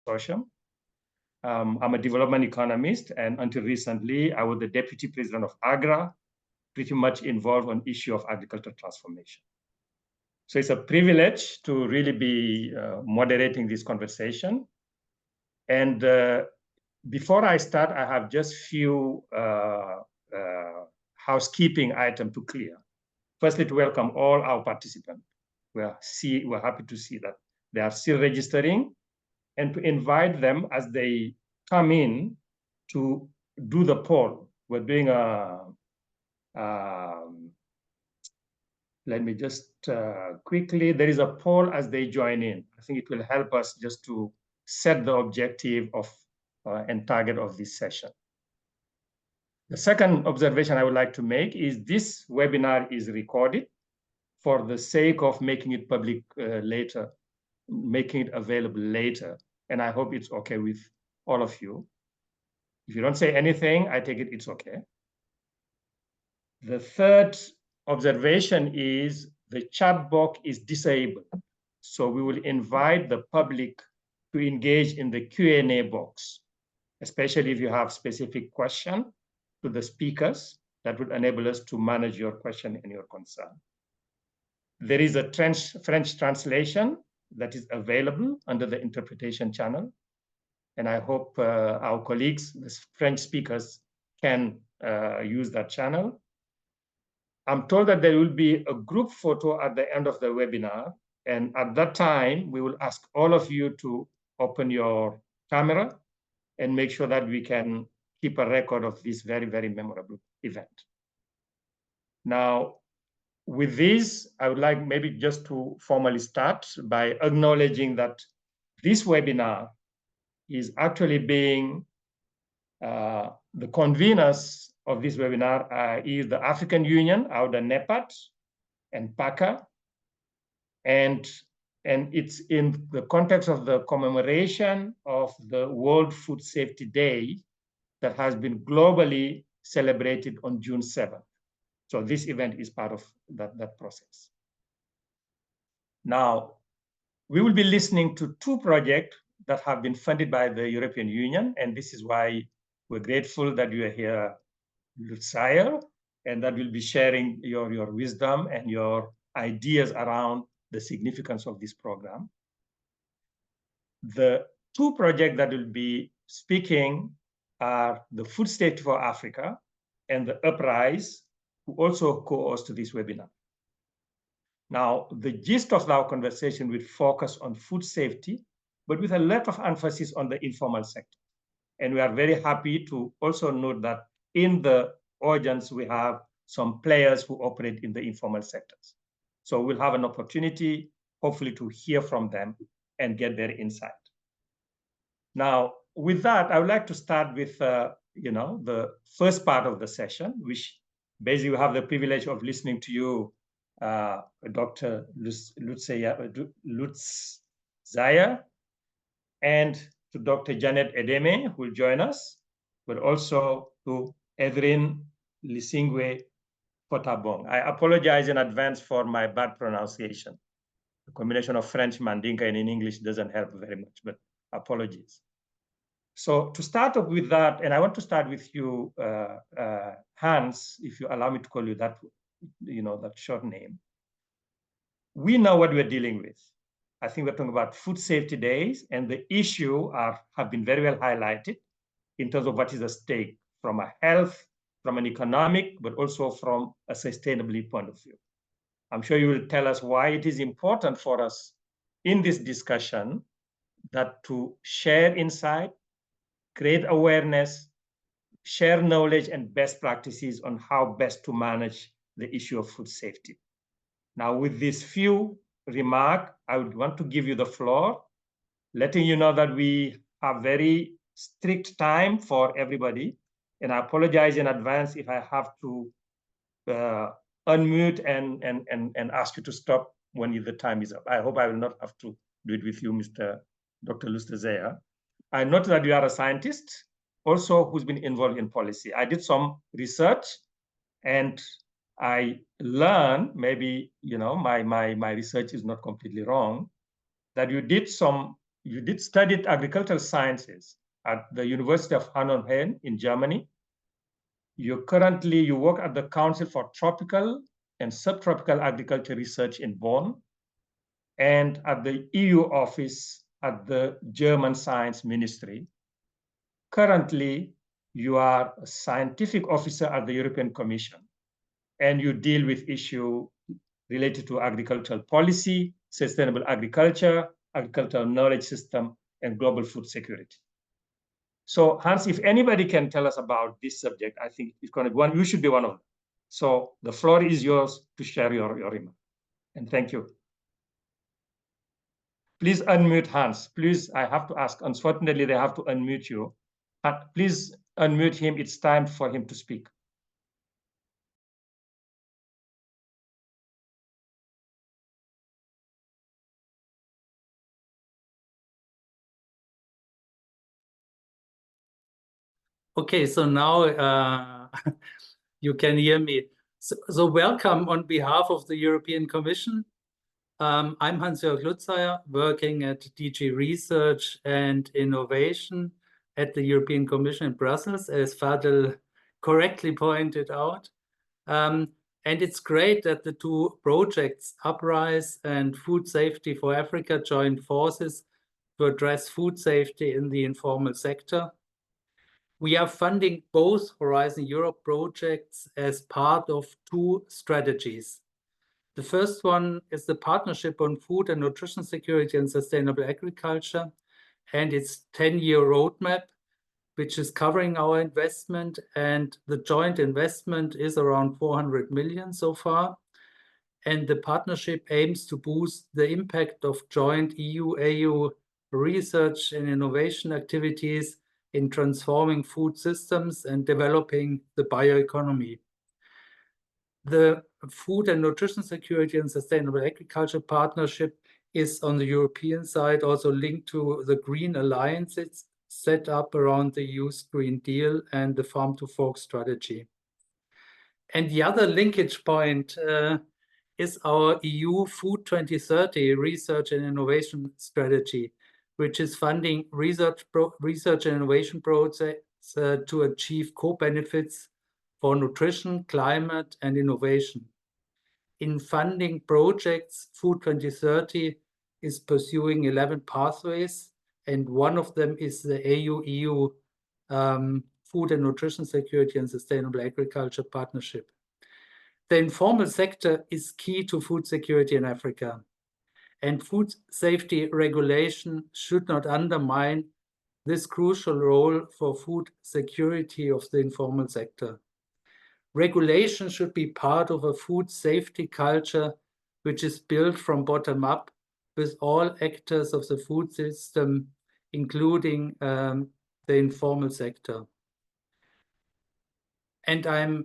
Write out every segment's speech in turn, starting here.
consortium. I'm a development economist, and until recently, I was the deputy president of AGRA, pretty much involved on issue of agricultural transformation. So it's a privilege to really be moderating this conversation. And before I start, I have just few housekeeping items to clear. Firstly, to welcome all our participants. We're happy to see that they are still registering, and to invite them as they come in to do the poll. We're doing let me just quickly, there is a poll as they join in. I think it will help us just to set the objective of and target of this session. The second observation I would like to make is this webinar is recorded for the sake of making it public later, making it available later. And I hope it's okay with all of you. If you don't say anything, I take it it's okay. The third observation is the chat box is disabled. So we will invite the public to engage in the Q&A box, especially if you have specific question to the speakers that would enable us to manage your question and your concern. There is a French translation that is available under the interpretation channel. And I hope our colleagues, the French speakers, can use that channel. I'm told that there will be a group photo at the end of the webinar. And at that time, we will ask all of you to open your camera and make sure that we can keep a record of this very, very memorable event. Now, with this, I would like maybe just to formally start by acknowledging that this webinar is actually being, the conveners of this webinar is the African Union, AUDA-NEPAD, and PACA. And it's in the context of the commemoration of the World Food Safety Day that has been globally celebrated on June 7th. So this event is part of that process. Now, we will be listening to two projects that have been funded by the European Union, and this is why we're grateful that you are here, Saeger, and that will be sharing your wisdom and your ideas around the significance of this program. The two projects that will be speaking are the Food Safety for Africa and the UPRISE, who also co-host this webinar. Now, the gist of our conversation will focus on food safety, but with a lot of emphasis on the informal sector. And we are very happy to also note that in the audience, we have some players who operate in the informal sectors. So we'll have an opportunity, hopefully, to hear from them and get their insight. Now, with that, I would like to start with the first part of the session, which basically we have the privilege of listening to you, Dr. Lutzaya, and to Dr. Janet Edeme, who will join us, but also to Edrin Lisingwe Potabong. I apologize in advance for my bad pronunciation. The combination of French, Mandinka, and in English doesn't help very much, but apologies. So to start up with that, and I want to start with you, Hans, if you allow me to call you that, that short name. We know what we're dealing with. I think we're talking about food safety days, and the issue have been very well highlighted in terms of what is at stake from a health, from an economic, but also from a sustainability point of view. I'm sure you will tell us why it is important for us in this discussion that to share insight, create awareness, share knowledge and best practices on how best to manage the issue of food safety. Now, with these few remarks, I would want to give you the floor, letting you know that we have very strict time for everybody. And I apologize in advance if I have to unmute and ask you to stop when the time is up. I hope I will not have to do it with you, Dr. Lutzaya. I note that you are a scientist also who's been involved in policy. I did some research and I learned, maybe, my research is not completely wrong, that you did some you did study agricultural sciences at the University of Hannover in Germany. You work at the Council for Tropical and Subtropical Agriculture Research in Bonn, and at the EU office at the German Science Ministry. Currently, you are a scientific officer at the European Commission, and you deal with issues related to agricultural policy, sustainable agriculture, agricultural knowledge system, and global food security. So Hans, if anybody can tell us about this subject, I think it's going to be one, you should be one of them. So the floor is yours to share your remark. And thank you. Please unmute Hans. Please, I have to ask. Unfortunately, they have to unmute you. Please unmute him. It's time for him to speak. Okay, so now you can hear me. So welcome on behalf of the European Commission. I'm Hans-Jörg Lutzeyer, working at DG Research and Innovation at the European Commission in Brussels, as Fadel correctly pointed out. And it's great that the two projects, UPRISE and Food Safety for Africa, joined forces to address food safety in the informal sector. We are funding both Horizon Europe projects as part of two strategies. The first one is the Partnership on Food and Nutrition Security and Sustainable Agriculture, and its 10-year roadmap, which is covering our investment, and the joint investment is around 400 million so far. And the partnership aims to boost the impact of joint EU-AU research and innovation activities in transforming food systems and developing the bioeconomy. The Food and Nutrition Security and Sustainable Agriculture Partnership is on the European side also linked to the Green Alliances set up around the EU's Green Deal and the Farm to Fork strategy. And the other linkage point is our EU Food 2030 research and innovation strategy, which is funding research and innovation projects to achieve co-benefits for nutrition, climate, and innovation. In funding projects, Food 2030 is pursuing 11 pathways, and one of them is the AU-EU Food and Nutrition Security and Sustainable Agriculture Partnership. The informal sector is key to food security in Africa, and food safety regulation should not undermine this crucial role for food security of the informal sector. Regulation should be part of a food safety culture which is built from bottom up with all actors of the food system, including the informal sector. And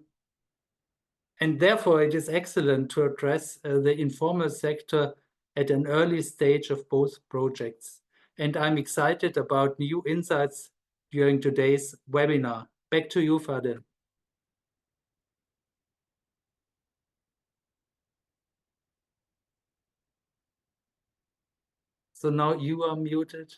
therefore it is excellent to address the informal sector at an early stage of both projects. And I'm excited about new insights during today's webinar. Back to you, Fadel. So now you are muted.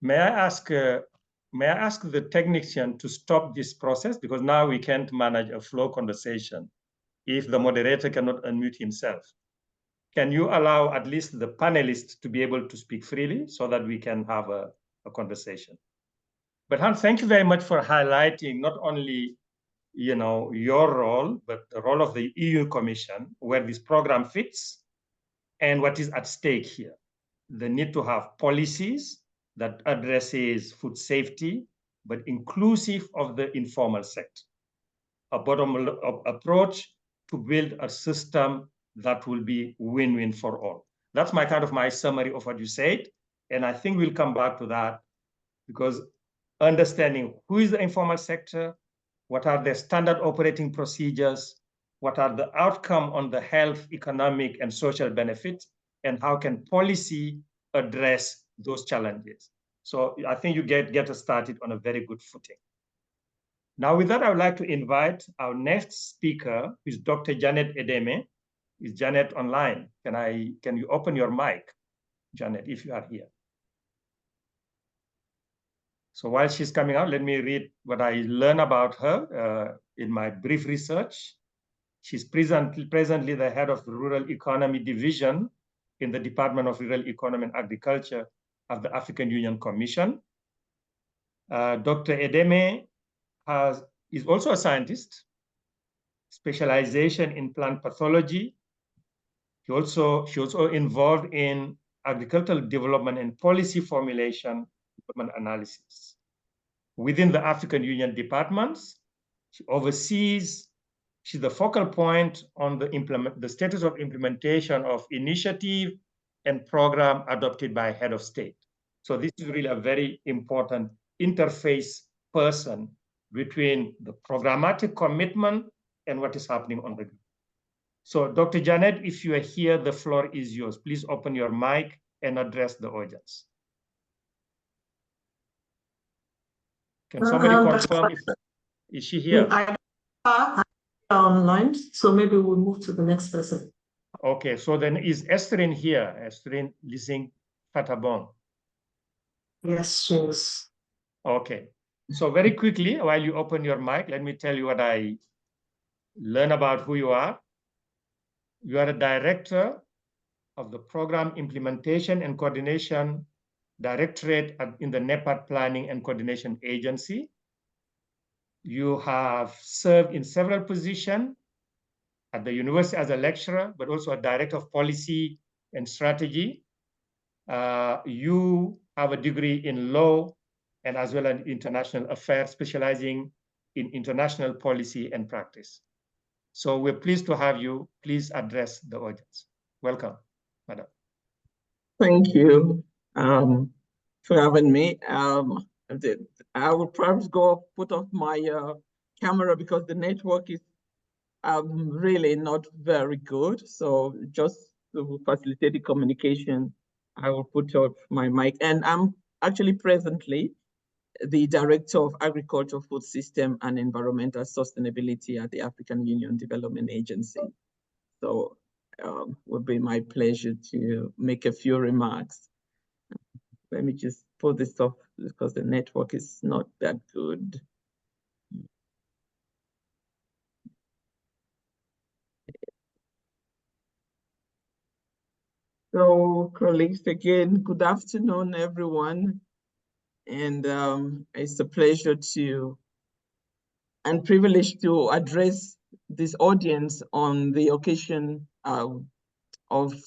May I ask the technician to stop this process, because now we can't manage a flow conversation if the moderator cannot unmute himself. Can you allow at least the panelists to be able to speak freely so that we can have a conversation? But Hans, thank you very much for highlighting not only your role, but the role of the EU Commission, where this program fits, and what is at stake here. The need to have policies that addresses food safety, but inclusive of the informal sector. A bottom-up approach to build a system that will be win-win for all. That's my summary of what you said. And I think we'll come back to that, because understanding who is the informal sector, what are the standard operating procedures, what are the outcome on the health, economic, and social benefits, and how can policy address those challenges. So I think you get us started on a very good footing. Now, with that, I would like to invite our next speaker, who is Dr. Janet Edeme. Is Janet online? Can you open your mic, Janet, if you are here? So while she's coming out, let me read what I learned about her in my brief research. She's presently the head of the Rural Economy Division in the Department of Rural Economy and Agriculture of the African Union Commission. Dr. Edeme is also a scientist, specialization in plant pathology. She also involved in agricultural development and policy formulation, development analysis. Within the African Union departments, she oversees, she's the focal point on the status of implementation of initiative and program adopted by head of state. So this is really a very important interface person between the programmatic commitment and what is happening on the ground. So Dr. Janet, if you are here, the floor is yours. Please open your mic and address the audience. Can somebody confirm is she here? I'm online, so maybe we'll move to the next person. Okay, so then is Estherine here? Estherine Lising Fatabon. Yes, she is. Okay, so very quickly, while you open your mic, let me tell you what I learned about who you are. You are a director of the Program Implementation and Coordination Directorate in the NEPAD Planning and Coordination Agency. You have served in several positions at the university as a lecturer, but also a director of policy and strategy. You have a degree in law and as well as international affairs, specializing in international policy and practice. So we're pleased to have you. Please address the audience. Welcome, madam. Thank you for having me. I will perhaps put off my camera because the network is really not very good. So just to facilitate the communication, I will put off my mic. And I'm actually presently the Director of Agriculture, Food System and Environmental Sustainability at the African Union Development Agency. So it would be my pleasure to make a few remarks. Let me just pull this off because the network is not that good. So, colleagues, again, good afternoon, everyone. And it's a pleasure and privilege to address this audience on the occasion of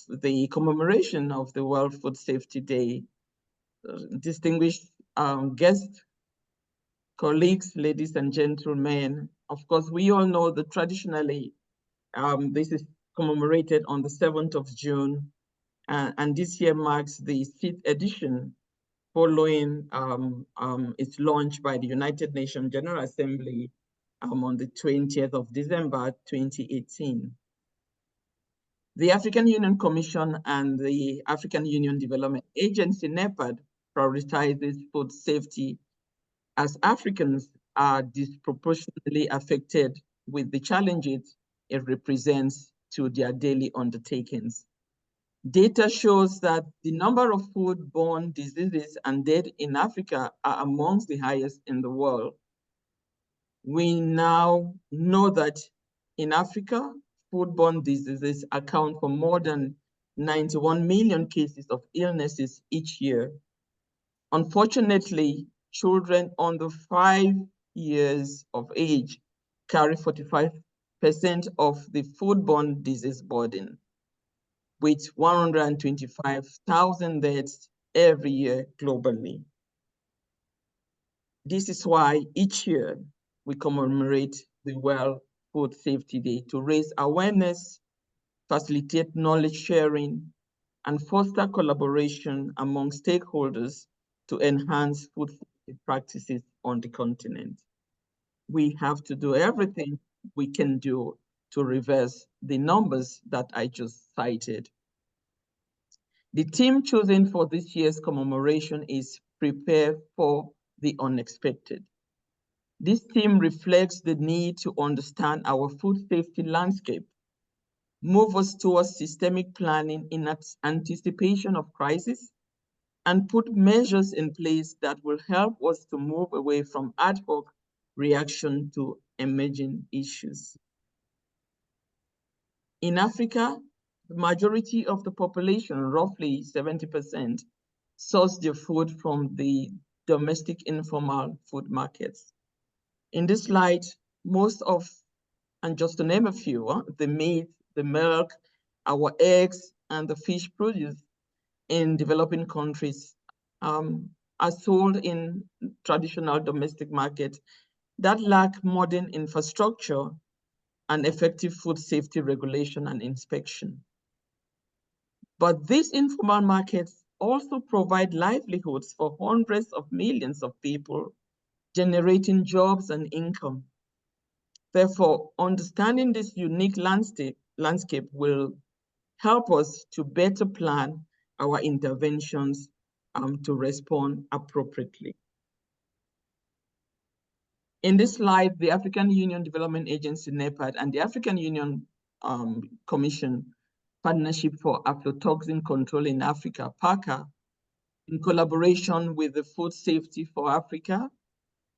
the commemoration of the World Food Safety Day. Distinguished guests, colleagues, ladies and gentlemen, of course, we all know that traditionally this is commemorated on the 7th of June, and this year marks the 6th edition following its launch by the United Nations General Assembly on the 20th of December, 2018. The African Union Commission and the African Union Development Agency, NEPAD, prioritizes food safety as Africans are disproportionately affected with the challenges it represents to their daily undertakings. Data shows that the number of foodborne diseases and deaths in Africa are amongst the highest in the world. We now know that in Africa, foodborne diseases account for more than 91 million cases of illnesses each year. Unfortunately, children under 5 years of age carry 45% of the foodborne disease burden, with 125,000 deaths every year globally. This is why each year we commemorate the World Food Safety Day to raise awareness, facilitate knowledge sharing, and foster collaboration among stakeholders to enhance food safety practices on the continent. We have to do everything we can do to reverse the numbers that I just cited. The theme chosen for this year's commemoration is Prepare for the Unexpected. This theme reflects the need to understand our food safety landscape, move us towards systemic planning in anticipation of crisis, and put measures in place that will help us to move away from ad hoc reaction to emerging issues. In Africa, the majority of the population, roughly 70%, source their food from the domestic informal food markets. In this slide, most of, and just to name a few, the meat, the milk, our eggs, and the fish produced in developing countries are sold in traditional domestic markets that lack modern infrastructure and effective food safety regulation and inspection. But these informal markets also provide livelihoods for hundreds of millions of people, generating jobs and income. Therefore, understanding this unique landscape will help us to better plan our interventions to respond appropriately. In this slide, the African Union Development Agency, NEPAD, and the African Union Commission Partnership for Aflatoxin Control in Africa, PACA, in collaboration with the Food Safety for Africa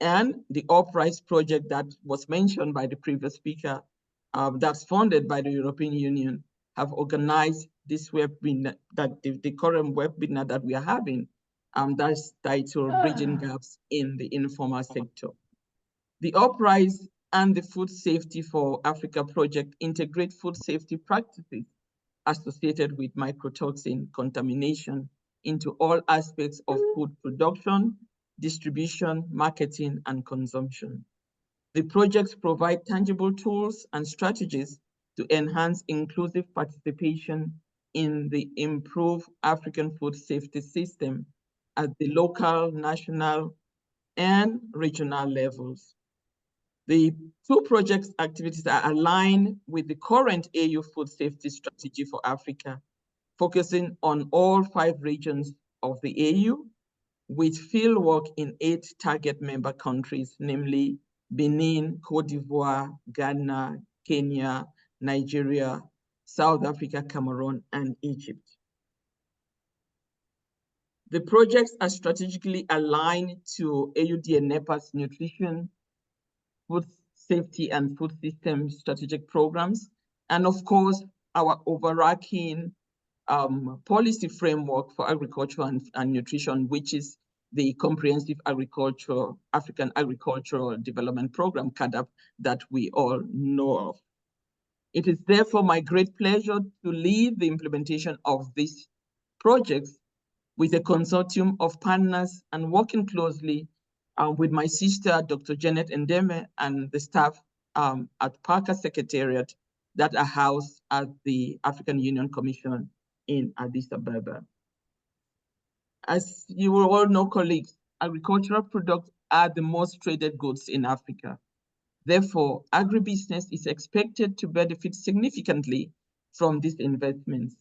and the UPRISE project that was mentioned by the previous speaker, that's funded by the European Union, have organized this webinar, the current webinar that we are having, that's titled Bridging Gaps in the Informal Sector. The UPRISE and the Food Safety for Africa project integrate food safety practices associated with mycotoxin contamination into all aspects of food production, distribution, marketing, and consumption. The projects provide tangible tools and strategies to enhance inclusive participation in the improved African food safety system at the local, national, and regional levels. The two projects' activities are aligned with the current AU food safety strategy for Africa, focusing on all 5 regions of the AU, with fieldwork in 8 target member countries, namely Benin, Cote d'Ivoire, Ghana, Kenya, Nigeria, South Africa, Cameroon, and Egypt. The projects are strategically aligned to AUDA-NEPAD's nutrition, food safety, and food system strategic programs, and of course, our overarching policy framework for agriculture and nutrition, which is the Comprehensive African Agricultural Development Program, CAADP, that we all know of. It is therefore my great pleasure to lead the implementation of these projects with a consortium of partners and working closely with my sister, Dr. Janet Ndeme, and the staff at PACA Secretariat that are housed at the African Union Commission in Addis Ababa. As you will all know, colleagues, agricultural products are the most traded goods in Africa. Therefore, agribusiness is expected to benefit significantly from these investments.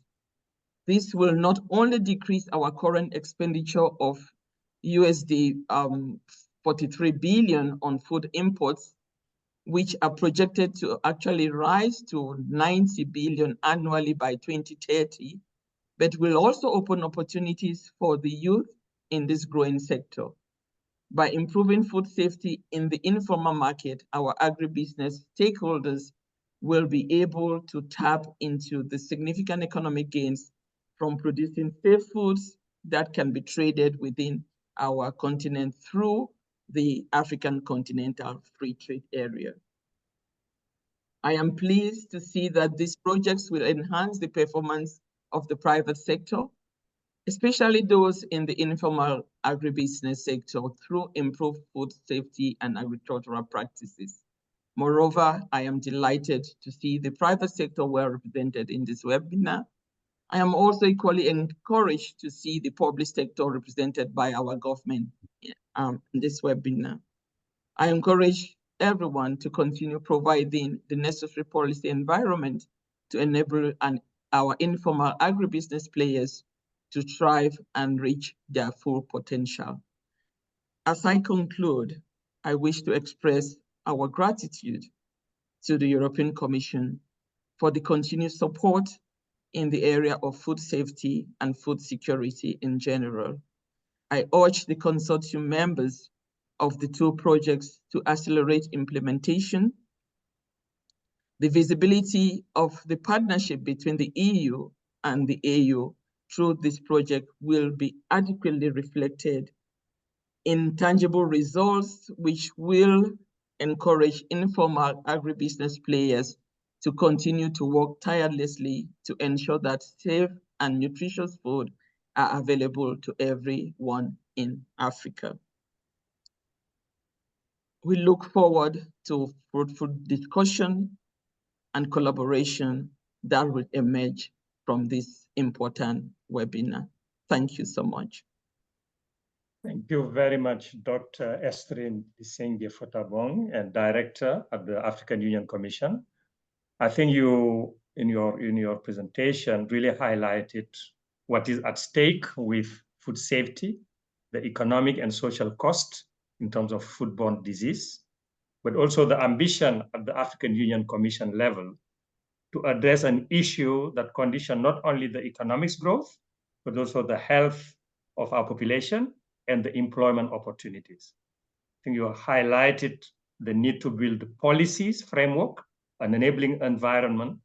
This will not only decrease our current expenditure of USD 43 billion on food imports, which are projected to actually rise to 90 billion annually by 2030, but will also open opportunities for the youth in this growing sector. By improving food safety in the informal market, our agribusiness stakeholders will be able to tap into the significant economic gains from producing safe foods that can be traded within our continent through the African Continental Free Trade Area. I am pleased to see that these projects will enhance the performance of the private sector, especially those in the informal agribusiness sector, through improved food safety and agricultural practices. Moreover, I am delighted to see the private sector well represented in this webinar. I am also equally encouraged to see the public sector represented by our government in this webinar. I encourage everyone to continue providing the necessary policy environment to enable our informal agribusiness players to thrive and reach their full potential. As I conclude, I wish to express our gratitude to the European Commission for the continued support in the area of food safety and food security in general. I urge the consortium members of the two projects to accelerate implementation. The visibility of the partnership between the EU and the AU through this project will be adequately reflected in tangible results, which will encourage informal agribusiness players to continue to work tirelessly to ensure that safe and nutritious food are available to everyone in Africa. We look forward to fruitful discussion and collaboration that will emerge from this important webinar. Thank you so much. Thank you very much, Dr. Estherine Isenge Fotabong, and Director at the African Union Commission. I think you, in your presentation, really highlighted what is at stake with food safety, the economic and social cost in terms of foodborne disease, but also the ambition at the African Union Commission level to address an issue that conditions not only the economic growth, but also the health of our population and the employment opportunities. I think you highlighted the need to build policies, framework, an enabling environment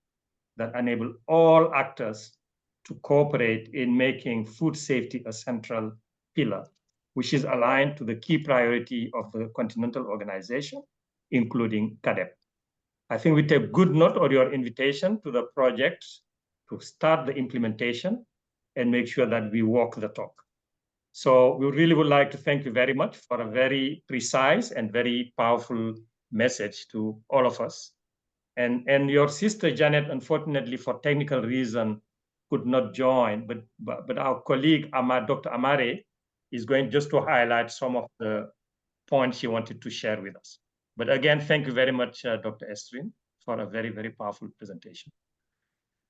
that enable all actors to cooperate in making food safety a central pillar, which is aligned to the key priority of the Continental Organization, including CADEP. I think we take good note of your invitation to the project to start the implementation and make sure that we walk the talk. So we really would like to thank you very much for a very precise and very powerful message to all of us. And your sister Janet, unfortunately for technical reason, could not join, but our colleague Dr. Amare is going just to highlight some of the points she wanted to share with us. But again, thank you very much, Dr. Estherine, for a very, very powerful presentation.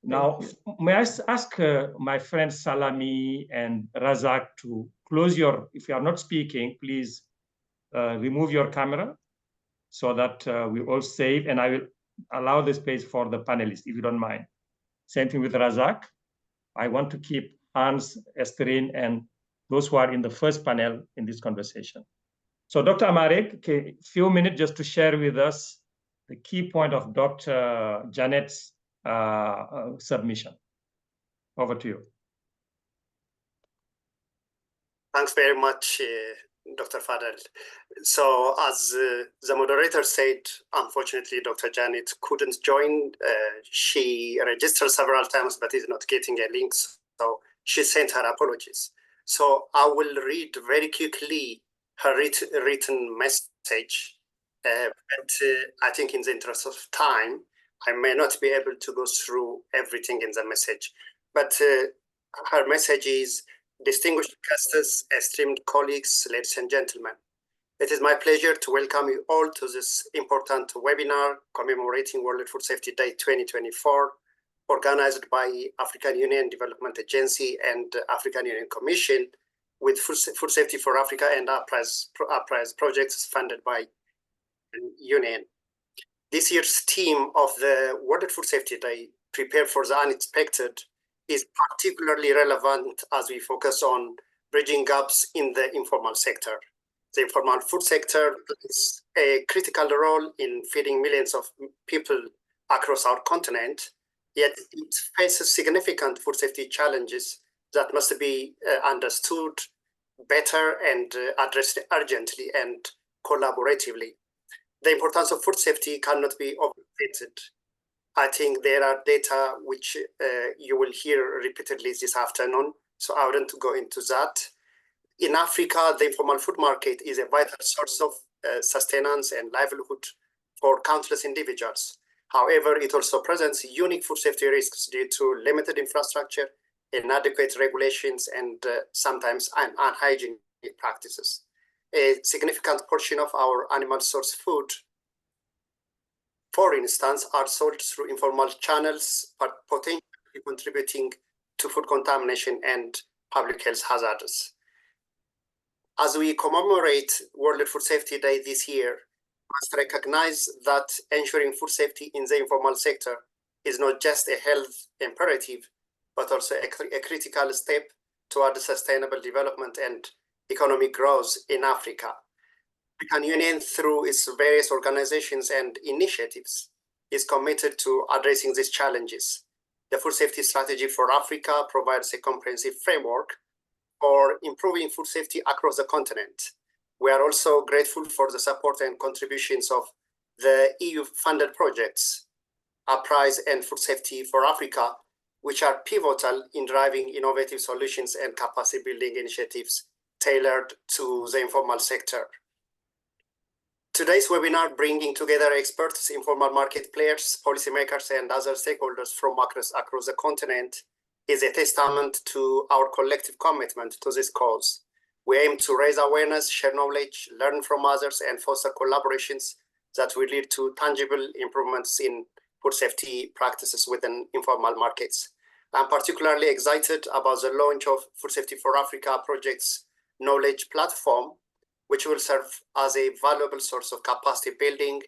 Now, may I ask my friends Salami and Razak to close your, if you are not speaking, please remove your camera so that we all save, and I will allow the space for the panelists, if you don't mind. Same thing with Razak. I want to keep Hans, Estherine, and those who are in the first panel in this conversation. So Dr. Amare, a few minutes just to share with us the key point of Dr. Janet's submission. Over to you. Thanks very much, Dr. Fadel. So as the moderator said, unfortunately, Dr. Janet couldn't join. She registered several times, but is not getting a link. So she sent her apologies. So I will read very quickly her written message. But I think in the interest of time, I may not be able to go through everything in the message. But her message is, distinguished guests, esteemed colleagues, ladies and gentlemen, it is my pleasure to welcome you all to this important webinar commemorating World Food Safety Day 2024, organized by African Union Development Agency and African Union Commission with Food Safety for Africa and UPRISE projects funded by Union. This year's theme of the World Food Safety Day, Prepare for the Unexpected, is particularly relevant as we focus on bridging gaps in the informal sector. The informal food sector plays a critical role in feeding millions of people across our continent, yet it faces significant food safety challenges that must be understood better and addressed urgently and collaboratively. The importance of food safety cannot be overstated. I think there are data which you will hear repeatedly this afternoon, so I wouldn't go into that. In Africa, the informal food market is a vital source of sustenance and livelihood for countless individuals. However, it also presents unique food safety risks due to limited infrastructure, inadequate regulations, and sometimes unhygienic practices. A significant portion of our animal source food, for instance, are sold through informal channels, but potentially contributing to food contamination and public health hazards. As we commemorate World Food Safety Day this year, we must recognize that ensuring food safety in the informal sector is not just a health imperative, but also a critical step toward sustainable development and economic growth in Africa. The African Union, through its various organizations and initiatives, is committed to addressing these challenges. The Food Safety Strategy for Africa provides a comprehensive framework for improving food safety across the continent. We are also grateful for the support and contributions of the EU-funded projects, UPRISE and Food Safety for Africa, which are pivotal in driving innovative solutions and capacity building initiatives tailored to the informal sector. Today's webinar, bringing together experts, informal market players, policymakers, and other stakeholders from across the continent, is a testament to our collective commitment to this cause. We aim to raise awareness, share knowledge, learn from others, and foster collaborations that will lead to tangible improvements in food safety practices within informal markets. I'm particularly excited about the launch of Food Safety for Africa project's knowledge platform, which will serve as a valuable source of capacity building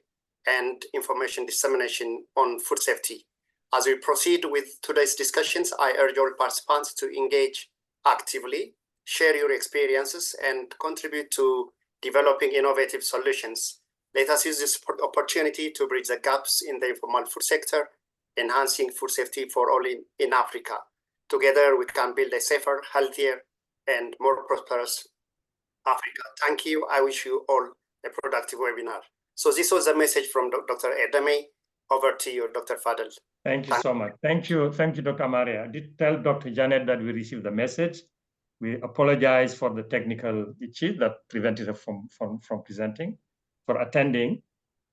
and information dissemination on food safety. As we proceed with today's discussions, I urge all participants to engage actively, share your experiences, and contribute to developing innovative solutions. Let us use this opportunity to bridge the gaps in the informal food sector, enhancing food safety for all in Africa. Together, we can build a safer, healthier, and more prosperous Africa. Thank you. I wish you all a productive webinar. So this was a message from Dr. Edame. Over to you, Dr. Fadel. Thank you so much. Thank you, Dr. Maria. I did tell Dr. Janet that we received the message. We apologize for the technical issues that prevented her from presenting, for attending.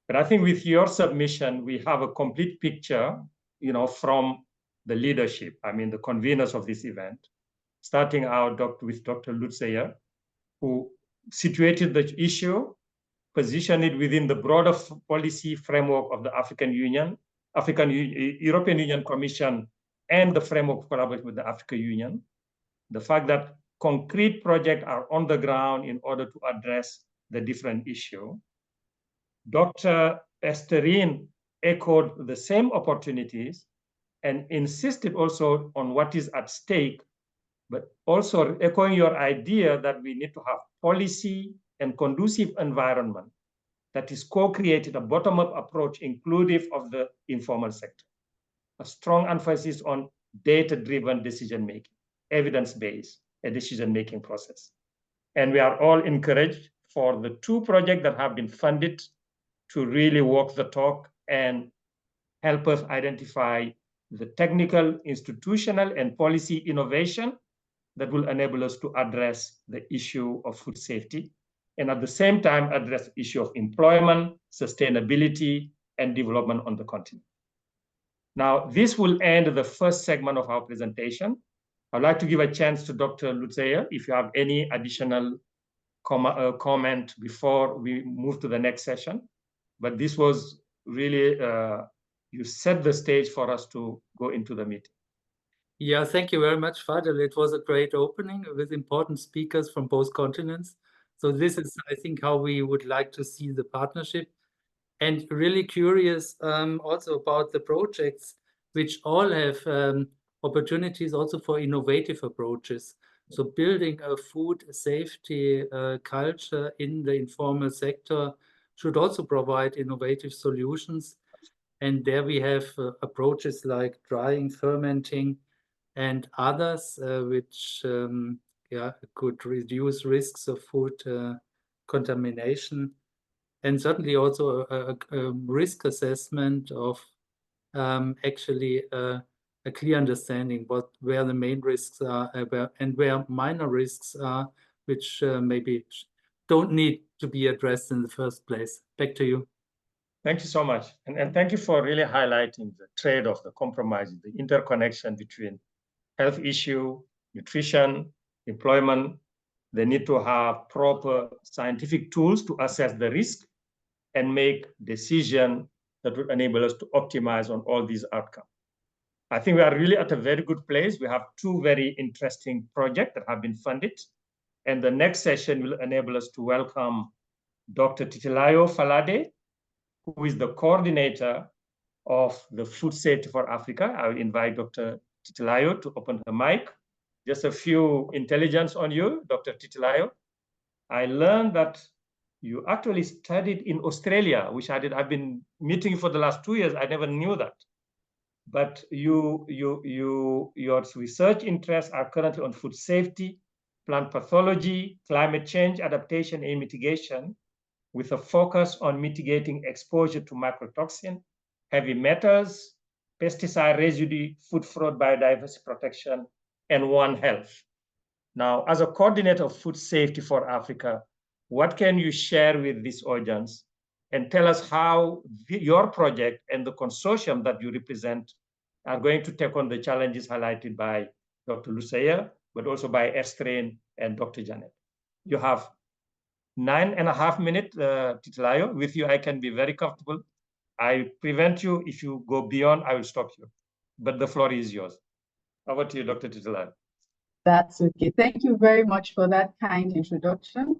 But I think with your submission, we have a complete picture, from the leadership, the conveners of this event, starting out with Dr. Lutzaya, who situated the issue, positioned it within the broader policy framework of the European Union Commission and the framework of collaboration with the African Union. The fact that concrete projects are on the ground in order to address the different issue. Dr. Esterine echoed the same opportunities and insisted also on what is at stake, but also echoing your idea that we need to have policy and conducive environment that is co-created, a bottom-up approach inclusive of the informal sector. A strong emphasis on data-driven decision-making, evidence-based decision-making process. And we are all encouraged for the 2 projects that have been funded to really walk the talk and help us identify the technical, institutional, and policy innovation that will enable us to address the issue of food safety, and at the same time address the issue of employment, sustainability, and development on the continent. Now, this will end the first segment of our presentation. I'd like to give a chance to Dr. Lutzaya, if you have any additional comment before we move to the next session. But this was really, you set the stage for us to go into the meeting. Yeah, thank you very much, Fadel. It was a great opening with important speakers from both continents. So this is, I think, how we would like to see the partnership. And really curious also about the projects, which all have opportunities also for innovative approaches. So building a food safety culture in the informal sector should also provide innovative solutions. And there we have approaches like drying, fermenting, and others, which could reduce risks of food contamination. And certainly also a risk assessment of actually a clear understanding where the main risks are and where minor risks are, which maybe don't need to be addressed in the first place. Back to you. Thank you so much. And thank you for really highlighting the trade-off, the compromise, the interconnection between health issue, nutrition, employment. They need to have proper scientific tools to assess the risk and make decisions that will enable us to optimize on all these outcomes. I think we are really at a very good place. We have 2 very interesting projects that have been funded. And the next session will enable us to welcome Dr. Titilayo Falade, who is the coordinator of the Food Safety for Africa. I will invite Dr. Titilayo to open her mic. Just a few intelligence on you, Dr. Titilayo. I learned that you actually studied in Australia, which I've been meeting for the last 2 years. I never knew that. But your research interests are currently on food safety, plant pathology, climate change, adaptation, and mitigation, with a focus on mitigating exposure to mycotoxin, heavy metals, pesticide residue, food fraud, biodiversity protection, and One Health. Now, as a coordinator of food safety for Africa, what can you share with this audience and tell us how your project and the consortium that you represent are going to take on the challenges highlighted by Dr. Lucia, but also by Estrin and Dr. Janet? You have 9.5 minutes, Titilayo. With you, I can be very comfortable. I prevent you. If you go beyond, I will stop you. But the floor is yours. Over to you, Dr. Titilayo. That's okay. Thank you very much for that kind introduction.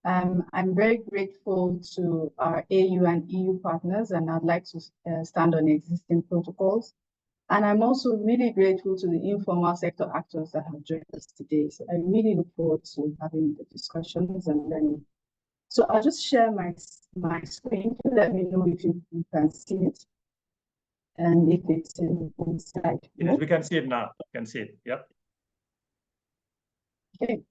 I'm very grateful to our AU and EU partners, and I'd like to stand on existing protocols. And I'm also really grateful to the informal sector actors that have joined us today. So I really look forward to having the discussions and learning. So I'll just share my screen to let me know if you can see it. And if it's in slide. Yes, we can see it now. We can see it. Yep. Okay.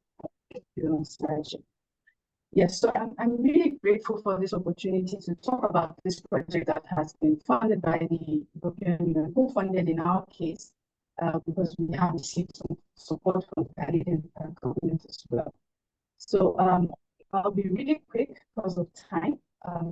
Yes, so I'm really grateful for this opportunity to talk about this project that has been funded by the European Union, co-funded in our case, because we have received some support from the Canadian government as well. So I'll be really quick because of time,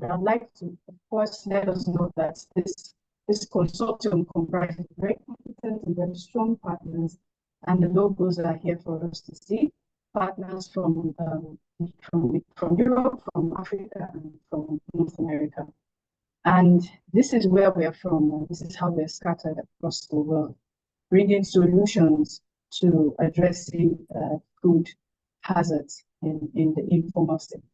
but I'd like to, of course, let us know that this consortium comprises very competent and very strong partners, and the logos are here for us to see. Partners from Europe, from Africa, and from North America. And this is where we're from. This is how we're scattered across the world, bringing solutions to addressing food hazards in the informal sector.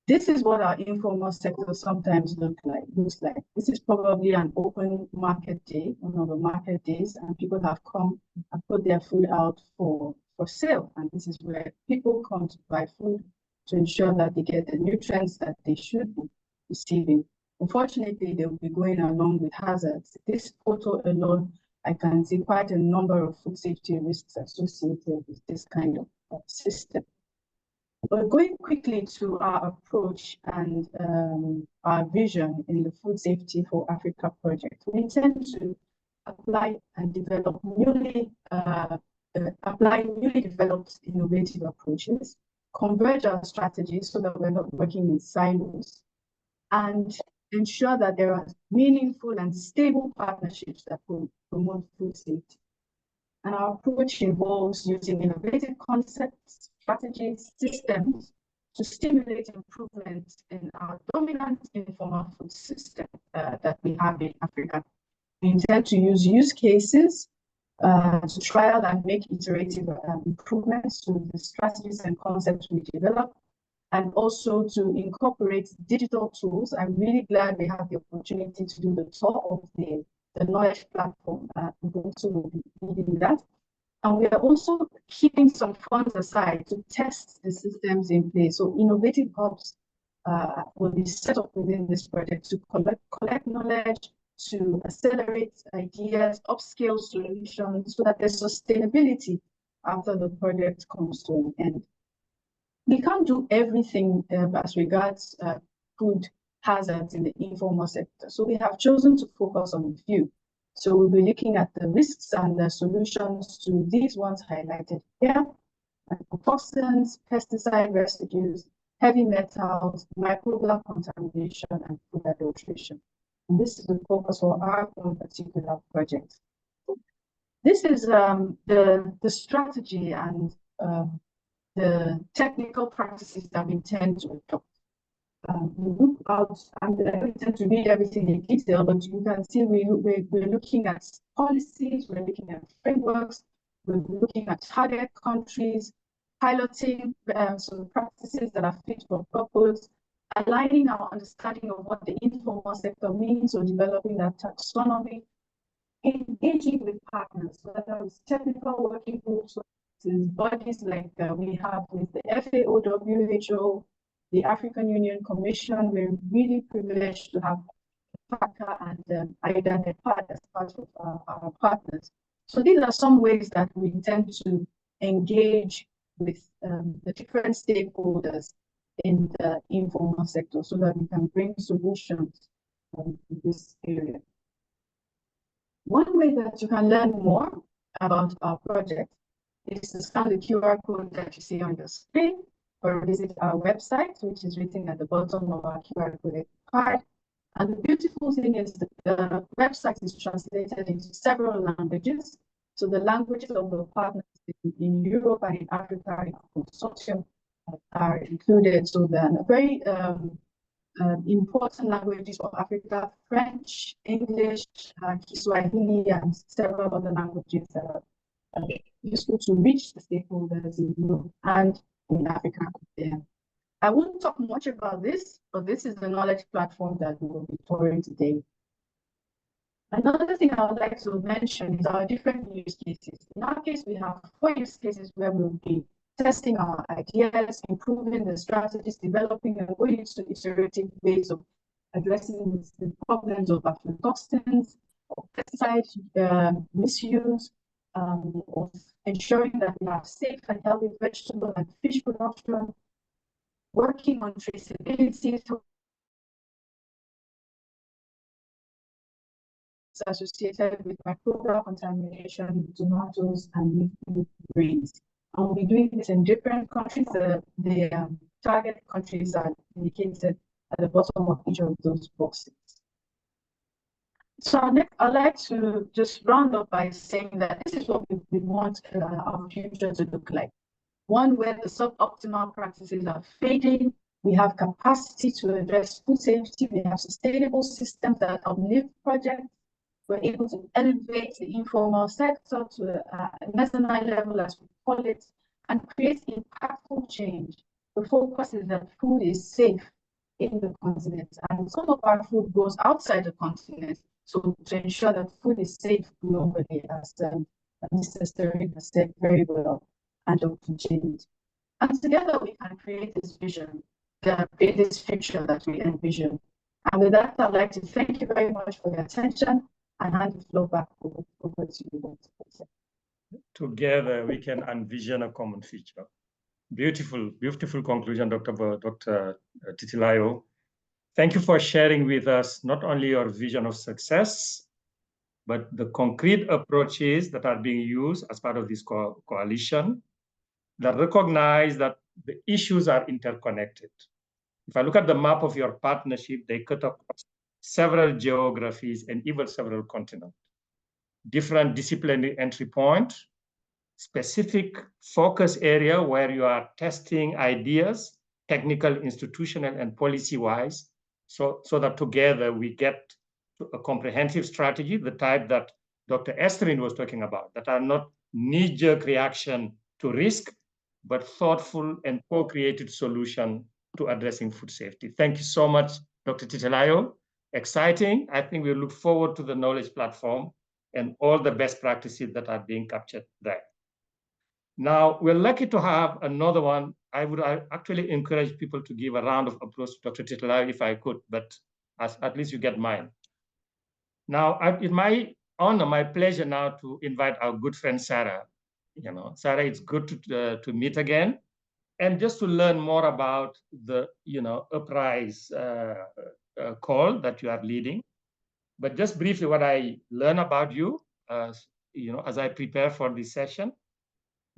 This is what our informal sector sometimes looks like. This is probably an open market day, one of the market days, and people have come and put their food out for sale. And this is where people come to buy food to ensure that they get the nutrients that they should be receiving. Unfortunately, they will be going along with hazards. This photo alone, I can see quite a number of food safety risks associated with this kind of system. But going quickly to our approach and our vision in the Food Safety for Africa project, we intend to apply and develop newly developed innovative approaches, converge our strategies so that we're not working in silos, and ensure that there are meaningful and stable partnerships that will promote food safety. And our approach involves using innovative concepts, strategies, systems to stimulate improvement in our dominant informal food system that we have in Africa. We intend to use cases to trial and make iterative improvements to the strategies and concepts we develop, and also to incorporate digital tools. I'm really glad we have the opportunity to do the tour of the knowledge platform. Ubuntu will be leading that. And we are also keeping some funds aside to test the systems in place. So innovative hubs will be set up within this project to collect knowledge, to accelerate ideas, upscale solutions, so that there's sustainability after the project comes to an end. We can't do everything as regards food hazards in the informal sector. So we have chosen to focus on a few. So we'll be looking at the risks and the solutions to these ones highlighted here: toxins, pesticide residues, heavy metals, microbial contamination, and food adulteration. And this is the focus for our own particular project. This is the strategy and the technical practices that we intend to adopt. We look out, and I don't intend to read everything in detail, but you can see we're looking at policies, we're looking at frameworks, We'll be looking at target countries, piloting some practices that are fit for purpose, aligning our understanding of what the informal sector means, or developing that taxonomy, engaging with partners, whether it's technical working groups, bodies like we have with the FAO, WHO, the African Union Commission. We're really privileged to have PACA and AUDA-NEPAD as part of our partners. So these are some ways that we intend to engage with the different stakeholders in the informal sector so that we can bring solutions to this area. One way that you can learn more about our project is to scan the QR code that you see on your screen, or visit our website, which is written at the bottom of our QR code card. And the beautiful thing is that the website is translated into several languages. So the languages of the partners in Europe and in Africa in our consortium are included. So the very important languages of Africa: French, English, Kiswahili, and several other languages that are useful to reach the stakeholders in Europe and in Africa. I won't talk much about this, but this is the knowledge platform that we will be touring today. Another thing I would like to mention is our different use cases. In our case, we have 4 use cases where we'll be testing our ideas, improving the strategies, developing and going into iterative ways of addressing the problems of aflatoxins, of pesticide misuse, of ensuring that we have safe and healthy vegetable and fish production, working on traceability associated with microbial contamination in tomatoes and leafy greens. And we'll be doing this in different countries. The target countries are indicated at the bottom of each of those boxes. So I'd like to just round up by saying that this is what we want our future to look like. One where the suboptimal practices are fading. We have capacity to address food safety. We have sustainable systems that uplift projects. We're able to elevate the informal sector to a mezzanine level, as we call it, and create impactful change. The focus is that food is safe in the continent, and some of our food goes outside the continent. So to ensure that food is safe globally, as Mr. Sterling has said very well, and Dr. James. And together we can create this vision, create this future that we envision. And with that, I'd like to thank you very much for your attention and hand the floor back over to you. Together we can envision a common future. Beautiful, beautiful conclusion, Dr. Titilayo. Thank you for sharing with us not only your vision of success, but the concrete approaches that are being used as part of this coalition that recognize that the issues are interconnected. If I look at the map of your partnership, they cut across several geographies and even several continents, different disciplinary entry point, specific focus area where you are testing ideas, technical, institutional, and policy-wise, so that together we get to a comprehensive strategy, the type that Dr. Estrin was talking about, that are not knee-jerk reaction to risk, but thoughtful and co-created solution to addressing food safety. Thank you so much, Dr. Titilayo. Exciting. I think we look forward to the knowledge platform and all the best practices that are being captured there. Now, we're lucky to have another one. I would actually encourage people to give a round of applause to Dr. Titilayo if I could, but at least you get mine. Now, it's my honor, my pleasure now to invite our good friend, Sarah. Sarah, it's good to meet again. And just to learn more about the, UPRISE call that you are leading. But just briefly, what I learned about you, as I prepare for this session,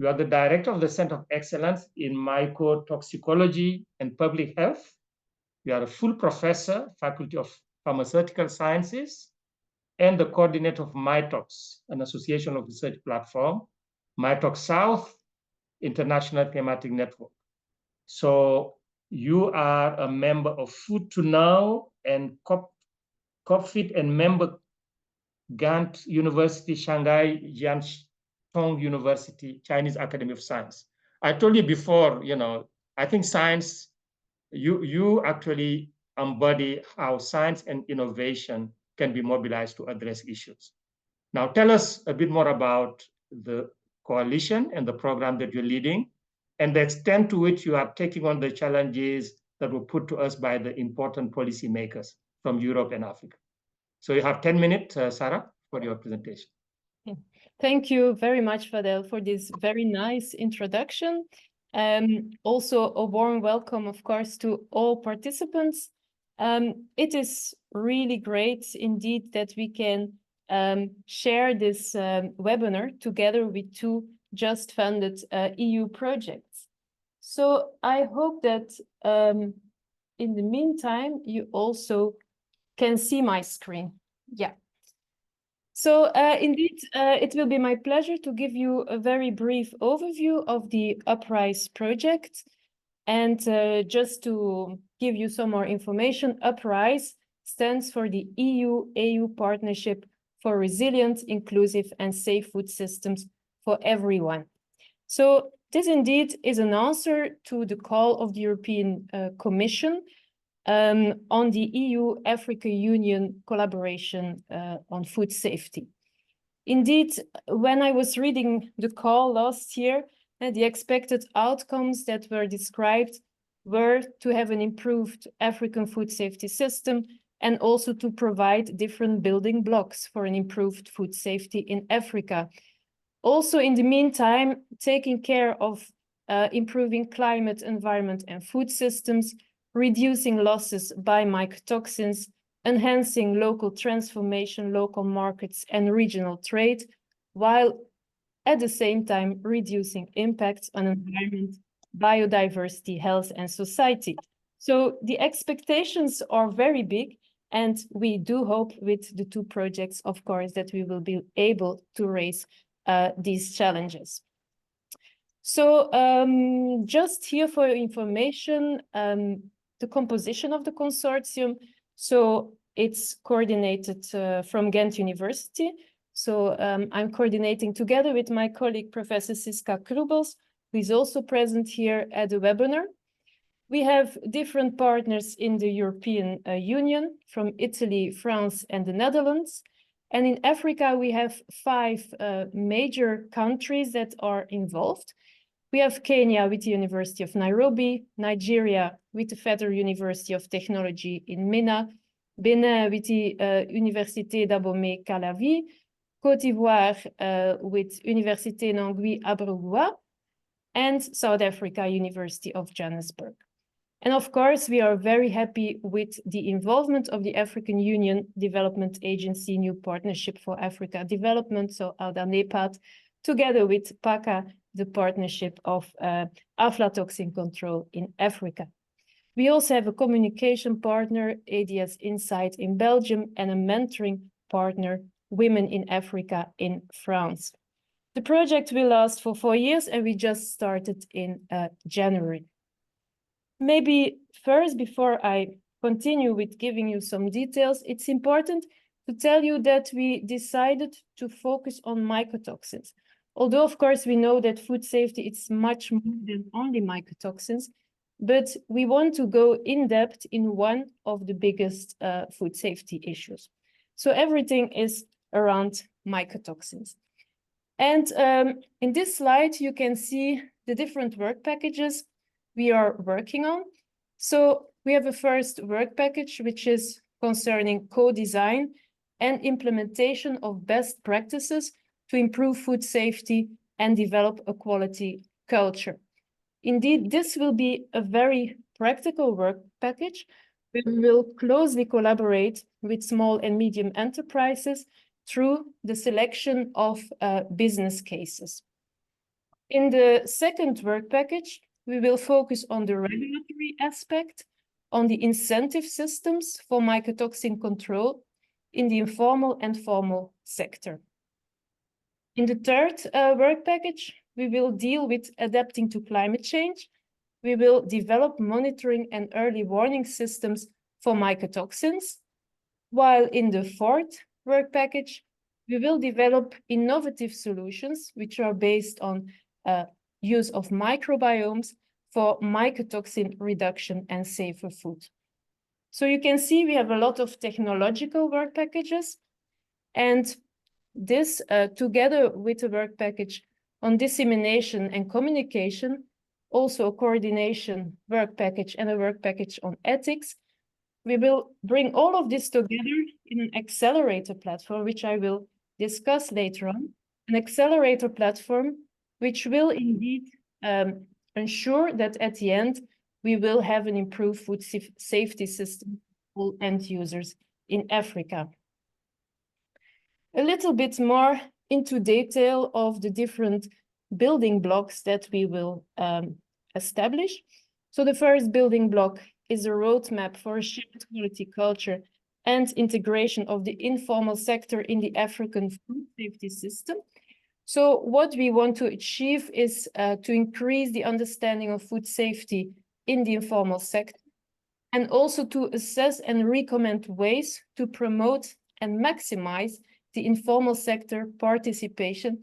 you are the director of the Center of Excellence in Mycotoxicology and Public Health. You are a full professor, Faculty of Pharmaceutical Sciences, and the coordinator of MyTox, an association of research platform, MyTox South International Thematic Network. So you are a member of Food to Now and COPFIT and member Ghent University Shanghai Jiangxi Tong University, Chinese Academy of Science. I told you before, I think science, you actually embody how science and innovation can be mobilized to address issues. Now, tell us a bit more about the coalition and the program that you're leading, and the extent to which you are taking on the challenges that were put to us by the important policymakers from Europe and Africa. So you have 10 minutes, Sarah, for your presentation. Thank you very much, Fadel, for this very nice introduction. Also, a warm welcome, of course, to all participants. It is really great indeed that we can share this webinar together with two just funded EU projects. So I hope that in the meantime, you also can see my screen. Yeah. So indeed, it will be my pleasure to give you a very brief overview of the UPRISE project. And just to give you some more information, UPRISE stands for the EU-AU Partnership for Resilient, Inclusive and Safe Food Systems for Everyone. So this indeed is an answer to the call of the European Commission on the EU-Africa Union collaboration on food safety. Indeed, when I was reading the call last year, the expected outcomes that were described were to have an improved African food safety system and also to provide different building blocks for an improved food safety in Africa. Also, in the meantime, taking care of improving climate, environment, and food systems, reducing losses by mycotoxins, enhancing local transformation, local markets, and regional trade, while at the same time reducing impacts on environment, biodiversity, health, and society. So the expectations are very big, and we do hope with the two projects, of course, that we will be able to raise these challenges. So just here for your information, the composition of the consortium. So it's coordinated from Ghent University. So I'm coordinating together with my colleague, Professor Siska Krubels, who is also present here at the webinar. We have different partners in the European Union from Italy, France, and the Netherlands. And in Africa, we have 5 major countries that are involved. We have Kenya with the University of Nairobi, Nigeria with the Federal University of Technology in Minna, Benin with the Université d'Abomey-Calavi, Côte d'Ivoire with Université Nangui Abrugwa, and South Africa University of Johannesburg. And of course, we are very happy with the involvement of the African Union Development Agency New Partnership for Africa Development, so AUDA-NEPAD, together with PACA, the partnership of Aflatoxin Control in Africa. We also have a communication partner, ADS Insight in Belgium, and a mentoring partner, Women in Africa in France. The project will last for 4 years, and we just started in January. Maybe first, before I continue with giving you some details, it's important to tell you that we decided to focus on mycotoxins. Although, of course, we know that food safety is much more than only mycotoxins, but we want to go in depth in one of the biggest food safety issues. So everything is around mycotoxins. And in this slide, you can see the different work packages we are working on. So we have a first work package, which is concerning co-design and implementation of best practices to improve food safety and develop a quality culture. Indeed, this will be a very practical work package. We will closely collaborate with small and medium enterprises through the selection of business cases. In the second work package, we will focus on the regulatory aspect, on the incentive systems for mycotoxin control in the informal and formal sector. In the third work package, we will deal with adapting to climate change. We will develop monitoring and early warning systems for mycotoxins, while in the fourth work package, we will develop innovative solutions which are based on use of microbiomes for mycotoxin reduction and safer food. So you can see we have a lot of technological work packages, and this together with a work package on dissemination and communication, also a coordination work package and a work package on ethics, we will bring all of this together in an accelerator platform, which I will discuss later on, an accelerator platform which will indeed ensure that at the end, we will have an improved food safety system for all end users in Africa. A little bit more into detail of the different building blocks that we will establish. So the first building block is a roadmap for a shared quality culture and integration of the informal sector in the African food safety system. So what we want to achieve is to increase the understanding of food safety in the informal sector, and also to assess and recommend ways to promote and maximize the informal sector participation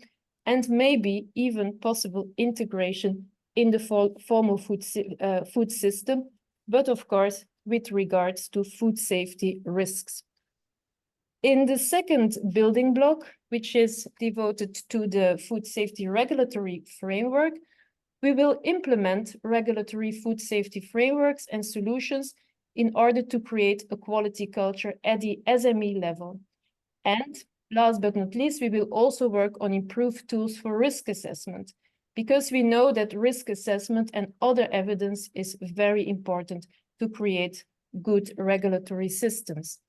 and maybe even possible integration in the formal food system, but of course, with regards to food safety risks. In the second building block, which is devoted to the food safety regulatory framework, we will implement regulatory food safety frameworks and solutions in order to create a quality culture at the SME level. And last but not least, we will also work on improved tools for risk assessment, because we know that risk assessment and other evidence is very important to create good regulatory systems.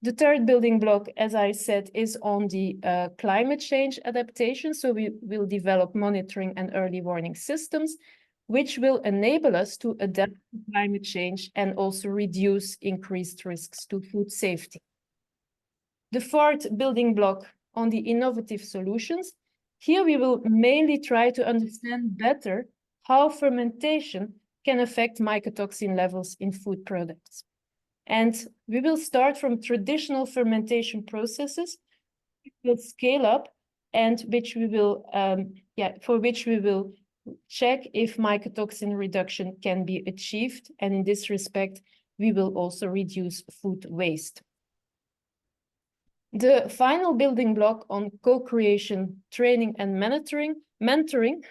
The third building block, as I said, is on the climate change adaptation. So we will develop monitoring and early warning systems, which will enable us to adapt to climate change and also reduce increased risks to food safety. The fourth building block on the innovative solutions. Here we will mainly try to understand better how fermentation can affect mycotoxin levels in food products. And we will start from traditional fermentation processes, which will scale up and which we will, for which we will check if mycotoxin reduction can be achieved. And in this respect, we will also reduce food waste. The final building block on co-creation, training, and mentoring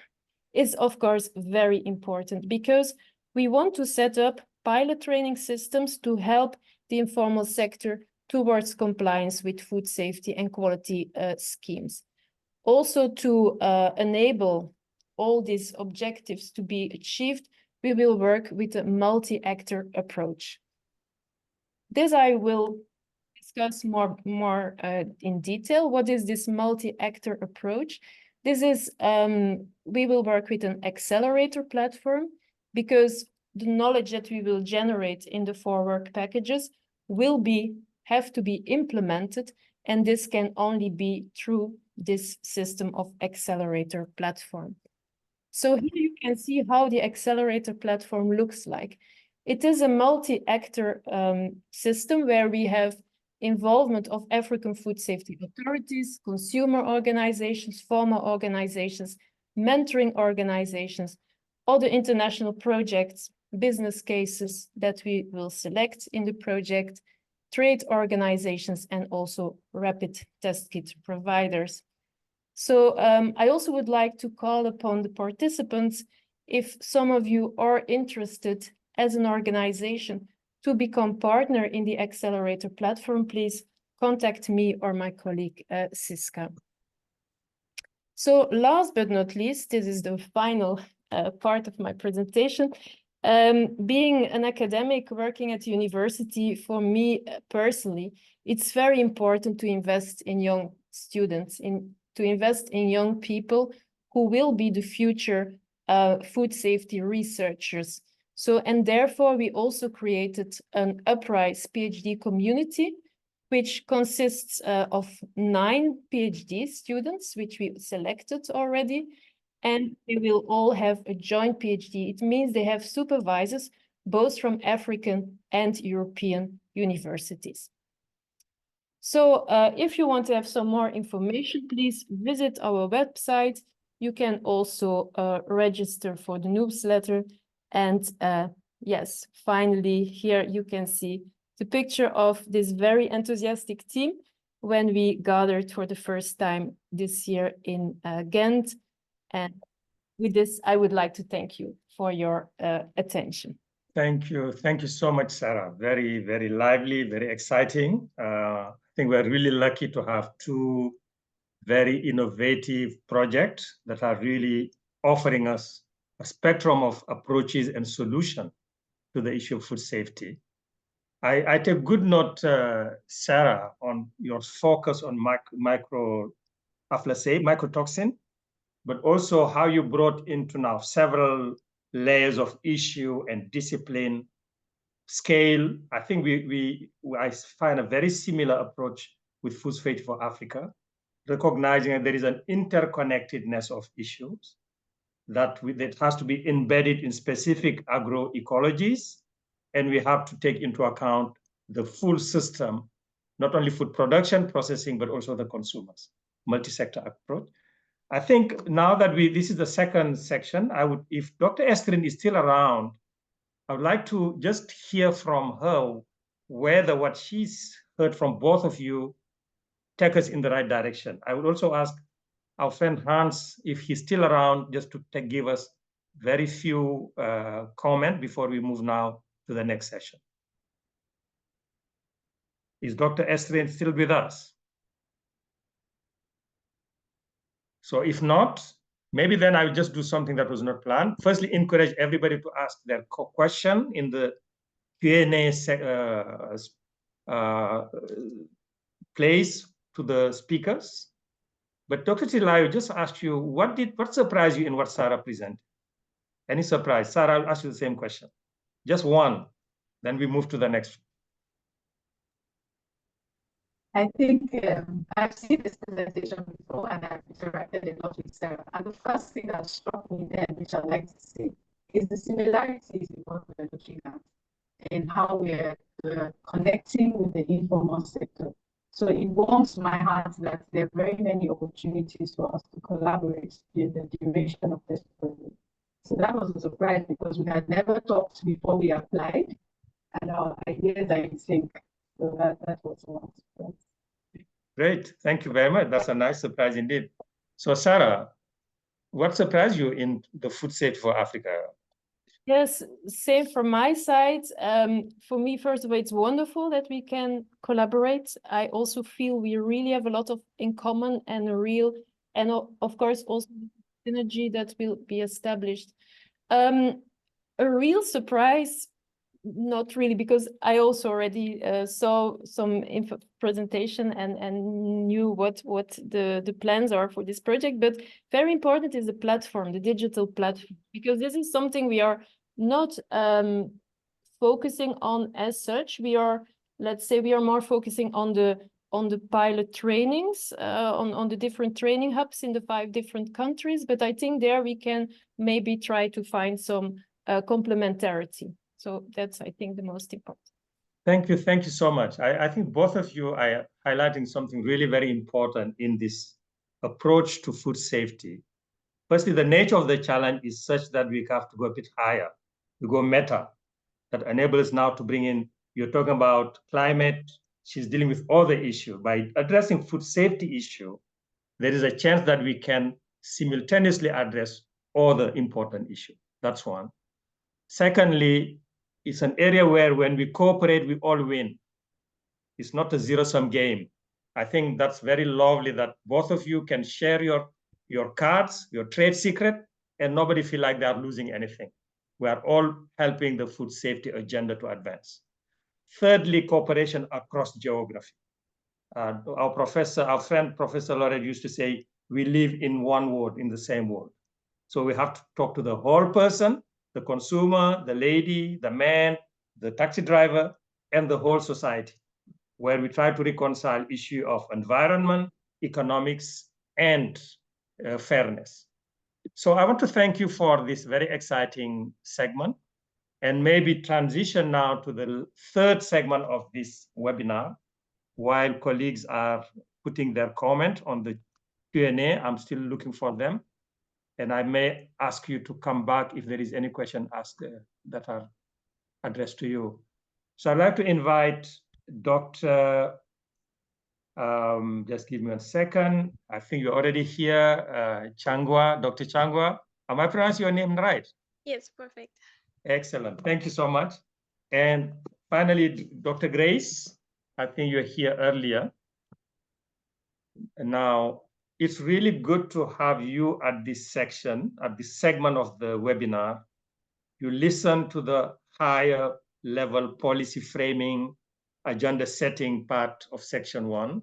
is, of course, very important, because we want to set up pilot training systems to help the informal sector towards compliance with food safety and quality schemes. Also, to enable all these objectives to be achieved, we will work with a multi-actor approach. This I will discuss more in detail. What is this multi-actor approach? This is, we will work with an accelerator platform, because the knowledge that we will generate in the 4 work packages will have to be implemented, and this can only be through this system of accelerator platform. So here you can see how the accelerator platform looks like. It is a multi-actor system where we have involvement of African food safety authorities, consumer organizations, farmer organizations, mentoring organizations, other international projects, business cases that we will select in the project, trade organizations, and also rapid test kit providers. So I also would like to call upon the participants, if some of you are interested as an organization to become partner in the accelerator platform, please contact me or my colleague Siska. So last but not least, this is the final part of my presentation. Being an academic working at university, for me personally, it's very important to invest in young students, to invest in young people who will be the future food safety researchers. So, and therefore we also created an UPRISE PhD community, which consists of 9 PhD students, which we selected already. And they will all have a joint PhD. It means they have supervisors, both from African and European universities. So if you want to have some more information, please visit our website. You can also register for the newsletter. And yes, finally, here you can see the picture of this very enthusiastic team when we gathered for the first time this year in Ghent. And with this, I would like to thank you for your attention. Thank you. Thank you so much, Sarah. Very, very lively, very exciting. I think we're really lucky to have two very innovative projects that are really offering us a spectrum of approaches and solutions to the issue of food safety. I take good note, Sarah, on your focus on mycotoxin, but also how you brought into now several layers of issue and discipline, scale. I think I find a very similar approach with food safety for Africa, recognizing that there is an interconnectedness of issues that has to be embedded in specific agroecologies, and we have to take into account the full system, not only food production, processing, but also the consumers, multi-sector approach. I think now that this is the second section, if Dr. Estrin is still around, I would like to just hear from her whether what she's heard from both of you take us in the right direction. I would also ask our friend Hans, if he's still around, just to give us very few comments before we move now to the next session. Is Dr. Estrin still with us? So if not, maybe then I will just do something that was not planned. Firstly, encourage everybody to ask their question in the Q&A place to the speakers. But Dr. Titilayo, just asked you, what surprised you in what Sarah presented? Any surprise? Sarah, I'll ask you the same question. Just one, then we move to the next. I think I've seen this presentation before and I've interacted a lot with Sarah. And the first thing that struck me then, which I'd like to say, is the similarities in what we're looking at and how we're connecting with the informal sector. So it warms my heart that there are very many opportunities for us to collaborate in the duration of this project. So that was a surprise because we had never talked before we applied, and our ideas are in sync. So that was one surprise. Great, thank you very much. That's a nice surprise indeed. So Sarah, what surprised you in the food safety for Africa? Yes, same from my side. For me, first of all, it's wonderful that we can collaborate. I also feel we really have a lot in common and of course also synergy that will be established. A real surprise, not really, because I also already saw some presentation and knew what the plans are for this project. But very important is the platform, the digital platform, because this is something we are not focusing on as such. We are, let's say, we are more focusing on the pilot trainings, on the different training hubs in the 5 different countries. But I think there we can maybe try to find some complementarity. So that's, I think, the most important. Thank you so much. I think both of you are highlighting something really very important in this approach to food safety. Firstly, the nature of the challenge is such that we have to go a bit higher. We go meta, that enables now to bring in, you're talking about climate, she's dealing with all the issue. By addressing food safety issue, there is a chance that we can simultaneously address all the important issues. That's one. Secondly, it's an area where when we cooperate, we all win. It's not a zero-sum game. I think that's very lovely that both of you can share your cards, your trade secret, and nobody feel like they are losing anything. We are all helping the food safety agenda to advance. Thirdly, cooperation across geography. Our friend, Professor Laureate used to say, we live in one world, in the same world. So we have to talk to the whole person, the consumer, the lady, the man, the taxi driver, and the whole society, where we try to reconcile issue of environment, economics, and fairness. So I want to thank you for this very exciting segment, and maybe transition now to the third segment of this webinar, while colleagues are putting their comment on the Q&A, I'm still looking for them. And I may ask you to come back if there is any question asked that are addressed to you. So I'd like to invite Dr. Just give me 1 second. I think you're already here, Changwa, Dr. Changwa. Am I pronouncing your name right? Yes, perfect. Excellent. Thank you so much. And finally, Dr. Grace, I think you're here earlier. And now, it's really good to have you at this section, at this segment of the webinar. You listen to the higher level policy framing, agenda setting part of section 1.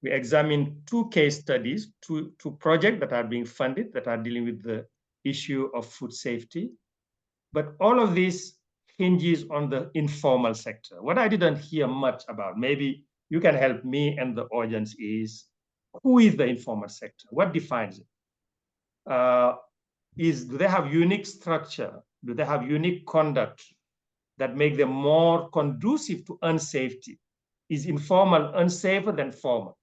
We examine 2 case studies, two projects that are being funded that are dealing with the issue of food safety. But all of this hinges on the informal sector. What I didn't hear much about, maybe you can help me and the audience, is who is the informal sector? What defines it? Do they have unique structure? Do they have unique conduct that make them more conducive to unsafety? Is informal unsafer than formal?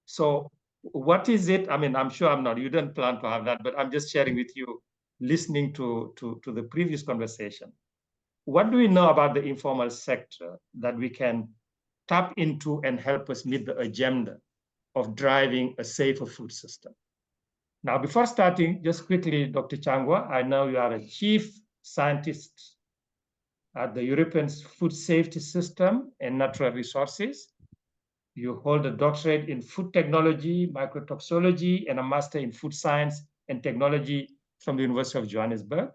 So what is it? I mean, I'm sure you didn't plan to have that, but I'm just sharing with you, listening to the previous conversation. What do we know about the informal sector that we can tap into and help us meet the agenda of driving a safer food system? Now, before starting, just quickly, Dr. Changwa, I know you are a chief scientist at the European Food Safety System and Natural Resources. You hold a doctorate in food technology, mycotoxicology, and a master in food science and technology from the University of Johannesburg.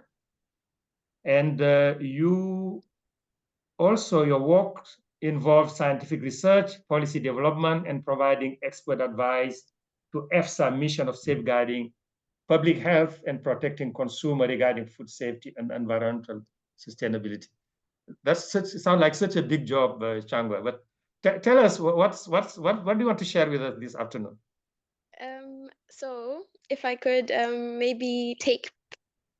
And your work involves scientific research, policy development, and providing expert advice to EFSA mission of safeguarding public health and protecting consumer regarding food safety and environmental sustainability. It sounds like such a big job, Changwa, but tell us what do you want to share with us this afternoon? So if I could maybe take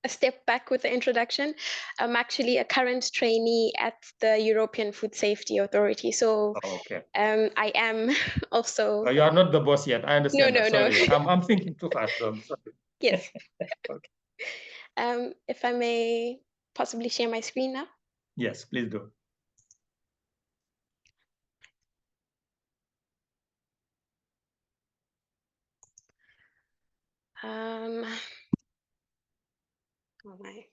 a step back with the introduction. I'm actually a current trainee at the European Food Safety Authority. So I am also... You are not the boss yet, I understand. No. Sorry, I'm thinking too fast. Sorry. Yes. Okay. If I may possibly share my screen now? Yes, please do. Oh my.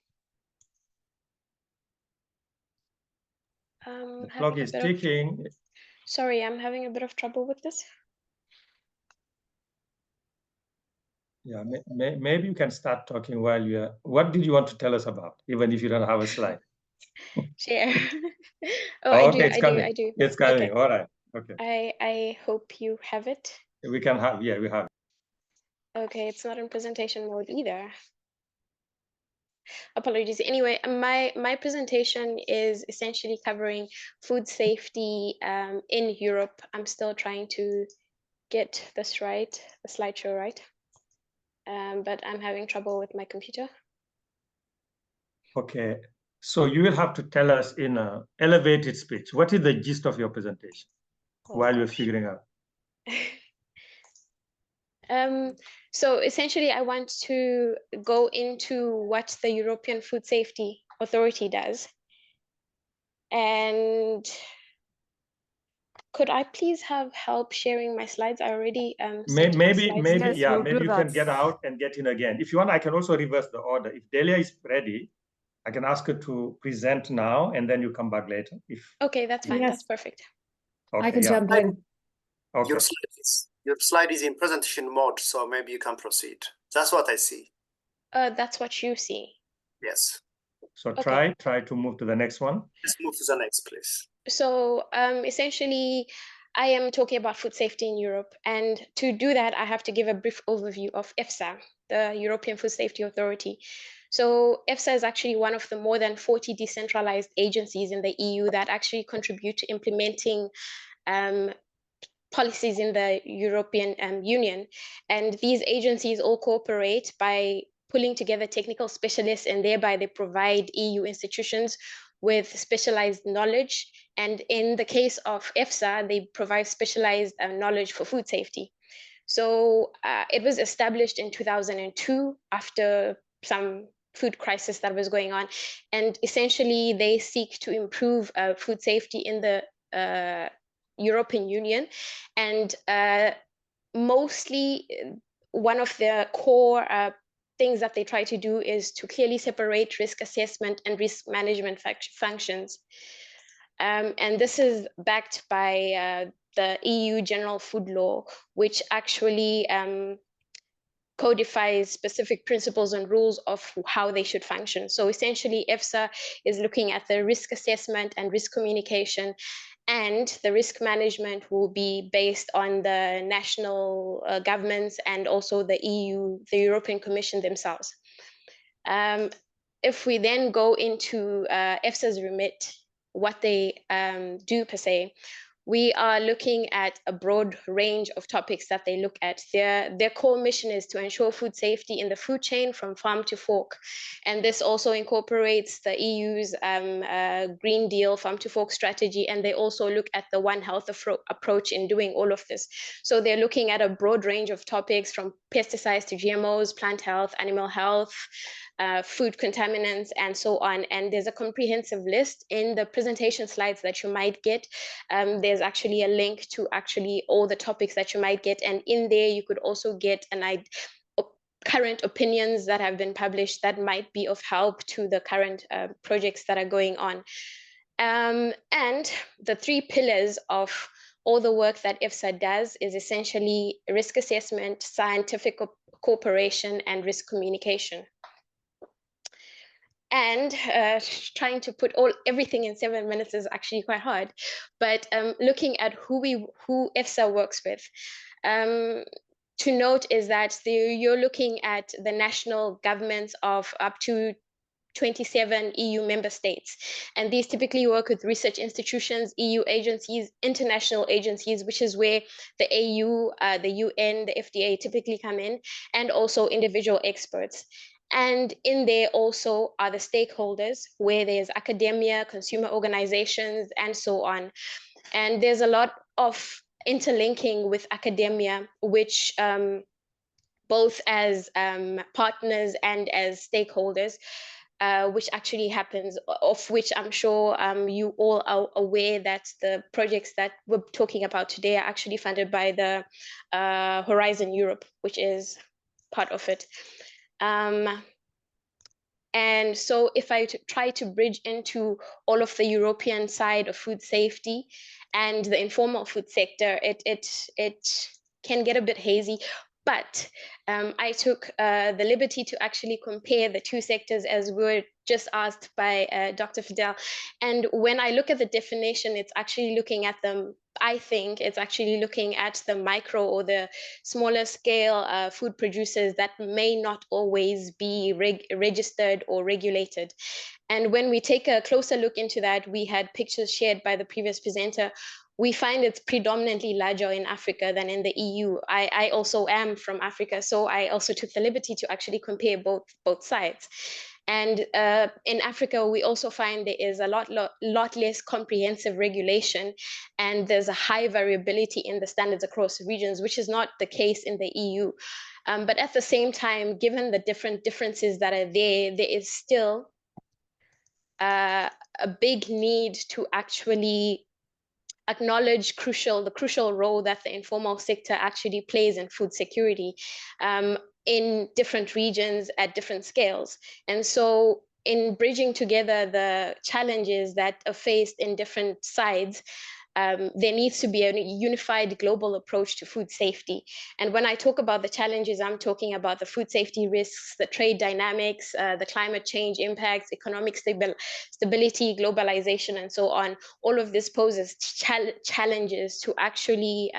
The clock is ticking. Sorry, I'm having a bit of trouble with this. Yeah, maybe you can start talking while you are... What did you want to tell us about, even if you don't have a slide? Share. Okay, I do. It's coming. Okay. All right. Okay. I hope you have it. We can have, yeah, we have it. Okay, it's not in presentation mode either. Apologies. Anyway, my presentation is essentially covering food safety in Europe. I'm still trying to get this right, the slideshow right, but I'm having trouble with my computer. Okay, so you will have to tell us in an elevated speech, what is the gist of your presentation while you're figuring out? So essentially, I want to go into what the European Food Safety Authority does. And could I please have help sharing my slides? I already maybe Yes, yeah, we'll maybe you that. can get out and get in again. If you want, I can also reverse the order. If Delia is ready, I can ask her to present now, and then you come back later. Okay, that's fine. Yes. That's perfect. Okay, I can jump in. Okay. Your slide is in presentation mode, so maybe you can proceed. That's what I see. That's what you see. Yes. So try to move to the next one. Let's move to the next, please. So essentially, I am talking about food safety in Europe. And to do that, I have to give a brief overview of EFSA, the European Food Safety Authority. So EFSA is actually one of the more than 40 decentralized agencies in the EU that actually contribute to implementing policies in the European Union. And these agencies all cooperate by pulling together technical specialists, and thereby they provide EU institutions with specialized knowledge. And in the case of EFSA, they provide specialized knowledge for food safety. So it was established in 2002 after some food crisis that was going on. And essentially, they seek to improve food safety in the European Union. And mostly, one of the core things that they try to do is to clearly separate risk assessment and risk management functions. And this is backed by the EU General Food Law, which actually codifies specific principles and rules of how they should function. So essentially, EFSA is looking at the risk assessment and risk communication, and the risk management will be based on the national governments and also the EU, the European Commission themselves. If we then go into EFSA's remit, what they do per se, we are looking at a broad range of topics that they look at. Their core mission is to ensure food safety in the food chain from farm to fork. And this also incorporates the EU's Green Deal farm to fork strategy. And they also look at the One Health approach in doing all of this. So they're looking at a broad range of topics from pesticides to GMOs, plant health, animal health, food contaminants, and so on. And there's a comprehensive list in the presentation slides that you might get. There's actually a link to actually all the topics that you might get. And in there, you could also get current opinions that have been published that might be of help to the current projects that are going on. And the three pillars of all the work that EFSA does is essentially risk assessment, scientific cooperation, and risk communication. And trying to put everything in 7 minutes is actually quite hard. But looking at who EFSA works with, to note is that you're looking at the national governments of up to 27 EU member states. And these typically work with research institutions, EU agencies, international agencies, which is where the AU, the UN, the FDA typically come in, and also individual experts. And in there also are the stakeholders, where there's academia, consumer organizations, and so on. And there's a lot of interlinking with academia, which both as partners and as stakeholders, which actually happens, of which I'm sure you all are aware that the projects that we're talking about today are actually funded by the Horizon Europe, which is part of it. And so if I try to bridge into all of the European side of food safety and the informal food sector, it can get a bit hazy. But I took the liberty to actually compare the two sectors, as we were just asked by Dr. Fidel. And when I look at the definition, it's actually looking at them, I think it's actually looking at the micro or the smaller scale food producers that may not always be registered or regulated. And when we take a closer look into that, we had pictures shared by the previous presenter. We find it's predominantly larger in Africa than in the EU. I also am from Africa, so I also took the liberty to actually compare both sides. And in Africa, we also find there is a lot less comprehensive regulation, and there's a high variability in the standards across regions, which is not the case in the EU. But at the same time, given the differences that are there, there is still a big need to actually acknowledge the crucial role that the informal sector actually plays in food security in different regions at different scales. And so in bridging together the challenges that are faced in different sides, there needs to be a unified global approach to food safety. And when I talk about the challenges, I'm talking about the food safety risks, the trade dynamics, the climate change impacts, economic stability, globalization, and so on. All of this poses challenges to actually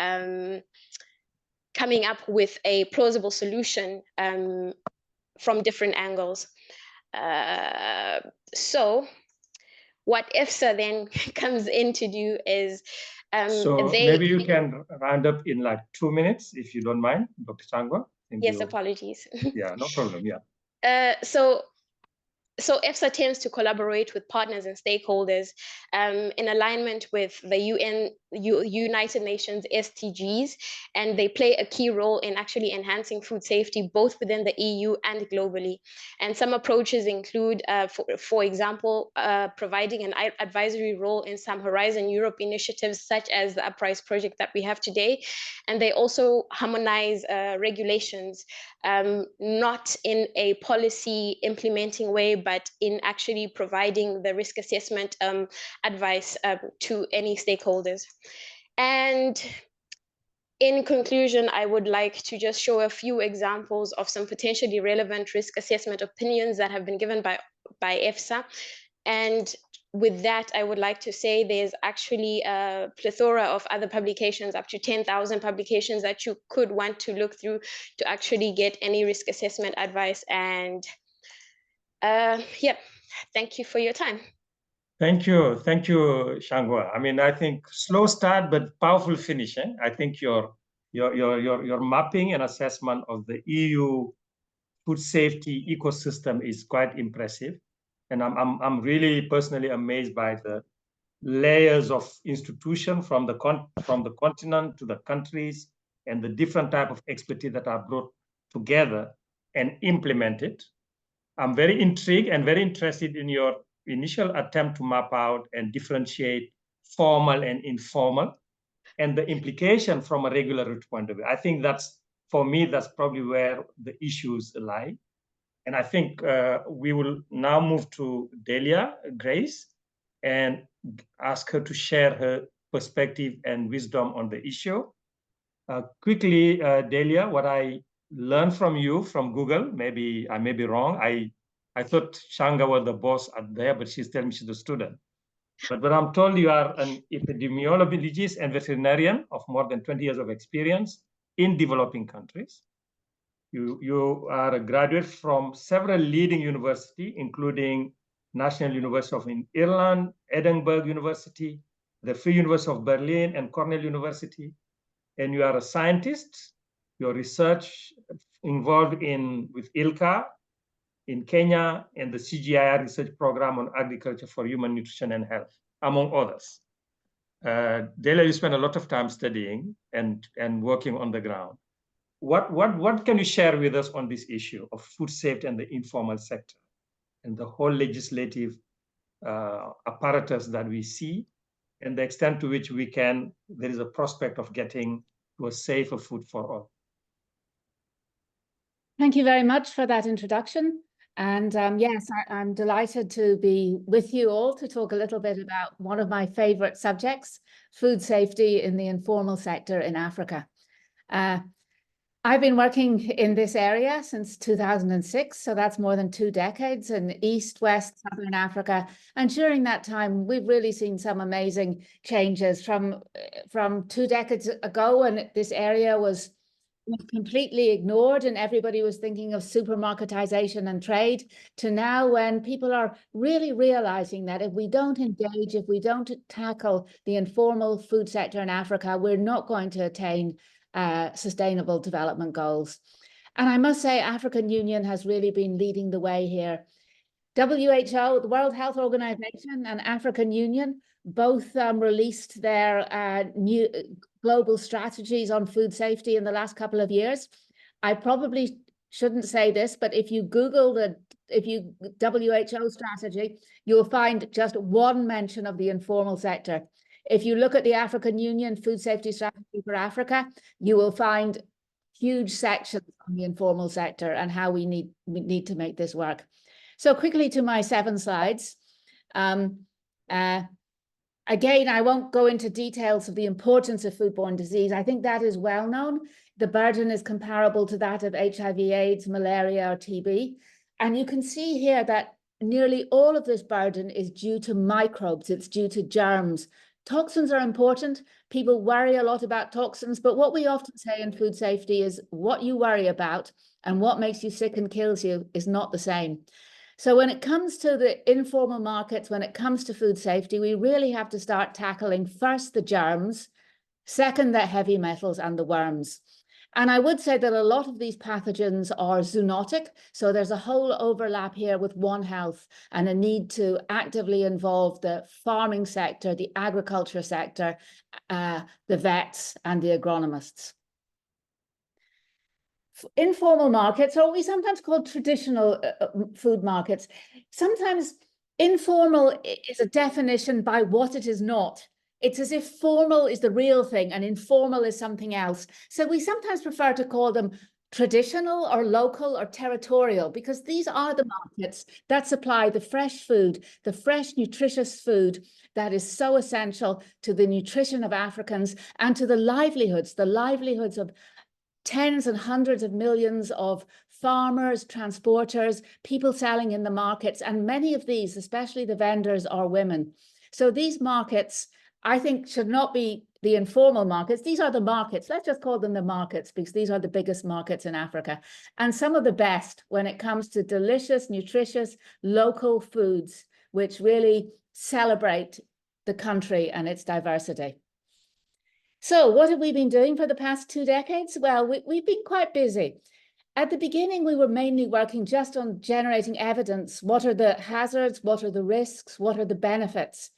coming up with a plausible solution from different angles. So what EFSA then comes in to do is so maybe you can round up in like 2 minutes, if you don't mind, Dr. Changwa. Yes, apologies. Yeah, no problem. Yeah. So EFSA tends to collaborate with partners and stakeholders in alignment with the United Nations SDGs, and they play a key role in actually enhancing food safety both within the EU and globally. And some approaches include, for example, providing an advisory role in some Horizon Europe initiatives, such as the UPRISE project that we have today. And they also harmonize regulations, not in a policy implementing way, but in actually providing the risk assessment advice to any stakeholders. And in conclusion, I would like to just show a few examples of some potentially relevant risk assessment opinions that have been given by EFSA. And with that, I would like to say there's actually a plethora of other publications, up to 10,000 publications that you could want to look through to actually get any risk assessment advice. And yeah, thank you for your time. Thank you, Changwa. I mean, I think slow start but powerful finish. I think your mapping and assessment of the EU food safety ecosystem is quite impressive, and I'm really personally amazed by the layers of institution from the continent to the countries and the different type of expertise that are brought together and implemented. I'm very intrigued and very interested in your initial attempt to map out and differentiate formal and informal and the implication from a regulatory point of view. I think that's, for me, that's probably where the issues lie. And I think we will now move to Delia Grace and ask her to share her perspective and wisdom on the issue. Quickly, Delia, what I learned from you from Google, maybe I may be wrong. I thought Changwa was the boss at there, but she's telling me she's a student. But I'm told you are an epidemiologist and veterinarian of more than 20 years of experience in developing countries. You are a graduate from several leading universities, including National University of Ireland, Edinburgh University, the Free University of Berlin, and Cornell University. And you are a scientist. Your research involved with ILCA in Kenya and the CGIAR research program on agriculture for human nutrition and health, among others. Delia, you spend a lot of time studying and working on the ground. What can you share with us on this issue of food safety and the informal sector and the whole legislative apparatus that we see and the extent to which there is a prospect of getting to a safer food for all? Thank you very much for that introduction. And yes, I'm delighted to be with you all to talk a little bit about one of my favorite subjects, food safety in the informal sector in Africa. I've been working in this area since 2006, so that's more than 2 decades in East, West, Southern Africa. And during that time, we've really seen some amazing changes from 2 decades ago when this area was completely ignored and everybody was thinking of supermarketization and trade, to now when people are really realizing that if we don't engage, if we don't tackle the informal food sector in Africa, we're not going to attain sustainable development goals. And I must say, African Union has really been leading the way here. WHO, the World Health Organization, and African Union both released their new global strategies on food safety in the last couple of years. I probably shouldn't say this, but if you Google WHO strategy, you'll find just one mention of the informal sector. If you look at the African Union Food Safety Strategy for Africa, you will find huge sections on the informal sector and how we need to make this work. So quickly to my 7 slides. Again, I won't go into details of the importance of foodborne disease. I think that is well known. The burden is comparable to that of HIV, AIDS, malaria, or TB. And you can see here that nearly all of this burden is due to microbes. It's due to germs. Toxins are important. People worry a lot about toxins, but what we often say in food safety is what you worry about and what makes you sick and kills you is not the same. So when it comes to the informal markets, when it comes to food safety, we really have to start tackling first the germs, second the heavy metals and the worms. And I would say that a lot of these pathogens are zoonotic. So there's a whole overlap here with One Health and a need to actively involve the farming sector, the agriculture sector, the vets and the agronomists. Informal markets, or we sometimes call traditional food markets. Sometimes informal is a definition by what it is not. It's as if formal is the real thing and informal is something else. So we sometimes prefer to call them traditional or local or territorial, because these are the markets that supply the fresh food, the fresh, nutritious food that is so essential to the nutrition of Africans and to the livelihoods of tens and hundreds of millions of farmers, transporters, people selling in the markets, and many of these, especially the vendors, are women. So these markets, I think, should not be the informal markets. These are the markets. Let's just call them the markets, because these are the biggest markets in Africa and some of the best when it comes to delicious, nutritious, local foods, which really celebrate the country and its diversity. So what have we been doing for the past 2 decades? Well, we've been quite busy. At the beginning, we were mainly working just on generating evidence. What are the hazards? What are the risks? What are the benefits?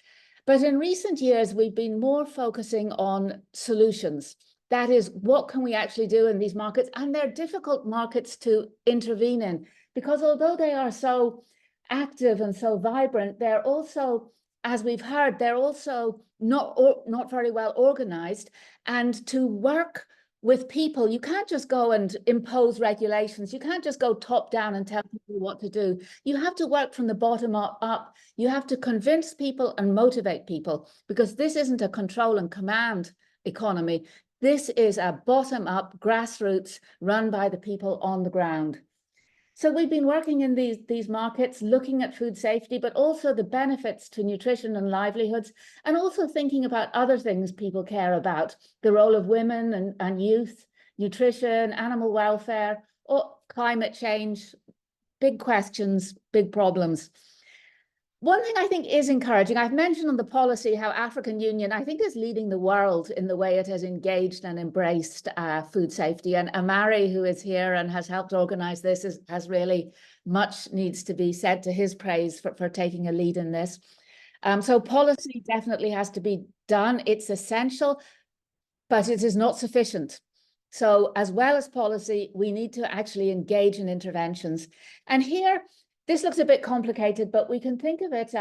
But in recent years, we've been more focusing on solutions. That is, what can we actually do in these markets? And they're difficult markets to intervene in, because although they are so active and so vibrant, they're also, as we've heard, they're also not very well organized. And to work with people, you can't just go and impose regulations. You can't just go top down and tell people what to do. You have to work from the bottom up. You have to convince people and motivate people, because this isn't a control and command economy. This is a bottom up grassroots run by the people on the ground. So we've been working in these markets, looking at food safety, but also the benefits to nutrition and livelihoods, and also thinking about other things people care about, the role of women and youth, nutrition, animal welfare, or climate change, big questions, big problems. One thing I think is encouraging, I've mentioned on the policy how African Union, I think, is leading the world in the way it has engaged and embraced food safety. And Amari, who is here and has helped organize this, has really much needs to be said to his praise for taking a lead in this. So policy definitely has to be done. It's essential, but it is not sufficient. So as well as policy, we need to actually engage in interventions. And here, this looks a bit complicated, but we can think of it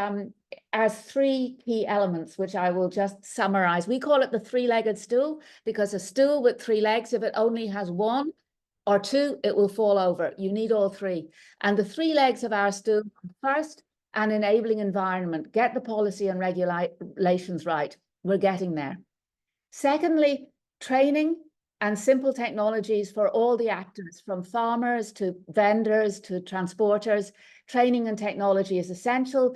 as 3 key elements, which I will just summarize. We call it the 3-legged stool, because a stool with 3 legs, if it only has 1 or 2, it will fall over. You need all 3. And the 3 legs of our stool, first, an enabling environment. Get the policy and regulations right. We're getting there. Secondly, training and simple technologies for all the actors, from farmers to vendors to transporters. Training and technology is essential.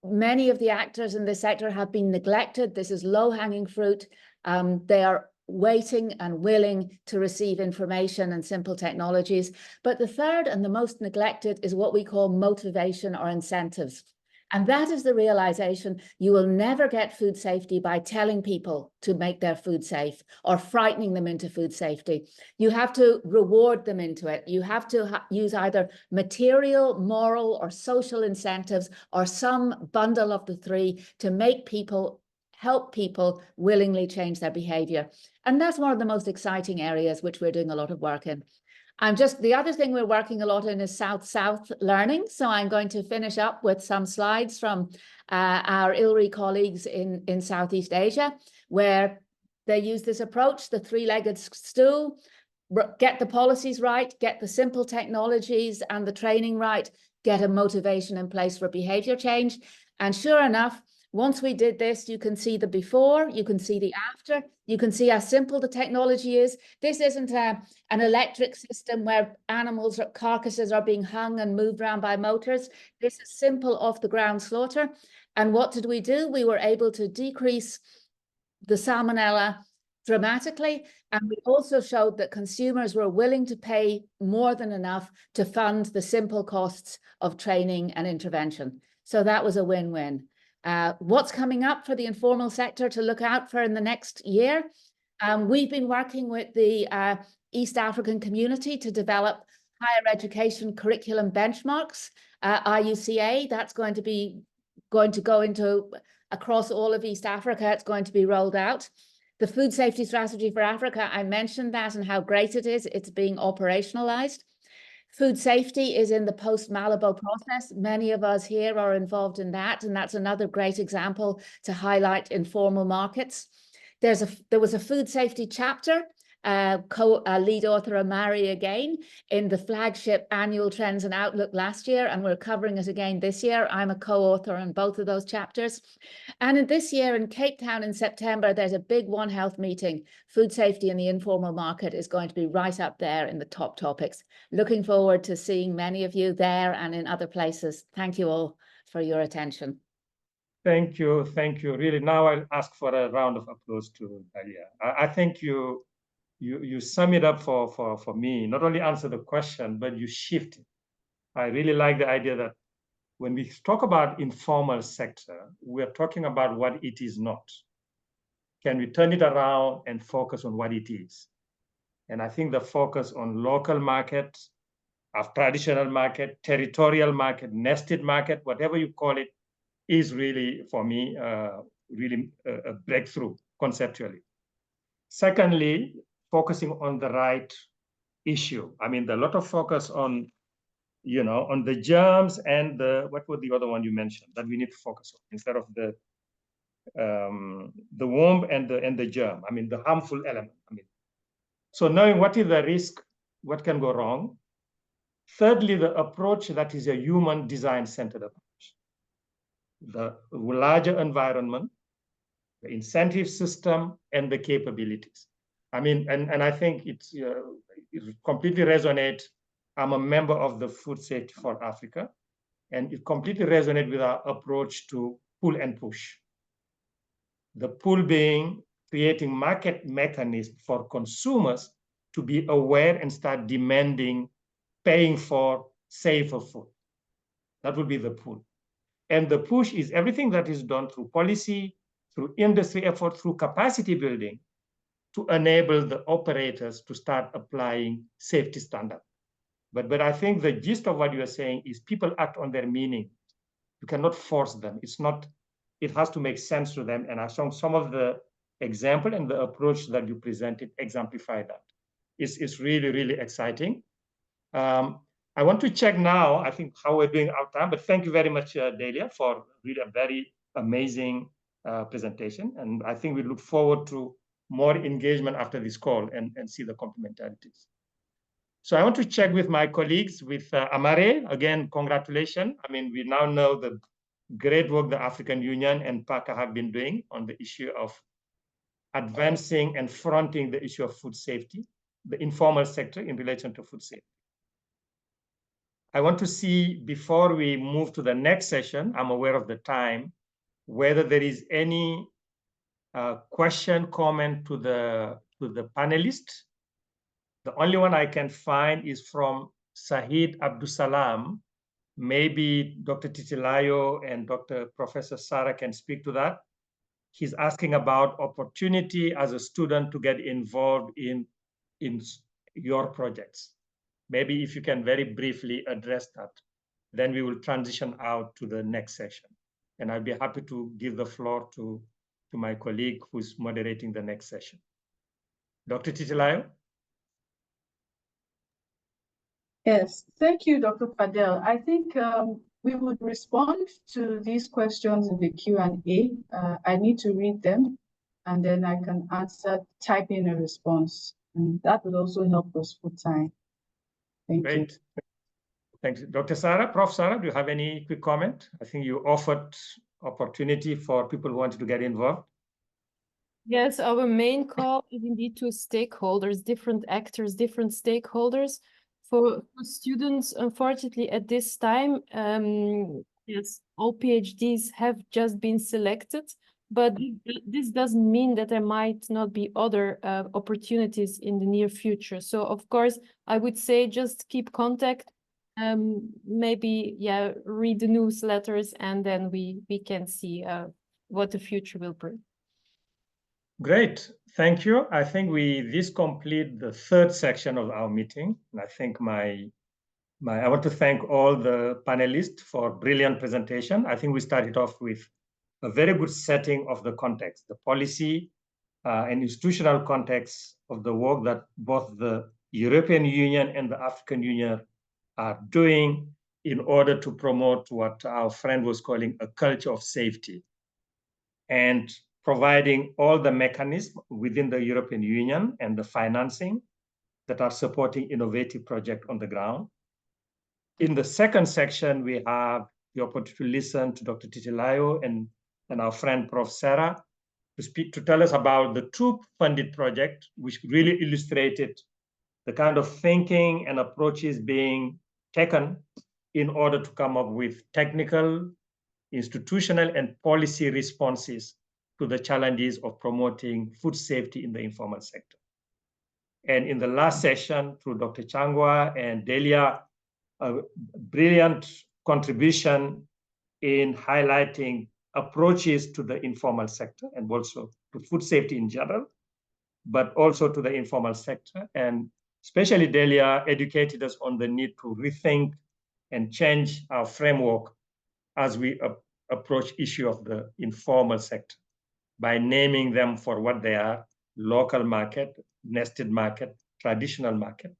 Many of the actors in this sector have been neglected. This is low-hanging fruit. They are waiting and willing to receive information and simple technologies. But the third and the most neglected is what we call motivation or incentives. And that is the realization you will never get food safety by telling people to make their food safe or frightening them into food safety. You have to reward them into it. You have to use either material, moral, or social incentives, or some bundle of the 3 to make people, help people willingly change their behavior. And that's one of the most exciting areas which we're doing a lot of work in. The other thing we're working a lot in is South-South learning. So I'm going to finish up with some slides from our ILRI colleagues in Southeast Asia, where they use this approach, the 3-legged stool, get the policies right, get the simple technologies and the training right, get a motivation in place for behavior change. And sure enough, once we did this, you can see the before, you can see the after, you can see how simple the technology is. This isn't an electric system where animals or carcasses are being hung and moved around by motors. This is simple off-the-ground slaughter. And what did we do? We were able to decrease the salmonella dramatically. And we also showed that consumers were willing to pay more than enough to fund the simple costs of training and intervention. So that was a win-win. What's coming up for the informal sector to look out for in the next year? We've been working with the East African community to develop higher education curriculum benchmarks. IUCA, that's going to go into across all of East Africa. It's going to be rolled out. The food safety strategy for Africa, I mentioned that and how great it is. It's being operationalized. Food safety is in the post-Malabo process. Many of us here are involved in that, and that's another great example to highlight informal markets. There was a food safety chapter, lead author Amari again, in the flagship annual Trends and Outlook last year, and we're covering it again this year. I'm a co-author on both of those chapters. And in this year in Cape Town in September, there's a big One Health meeting. Food safety in the informal market is going to be right up there in the top topics. Looking forward to seeing many of you there and in other places. Thank you all for your attention. Thank you. Really, now I'll ask for a round of applause to Delia. I think you sum it up for me. Not only answer the question, but you shift it. I really like the idea that when we talk about informal sector, we're talking about what it is not. Can we turn it around and focus on what it is? And I think the focus on local market, of traditional market, territorial market, nested market, whatever you call it, is really, for me, really a breakthrough conceptually. Secondly, focusing on the right issue. I mean, there's a lot of focus on, on the germs and what was the other one you mentioned that we need to focus on instead of the worm and the germ. I mean, the harmful element. I mean, so knowing what is the risk, what can go wrong. Thirdly, the approach that is a human design-centered approach. The larger environment, the incentive system, and the capabilities. I mean, and I think it completely resonates. I'm a member of the Food Safety for Africa, and it completely resonates with our approach to pull and push. The pull being creating market mechanisms for consumers to be aware and start demanding, paying for safer food. That would be the pull. And the push is everything that is done through policy, through industry effort, through capacity building to enable the operators to start applying safety standards. But I think the gist of what you are saying is people act on their meaning. You cannot force them. It has to make sense to them. And I saw some of the example and the approach that you presented exemplify that. It's really, really exciting. I want to check now, I think, how we're doing our time, but thank you very much, Delia, for really a very amazing presentation. And I think we look forward to more engagement after this call and see the complementarities. So I want to check with my colleagues, with Amare. Again, congratulations. I mean, we now know the great work the African Union and PACA have been doing on the issue of advancing and fronting the issue of food safety, the informal sector in relation to food safety. I want to see, before we move to the next session, I'm aware of the time, whether there is any question, comment to the panelists. The only one I can find is from Sahid Abdusalam. Maybe Dr. Titilayo and Professor Sarah can speak to that. He's asking about opportunity as a student to get involved in your projects. Maybe if you can very briefly address that, then we will transition out to the next session. And I'll be happy to give the floor to my colleague who's moderating the next session. Dr. Titilayo? Yes, thank you, Dr. Fadel. I think we would respond to these questions in the Q&A. I need to read them, and then I can type in a response. And that would also help us for time. Thank you. Thanks. Dr. Sarah, Prof. Sarah, do you have any quick comment? I think you offered opportunity for people who wanted to get involved. Yes, our main call is indeed to stakeholders, different actors, different stakeholders. For students, unfortunately, at this time, yes, all PhDs have just been selected, but this doesn't mean that there might not be other opportunities in the near future. So, of course, I would say just keep contact, maybe, yeah, read the newsletters, and then we can see what the future will bring. Great, thank you. I think this complete the third section of our meeting. And I think I want to thank all the panelists for brilliant presentation. I think we started off with a very good setting of the context, the policy and institutional context of the work that both the European Union and the African Union are doing in order to promote what our friend was calling a culture of safety, and providing all the mechanisms within the European Union and the financing that are supporting innovative projects on the ground. In the second section, we have the opportunity to listen to Dr. Titilayo and our friend Prof. Sarah to tell us about the two funded projects, which really illustrated the kind of thinking and approaches being taken in order to come up with technical, institutional, and policy responses to the challenges of promoting food safety in the informal sector. And in the last session, through Dr. Changwa and Delia, a brilliant contribution in highlighting approaches to the informal sector and also to food safety in general, but also to the informal sector. And especially Delia educated us on the need to rethink and change our framework as we approach issue of the informal sector by naming them for what they are: local market, nested market, traditional market,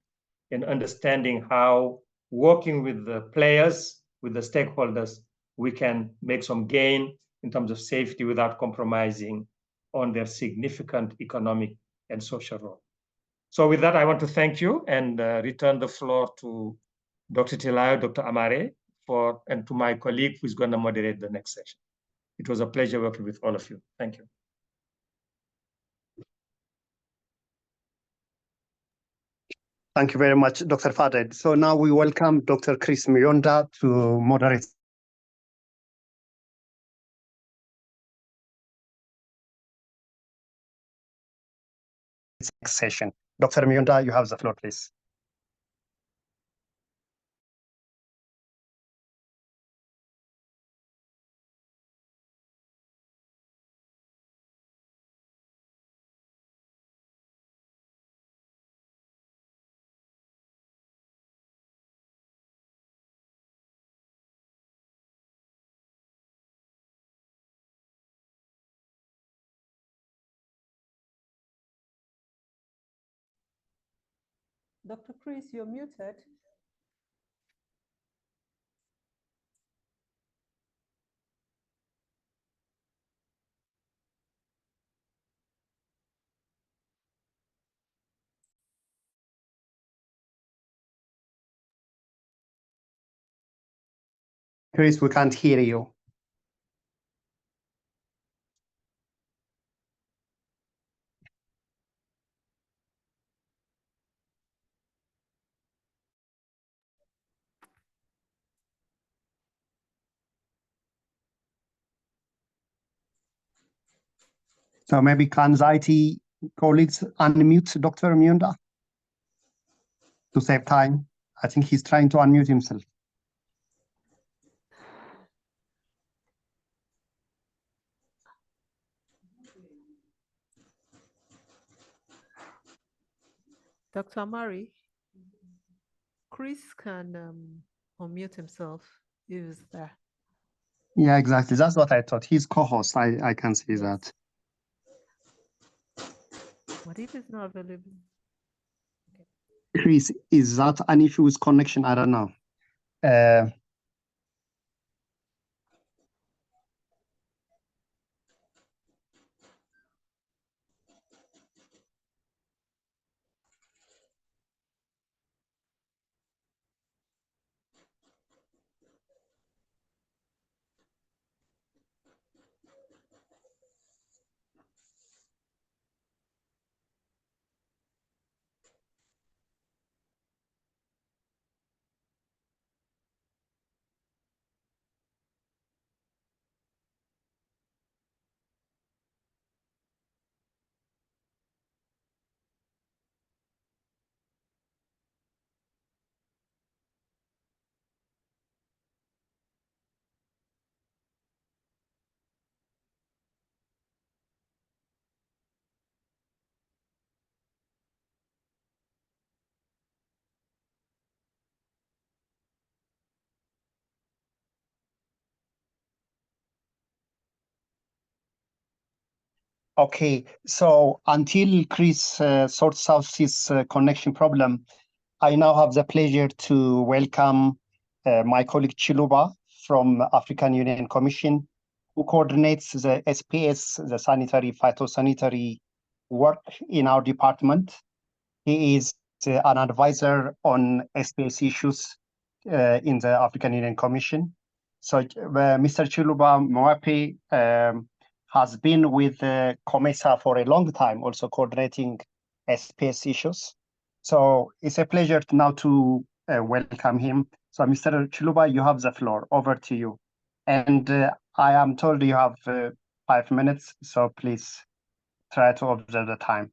and understanding how working with the players, with the stakeholders, we can make some gain in terms of safety without compromising on their significant economic and social role. So with that, I want to thank you and return the floor to Dr. Titilayo, Dr. Amare, and to my colleague who's going to moderate the next session. It was a pleasure working with all of you. Thank you. Thank you very much, Dr. Faded. So now we welcome Dr. Chris Mionda to moderate this next session. Dr. Mionda, you have the floor, please. Dr. Chris, you're muted. Chris, we can't hear you. So maybe can IT colleagues unmute Dr. Mionda to save time? I think he's trying to unmute himself. Dr. Amari, Chris can unmute himself if he's there. Yeah, exactly. That's what I thought. He's co-host. I can see that. What if it's not available? Chris, is that an issue with connection? I don't know. Okay, so until Chris sorts out his connection problem, I now have the pleasure to welcome my colleague Chiluba from African Union Commission, who coordinates the SPS, the sanitary phytosanitary work in our department. He is an advisor on SPS issues in the African Union Commission. So Mr. Chiluba Mwape has been with COMESA for a long time, also coordinating SPS issues. So it's a pleasure now to welcome him. So Mr. Chiluba, you have the floor. Over to you. And I am told you have 5 minutes, so please try to observe the time.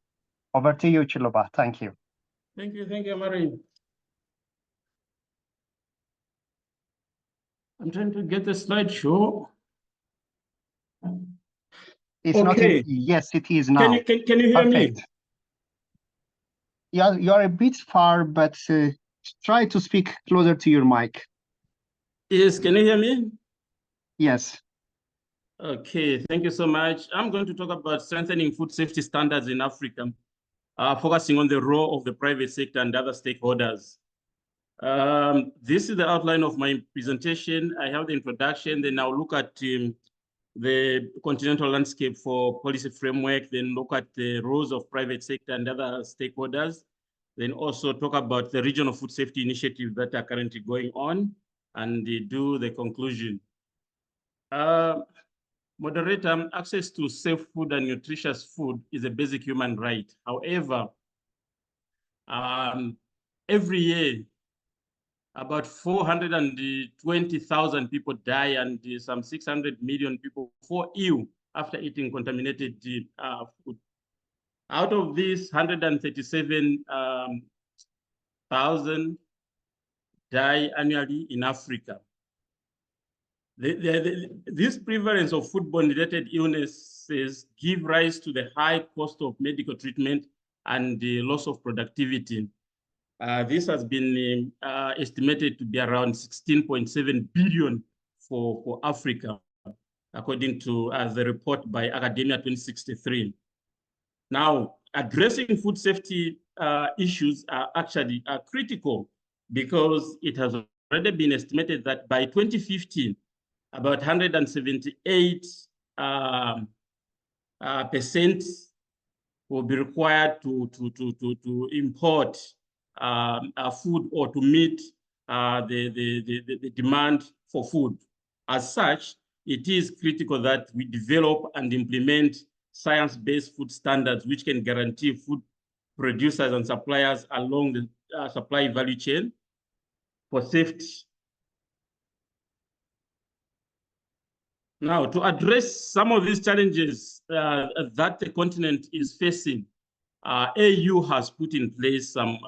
Over to you, Chiluba. Thank you. Thank you, Mari. I'm trying to get the slideshow. It's not in, yes, it is now. Can you hear Perfect. me? Yeah, you are a bit far, but try to speak closer to your mic. Yes, can you hear me? Yes. Okay, thank you so much. I'm going to talk about strengthening food safety standards in Africa, focusing on the role of the private sector and other stakeholders. This is the outline of my presentation. I have the introduction, then I'll look at the continental landscape for policy framework, then look at the roles of private sector and other stakeholders, then also talk about the regional food safety initiatives that are currently going on, and do the conclusion. Moderator, access to safe food and nutritious food is a basic human right. However, every year, about 420,000 people die and some 600 million people fall ill after eating contaminated food. Out of these, 137,000 die annually in Africa. This prevalence of foodborne-related illnesses give rise to the high cost of medical treatment and the loss of productivity. This has been estimated to be around 16.7 billion for Africa, according to the report by Academia 2063. Now, addressing food safety issues are actually critical, because it has already been estimated that by 2015, about 178% will be required to import food or to meet the demand for food. As such, it is critical that we develop and implement science-based food standards which can guarantee food producers and suppliers along the supply value chain for safety. Now, to address some of these challenges that the continent is facing, AU has put in place some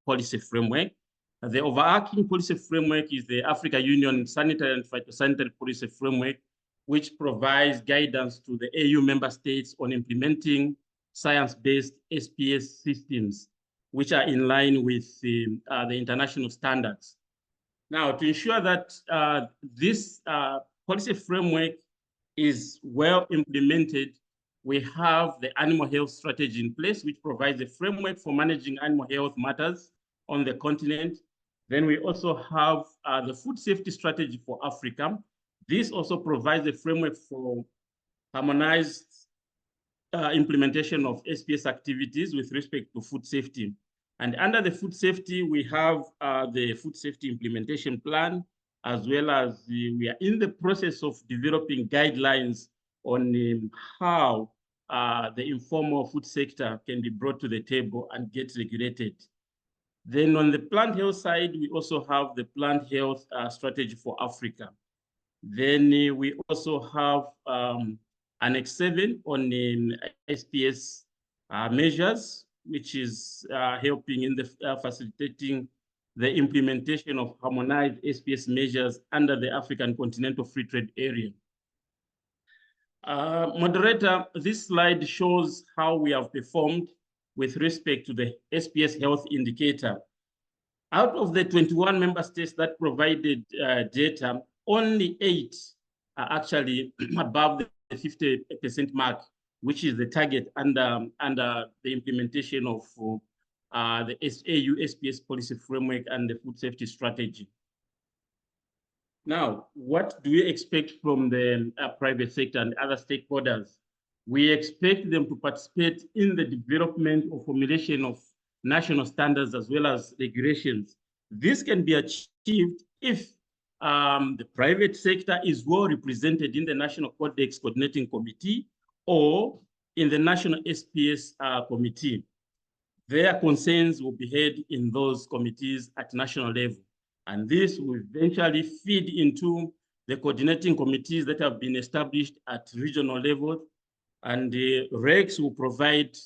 policy framework. The overarching policy framework is the Africa Union Sanitary and Phytosanitary Policy Framework, which provides guidance to the AU member states on implementing science-based SPS systems, which are in line with the international standards. Now, to ensure that this policy framework is well implemented, we have the animal health strategy in place, which provides a framework for managing animal health matters on the continent. Then we also have the food safety strategy for Africa. This also provides a framework for harmonized implementation of SPS activities with respect to food safety. And under the food safety, we have the food safety implementation plan, as well as we are in the process of developing guidelines on how the informal food sector can be brought to the table and get regulated. Then on the plant health side, we also have the plant health strategy for Africa. Then we also have Annex 7 on SPS measures, which is helping in the facilitating the implementation of harmonized SPS measures under the African Continental Free Trade Area. Moderator, this slide shows how we have performed with respect to the SPS health indicator. Out of the 21 member states that provided data, only 8 are actually above the 50% mark which is the target under the implementation of the AU SPS policy framework and the food safety strategy. Now, what do we expect from the private sector and other stakeholders? We expect them to participate in the development or formulation of national standards as well as regulations. This can be achieved if the private sector is well represented in the National Codex Coordinating Committee or in the National SPS Committee. Their concerns will be heard in those committees at national level. And this will eventually feed into the coordinating committees that have been established at regional level. And the RECs will provide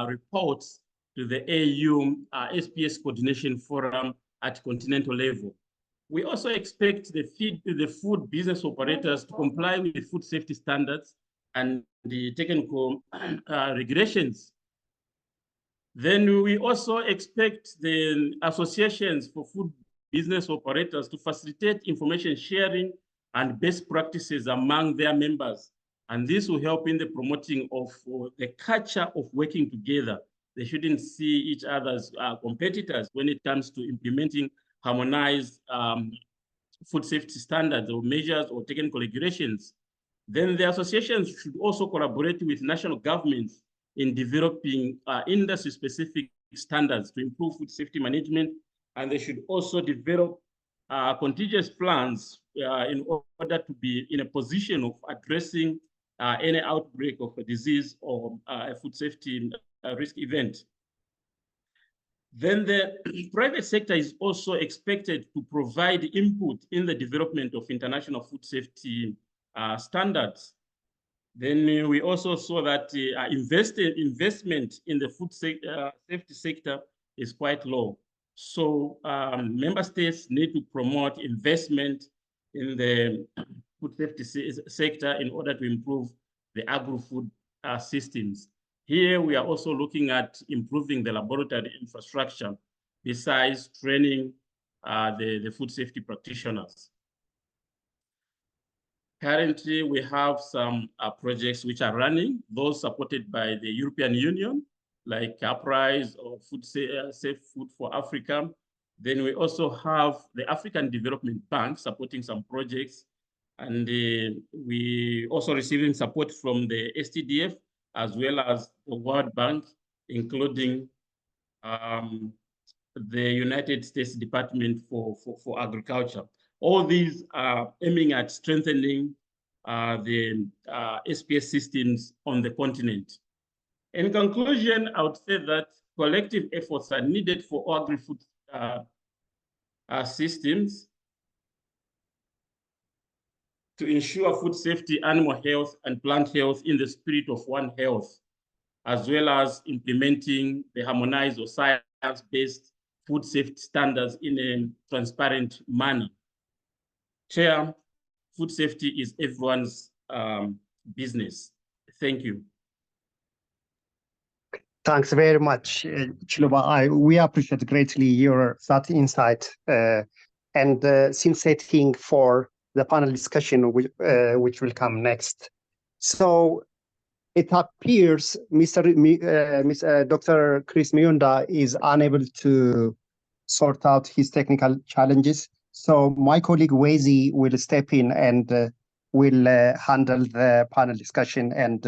reports to the AU SPS Coordination Forum at continental level. We also expect the food business operators to comply with the food safety standards and the technical regulations. Then we also expect the associations for food business operators to facilitate information sharing and best practices among their members. And this will help in the promoting of the culture of working together. They shouldn't see each other as competitors when it comes to implementing harmonized food safety standards or measures or technical regulations. Then the associations should also collaborate with national governments in developing industry-specific standards to improve food safety management, and they should also develop contingency plans in order to be in a position of addressing any outbreak of a disease or a food safety risk event. Then the private sector is also expected to provide input in the development of international food safety standards. Then we also saw that investment in the food safety sector is quite low. So member states need to promote investment in the food safety sector in order to improve the agro-food systems. Here, we are also looking at improving the laboratory infrastructure besides training the food safety practitioners. Currently, we have some projects which are running, those supported by the European Union, like UPRISE or Safe Food for Africa. Then we also have the African Development Bank supporting some projects. And we also receiving support from the STDF as well as the World Bank, including the United States Department for Agriculture. All these are aiming at strengthening the SPS systems on the continent. In conclusion, I would say that collective efforts are needed for agri-food systems to ensure food safety, animal health, and plant health in the spirit of One Health, as well as implementing the harmonized or science-based food safety standards in a transparent manner. Chair, food safety is everyone's business. Thank you. Thanks very much, Chiluba. We appreciate greatly that insight and scene setting for the panel discussion, which will come next. So it appears Dr. Chris Miunda is unable to sort out his technical challenges. So my colleague Wezi will step in and will handle the panel discussion and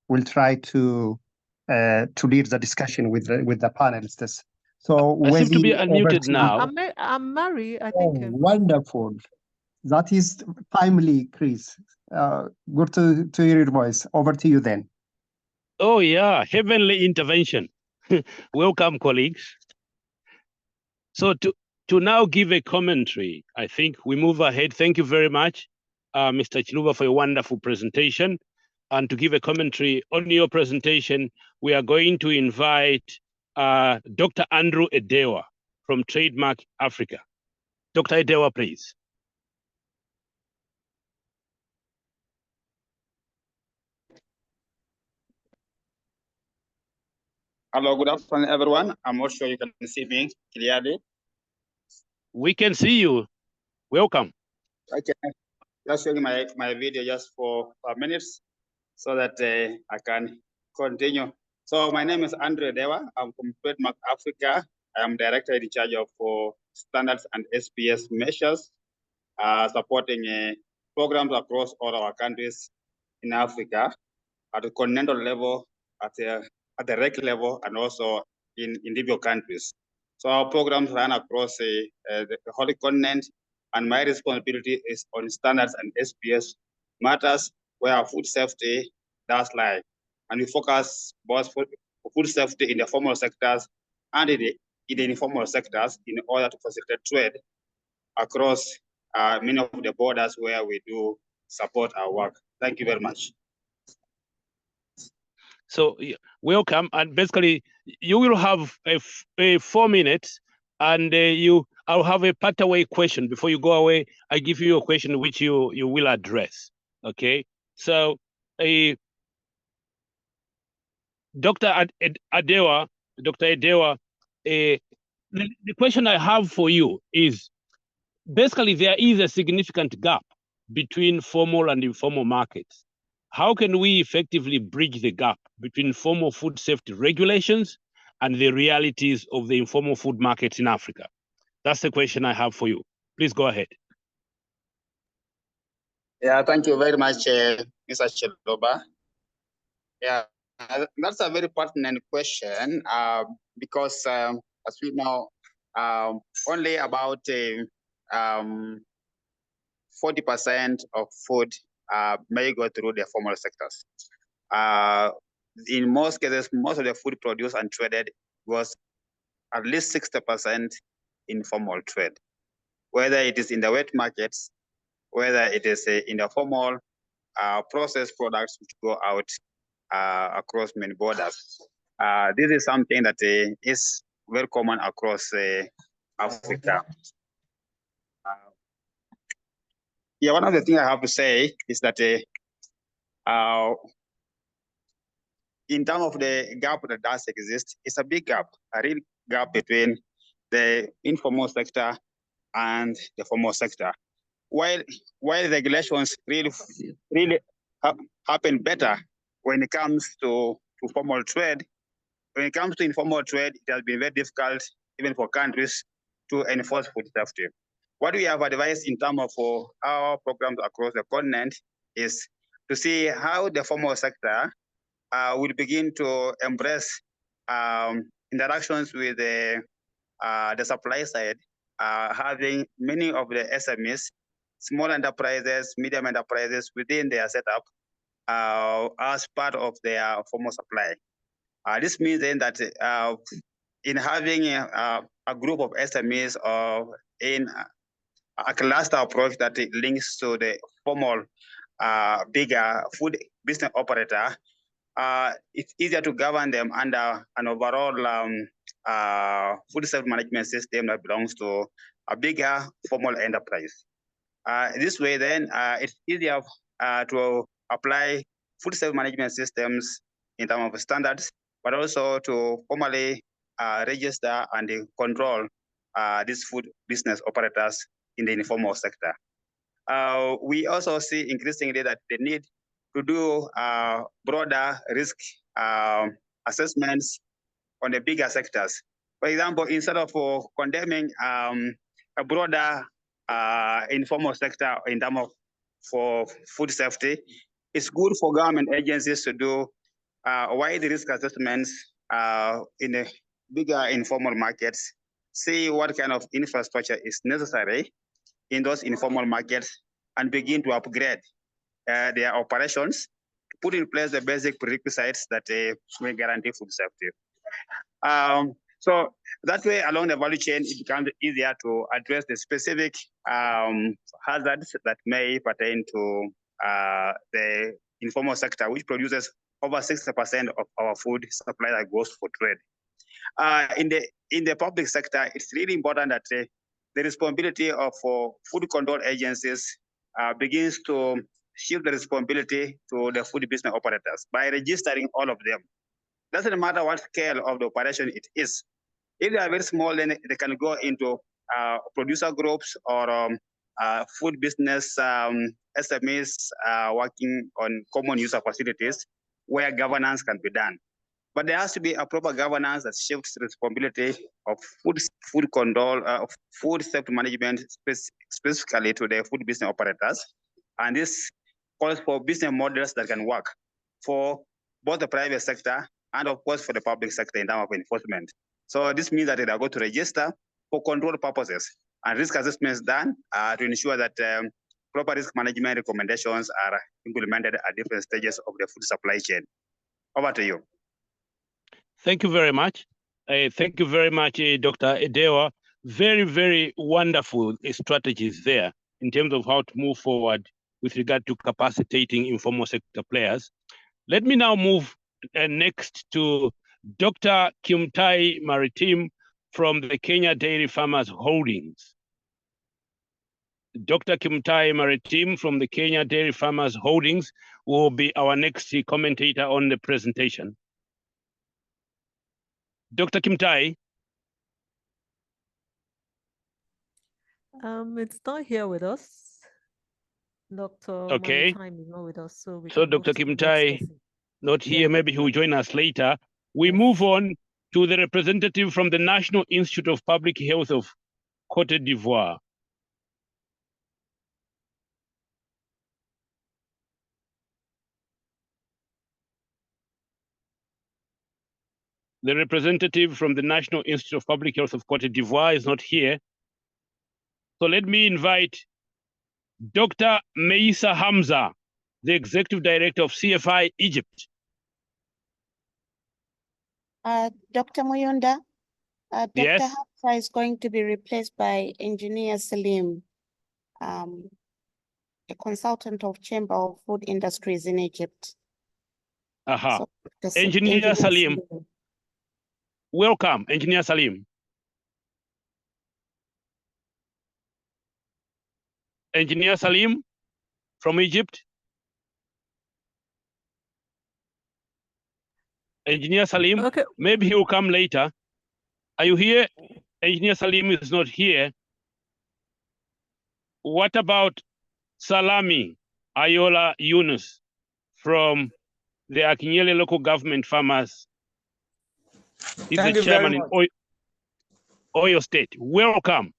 will try to lead the discussion with the panelists. So I Wezi, seem to be unmuted now. I'm Mary, I think. Wonderful. That is timely, Chris. Good to hear your voice. Over to you then. Oh yeah, heavenly intervention. Welcome, colleagues. So to now give a commentary, I think we move ahead. Thank you very much, Mr. Chiluba, for a wonderful presentation. And to give a commentary on your presentation, we are going to invite Dr. Andrew Edewa from Trademark Africa. Dr. Edewa, please. Hello, good afternoon, everyone. I'm not sure you can see me clearly. We can see you. Welcome. Okay, just showing my video just for 5 minutes so that I can continue. So my name is Andre Dewa. I'm from Trademark Africa. I am director in charge of standards and SPS measures, supporting programs across all our countries in Africa at the continental level, at the rec level, and also in individual countries. So our programs run across the whole continent, and my responsibility is on standards and SPS matters where food safety does lie. And we focus both for food safety in the formal sectors and in the informal sectors in order to facilitate trade across many of the borders where we do support our work. Thank you very much. So welcome, and basically you will have a 4 minutes, and I'll have a part away question before you go away. I give you a question which you will address. Okay, so Dr. Adewa, the question I have for you is basically there is a significant gap between formal and informal markets. How can we effectively bridge the gap between formal food safety regulations and the realities of the informal food markets in Africa? That's the question I have for you. Please go ahead. Yeah, thank you very much, Mr. Chiluba. Yeah, that's a very pertinent question because as we know, only about 40% of food may go through the formal sectors. In most cases, most of the food produced and traded was at least 60% informal trade, whether it is in the wet markets, whether it is in the formal processed products which go out across many borders. This is something that is very common across Africa. Yeah, one of the things I have to say is that in terms of the gap that does exist, it's a big gap, a real gap between the informal sector and the formal sector. While regulations really happen better when it comes to formal trade, when it comes to informal trade, it has been very difficult even for countries to enforce food safety. What we have advised in terms of our programs across the continent is to see how the formal sector will begin to embrace interactions with the supply side, having many of the SMEs, small enterprises, medium enterprises within their setup as part of their formal supply. This means then that in having a group of SMEs or in a cluster approach that links to the formal bigger food business operator, it's easier to govern them under an overall food safety management system that belongs to a bigger formal enterprise. This way, then, it's easier to apply food safety management systems in terms of standards, but also to formally register and control these food business operators in the informal sector. We also see increasingly that the need to do broader risk assessments on the bigger sectors. For example, instead of condemning a broader informal sector in terms of for food safety, it's good for government agencies to do wide risk assessments in the bigger informal markets, see what kind of infrastructure is necessary in those informal markets, and begin to upgrade their operations, put in place the basic prerequisites that will guarantee food safety. So that way, along the value chain, it becomes easier to address the specific hazards that may pertain to the informal sector, which produces over 60% of our food supply that goes for trade. In the public sector, it's really important that the responsibility of food control agencies begins to shift the responsibility to the food business operators by registering all of them. Doesn't matter what scale of the operation it is. If they are very small, then they can go into producer groups or food business SMEs working on common user facilities, where governance can be done. But there has to be a proper governance that shifts responsibility of food control, of food safety management, specifically to the food business operators. And this calls for business models that can work for both the private sector and, of course, for the public sector in terms of enforcement. So this means that they are going to register for control purposes and risk assessments done to ensure that proper risk management recommendations are implemented at different stages of the food supply chain. Over to you. Thank you very much. Thank you very much, Dr. Edewa. Very, very wonderful strategies there in terms of how to move forward with regard to capacitating informal sector players. Let me now move next to Dr. Kimutai Maritim from the Kenya Dairy Farmers Holdings. Dr. Kimutai Maritim from the Kenya Dairy Farmers Holdings will be our next commentator on the presentation. Dr. Kimutai. It's not here with us. Dr. Okay. Maritime is not with us, so we So can move Dr. to the next Kimutai, person. not here, Yeah. maybe he will join us later. We move on to the representative from the National Institute of Public Health of Cote d'Ivoire. The representative from the National Institute of Public Health of Cote d'Ivoire is not here. So let me invite Dr. Meissa Hamza, the Executive Director of CFI Egypt. Dr. Muyonda, Dr. Yes. Hamza is going to be replaced by Engineer Salim, a consultant of Chamber of Food Industries in Egypt. Aha. So, Engineer Salim. Welcome, Engineer Salim. Engineer Salim from Egypt. Engineer Salim, okay. Maybe he will come later. Are you here? Engineer Salim is not here. What about Salami Ayola Yunus from the Akinyele Local Government Farmers? He's Thank the you very chairman in Oyo State. Welcome.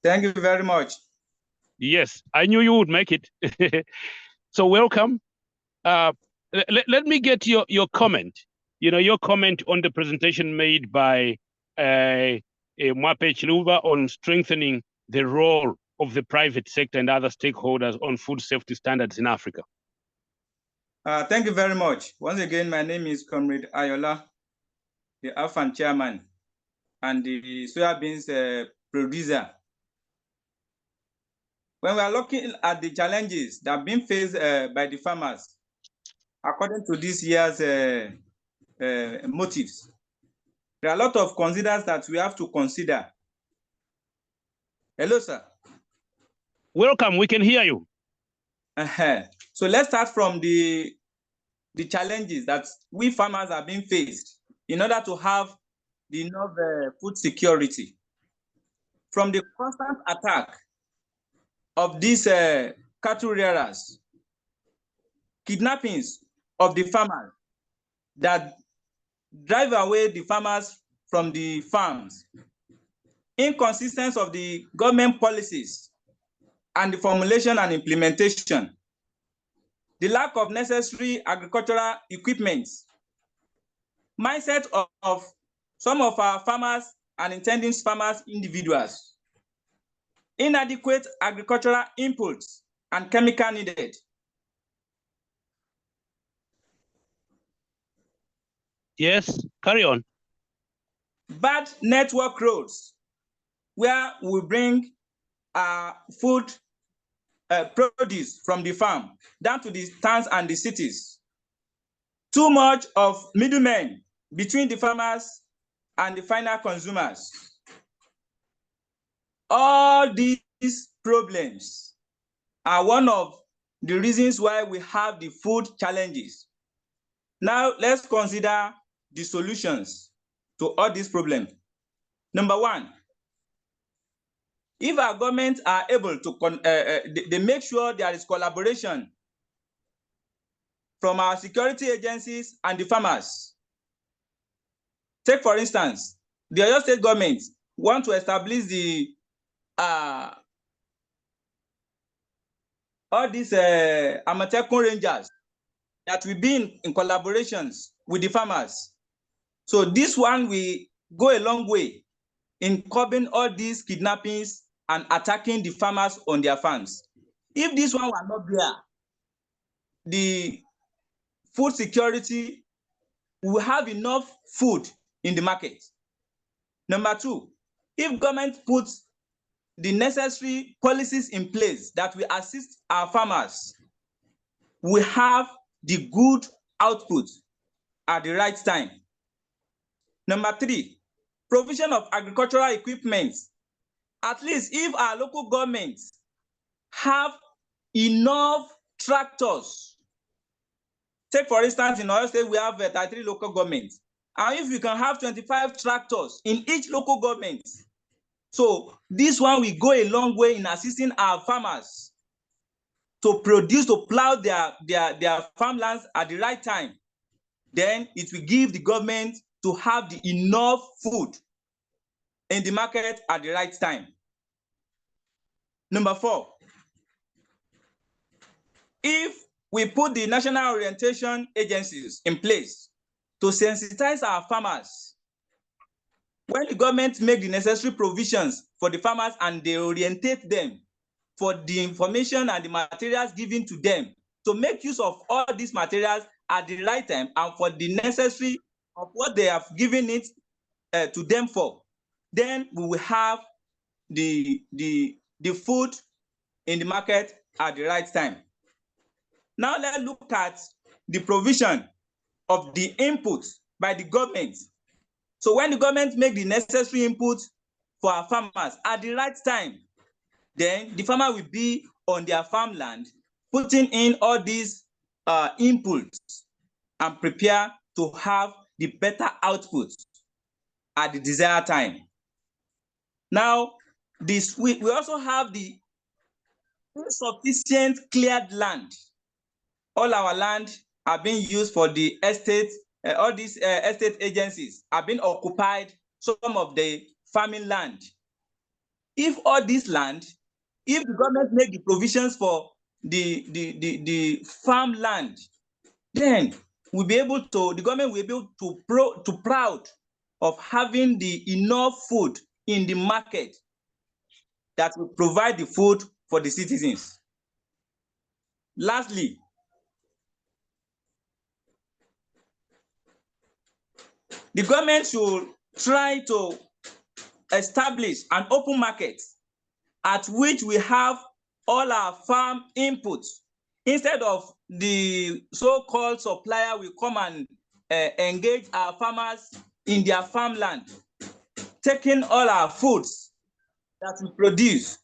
Thank you very much. Yes, I knew you would make it. So welcome. Let me get your comment. You know, your comment on the presentation made by Mwape Chiluba on strengthening the role of the private sector and other stakeholders on food safety standards in Africa. Thank you very much. Once again, my name is Comrade Ayola, the AFAN chairman and the soybeans producer. When we are looking at the challenges that have been faced by the farmers, according to this year's motives, there are a lot of considerations that we have to consider. Hello, sir. Welcome, we can hear you. So let's start from the challenges that we farmers are being faced in order to have the enough food security. From the constant attack of these cattle rearers, kidnappings of the farmers that drive away the farmers from the farms, inconsistency of the government policies and the formulation and implementation, the lack of necessary agricultural equipment, mindset of some of our farmers and intending farmers individuals, inadequate agricultural inputs and chemical needed. Yes, carry on. Bad network roads, where we bring food produce from the farm down to the towns and the cities. Too much of middlemen between the farmers and the final consumers. All these problems are one of the reasons why we have the food challenges. Now, let's consider the solutions to all these problems. Number one, if our governments are able to, they make sure there is collaboration from our security agencies and the farmers. Take, for instance, the Oyo State government want to establish the all these Amatekun rangers that will be in collaborations with the farmers. So this one will go a long way in curbing all these kidnappings and attacking the farmers on their farms. If this one were not there, the food security will have enough food in the market. Number two, if government puts the necessary policies in place that will assist our farmers, we have the good output at the right time. Number three, provision of agricultural equipment. At least if our local governments have enough tractors. Take, for instance, in Oyo State, we have 33 local governments. And if we can have 25 tractors in each local government, so this one will go a long way in assisting our farmers to produce, to plow their farmlands at the right time. Then it will give the government to have the enough food in the market at the right time. Number four, if we put the national orientation agencies in place to sensitize our farmers, when the government make the necessary provisions for the farmers and they orientate them for the information and the materials given to them to make use of all these materials at the right time and for the necessary of what they have given it to them for, then we will have the food in the market at the right time. Now let's look at the provision of the input by the government. So when the government make the necessary input for our farmers at the right time, then the farmer will be on their farmland, putting in all these inputs and prepare to have the better output at the desired time. Now, we also have the insufficient cleared land. All our land are being used for the estate, all these estate agencies are being occupied, some of the farming land. If all this land, if the government make the provisions for the farmland, then we'll be able to, the government will be able to proud of having the enough food in the market that will provide the food for the citizens. Lastly, the government should try to establish an open market at which we have all our farm inputs. Instead of the so-called supplier will come and engage our farmers in their farmland, taking all our foods that we produce.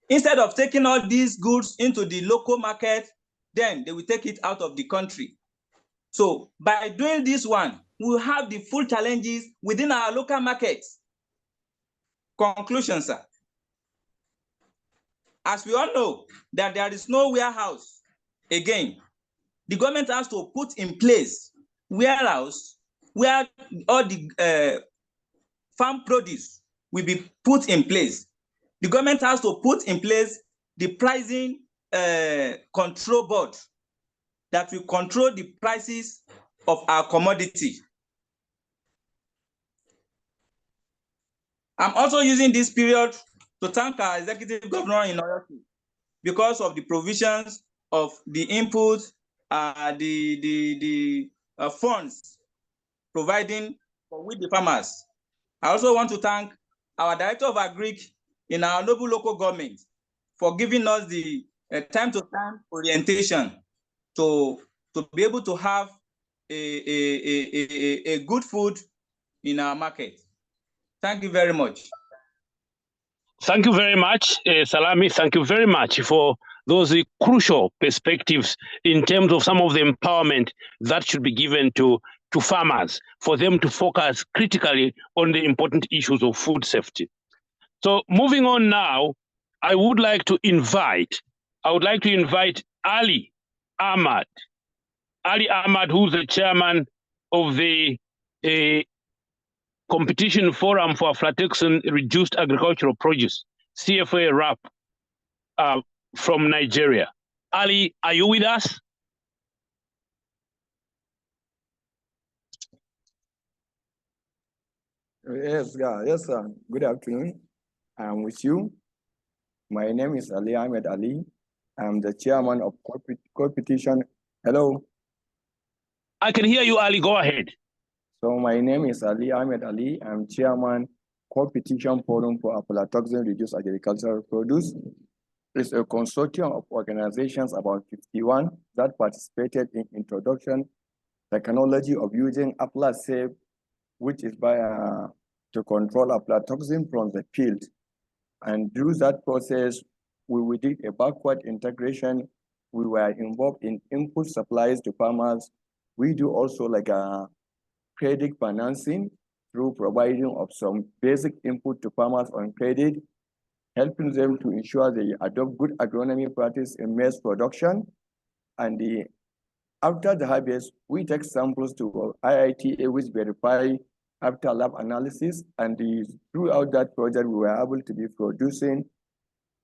Instead of taking all these goods into the local market, then they will take it out of the country. So by doing this one, we'll have the full challenges within our local markets. Conclusion, sir. As we all know that there is no warehouse again, the government has to put in place warehouse where all the farm produce will be put in place. The government has to put in place the pricing control board that will control the prices of our commodity. I'm also using this period to thank our executive governor in Oyo State because of the provisions of the input, the funds providing for with the farmers. I also want to thank our Director of Agric in our noble local government for giving us the time-to-time orientation to be able to have a good food in our market. Thank you very much. Thank you very much, Salami. Thank you very much for those crucial perspectives in terms of some of the empowerment that should be given to farmers for them to focus critically on the important issues of food safety. So moving on now, I would like to invite Ali Ahmad. Ali Ahmad, who's the chairman of the Competition Forum for Aflatoxin Reduced Agricultural Produce, CFA RAP, from Nigeria. Ali, are you with us? Yes, sir. Good afternoon. I'm with you. My name is Ali Ahmed Ali. I'm the chairman of competition. Hello. I can hear you, Ali. Go ahead. So my name is Ali Ahmed Ali. I'm chairman Competition Forum for Aflatoxin Reduced Agricultural Produce. It's a consortium of organizations, about 51, that participated in introduction technology of using Aflatoxin, which is by to control aflatoxin from the field. And through that process, we did a backward integration. We were involved in input supplies to farmers. We do also like a credit financing through providing of some basic input to farmers on credit, helping them to ensure they adopt good agronomy practice in maize production. And after the harvest, we take samples to IITA, which verify after lab analysis. And throughout that project, we were able to be producing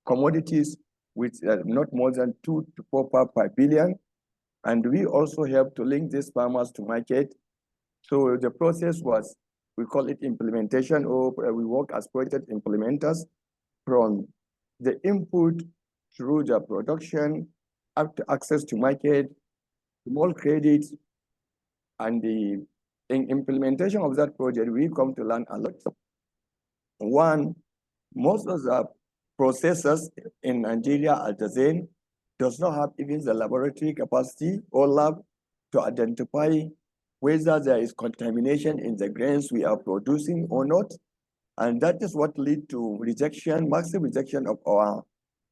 commodities with not more than 2 to 4 parts per billion. And we also help to link these farmers to market. So the process was, we call it implementation, or we work as project implementers from the input through the production, up to access to market, small credits, and in implementation of that project, we come to learn a lot. One, most of the processors in Nigeria at the Ghent does not have even the laboratory capacity or lab to identify whether there is contamination in the grains we are producing or not. And that is what leads to rejection, massive rejection of our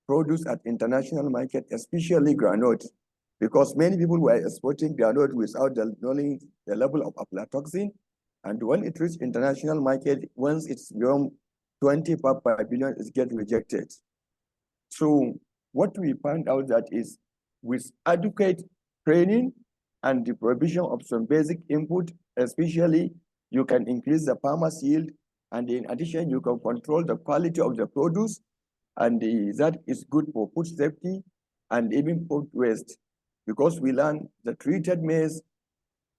produce at international market, especially groundnut, because many people were exporting groundnut without knowing the level of aflatoxin. And when it reaches international market, once it's beyond 20 parts per billion, it gets rejected. So what we found out that is with adequate training and the provision of some basic input, especially, you can increase the farmer's yield. And in addition, you can control the quality of the produce. And that is good for food safety and even food waste, because we learned the treated maize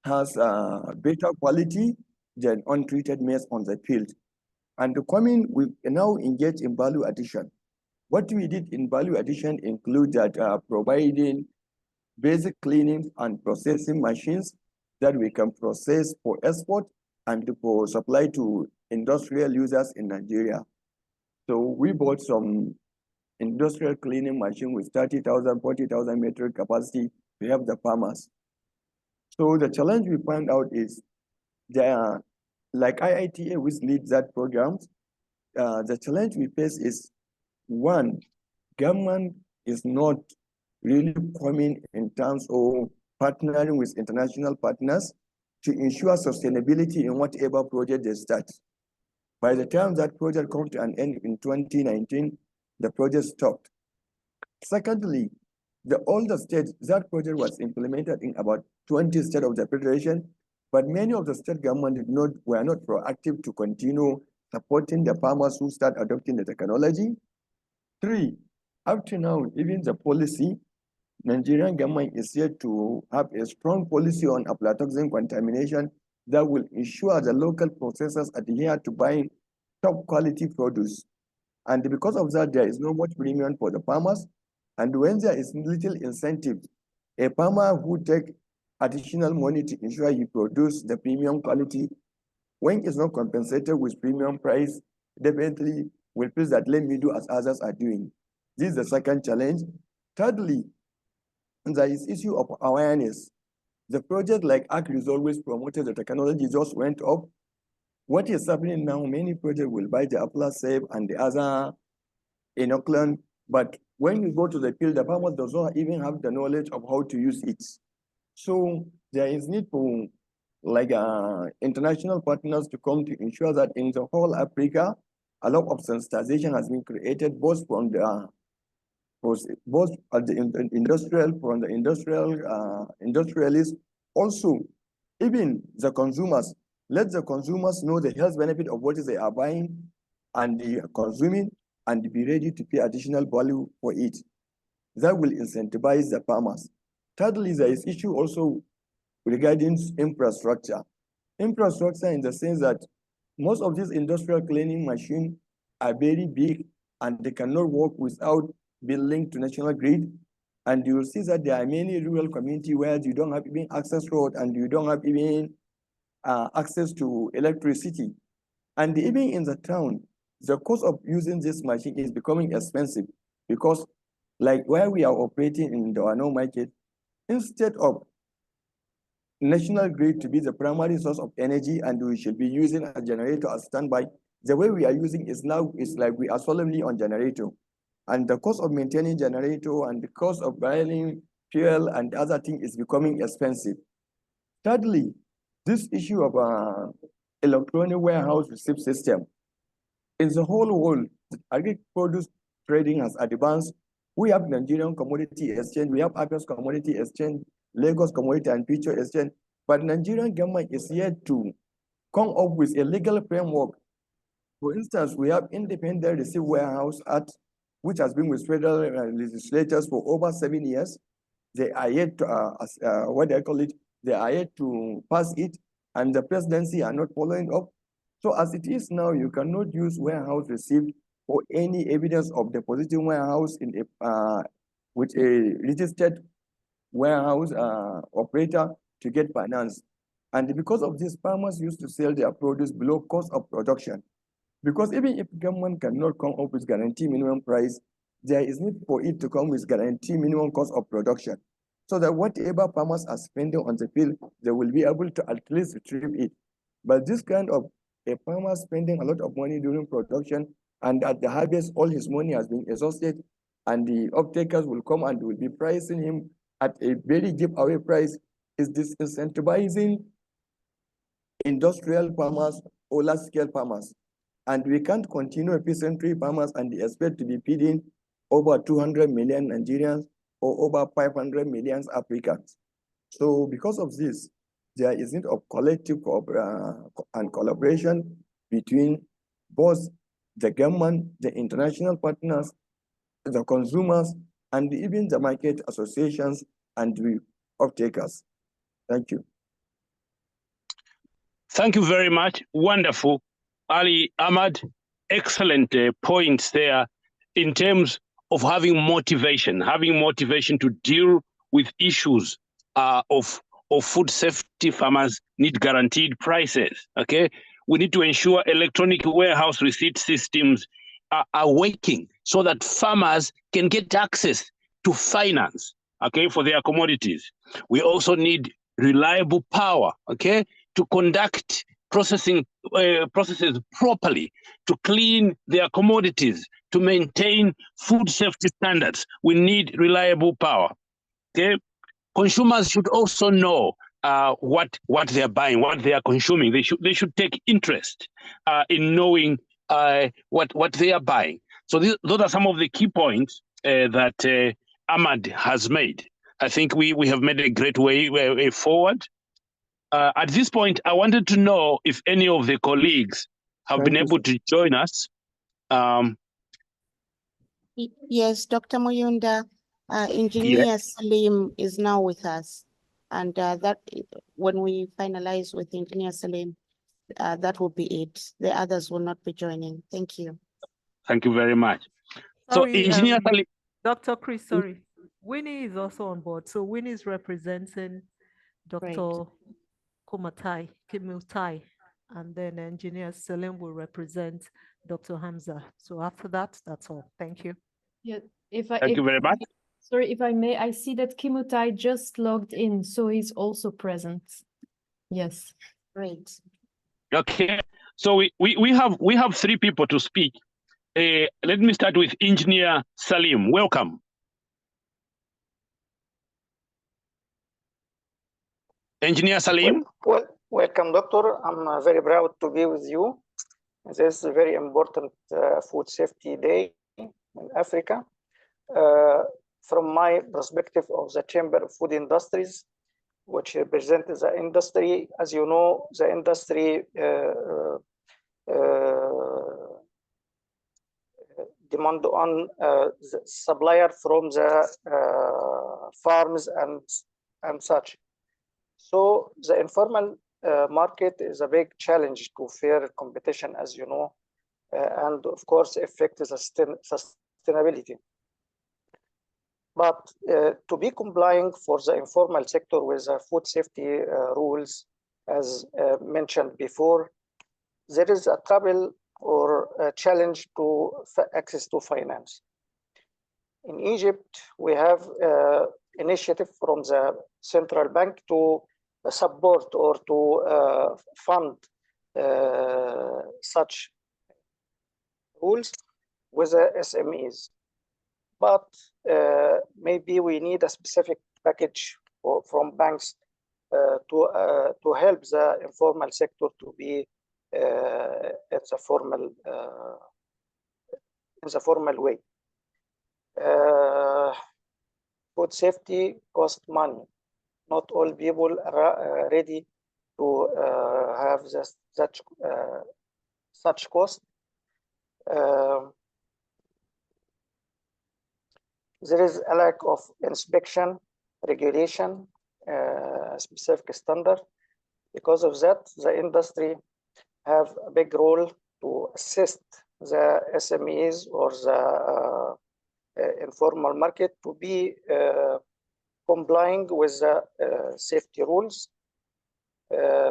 has better quality than untreated maize on the field. And we now engage in value addition. What we did in value addition include that providing basic cleaning and processing machines that we can process for export and for supply to industrial users in Nigeria. So we bought some industrial cleaning machine with 30,000, 40,000 metric capacity to help the farmers. So the challenge we find out is there, like IITA, which leads that program, the challenge we face is, one, government is not really coming in terms of partnering with international partners to ensure sustainability in whatever project they start. By the time that project comes to an end in 2019, the project stopped. Secondly, the older states, that project was implemented in about 20 states of the federation, but many of the state governments were not proactive to continue supporting the farmers who start adopting the technology. Three, up to now, even the policy, Nigerian government is yet to have a strong policy on aflatoxin contamination that will ensure the local processors adhere to buying top quality produce. And because of that, there is no much premium for the farmers. And when there is little incentive, a farmer who takes additional money to ensure he produces the premium quality, when it's not compensated with premium price, definitely will feel that let me do as others are doing. This is the second challenge. Thirdly, there is issue of awareness. The project like ACRIS always promoted the technology just went up. What is happening now, many projects will buy the Aflatoxin and the other inoculant, but when you go to the field, the farmer does not even have the knowledge of how to use it. So there is need for like international partners to come to ensure that in the whole Africa, a lot of sensitization has been created both from the both at the industrial, from the industrialists, also even the consumers. Let the consumers know the health benefit of what they are buying and they are consuming, and be ready to pay additional value for it. That will incentivize the farmers. Thirdly, there is issue also regarding infrastructure. Infrastructure in the sense that most of these industrial cleaning machines are very big and they cannot work without being linked to national grid. And you will see that there are many rural communities where you don't have even access road and you don't have even access to electricity. And even in the town, the cost of using this machine is becoming expensive because like where we are operating in the Wano market, instead of national grid to be the primary source of energy and we should be using a generator as standby, the way we are using is now is like we are solemnly on generator. And the cost of maintaining generator and the cost of buying fuel and other things is becoming expensive. Thirdly, this issue of electronic warehouse receipt system. In the whole world, agri-produce trading has advanced. We have Nigerian Commodity Exchange, we have Apex Commodity Exchange, Lagos Commodity and Future Exchange, but Nigerian government is yet to come up with a legal framework. For instance, we have Independent Receipt Warehouse Act, which has been with federal legislators for over 7 years. They are yet to, they are yet to pass it, and the presidency are not following up. So as it is now, you cannot use warehouse receipt or any evidence of depositing warehouse in a, with a registered warehouse operator to get finance. And because of this, farmers used to sell their produce below cost of production. Because even if government cannot come up with guarantee minimum price, there is need for it to come with guarantee minimum cost of production. So that whatever farmers are spending on the field, they will be able to at least retrieve it. But this kind of a farmer spending a lot of money during production, and at the harvest, all his money has been exhausted, and the off-takers will come and will be pricing him at a very giveaway price, is disincentivizing industrial farmers or large-scale farmers. And we can't continue peasantry farmers and expect to be feeding over 200 million Nigerians or over 500 million Africans. So because of this, there is need of collective and collaboration between both the government, the international partners, the consumers, and even the market associations and the off-takers. Thank you. Thank you very much. Wonderful. Ali Ahmad, excellent points there in terms of having motivation to deal with issues of food safety. Farmers need guaranteed prices, okay? We need to ensure electronic warehouse receipt systems are working so that farmers can get access to finance, okay, for their commodities. We also need reliable power, okay, to conduct processes properly, to clean their commodities, to maintain food safety standards. We need reliable power, okay? Consumers should also know what they are buying, what they are consuming. They should take interest in knowing what they are buying. So those are some of the key points that Ahmad has made. I think we have made a great way forward. At this point, I wanted to know if any of the colleagues have been able to join us. Yes, Dr. Muyunda, Engineer Salim is now with us. And that when we finalize with Engineer Salim, that will be it. The others will not be joining. Thank you. Thank you very much. Sorry, so Engineer Salim. Dr. Chris, sorry. Winnie is also on board. So Winnie is representing Dr. Kimutai, and then Engineer Salim will represent Dr. Hamza. So after that, that's all. Thank you. Yeah, Thank you very much. Sorry, if I may, I see that Kimutai just logged in, so he's also present. Yes. Great. Okay, so we have 3 people to speak. Let me start with Engineer Salim. Welcome. Engineer Salim. Well, welcome, Doctor. I'm very proud to be with you. This is a very important food safety day in Africa. From my perspective of the Chamber of Food Industries, which represents the industry, as you know, the industry demand on the supplier from the farms and such. So the informal market is a big challenge to fair competition, as you know, and of course affect the sustainability. But to be complying for the informal sector with the food safety rules, as mentioned before, there is a trouble or a challenge to access to finance. In Egypt, we have initiative from the central bank to support or to fund such rules with the SMEs. But maybe we need a specific package from banks to help the informal sector to be in the formal way. Food safety costs money. Not all people are ready to have such cost. There is a lack of inspection, regulation, specific standard. Because of that, the industry have a big role to assist the SMEs or the informal market to be complying with the safety rules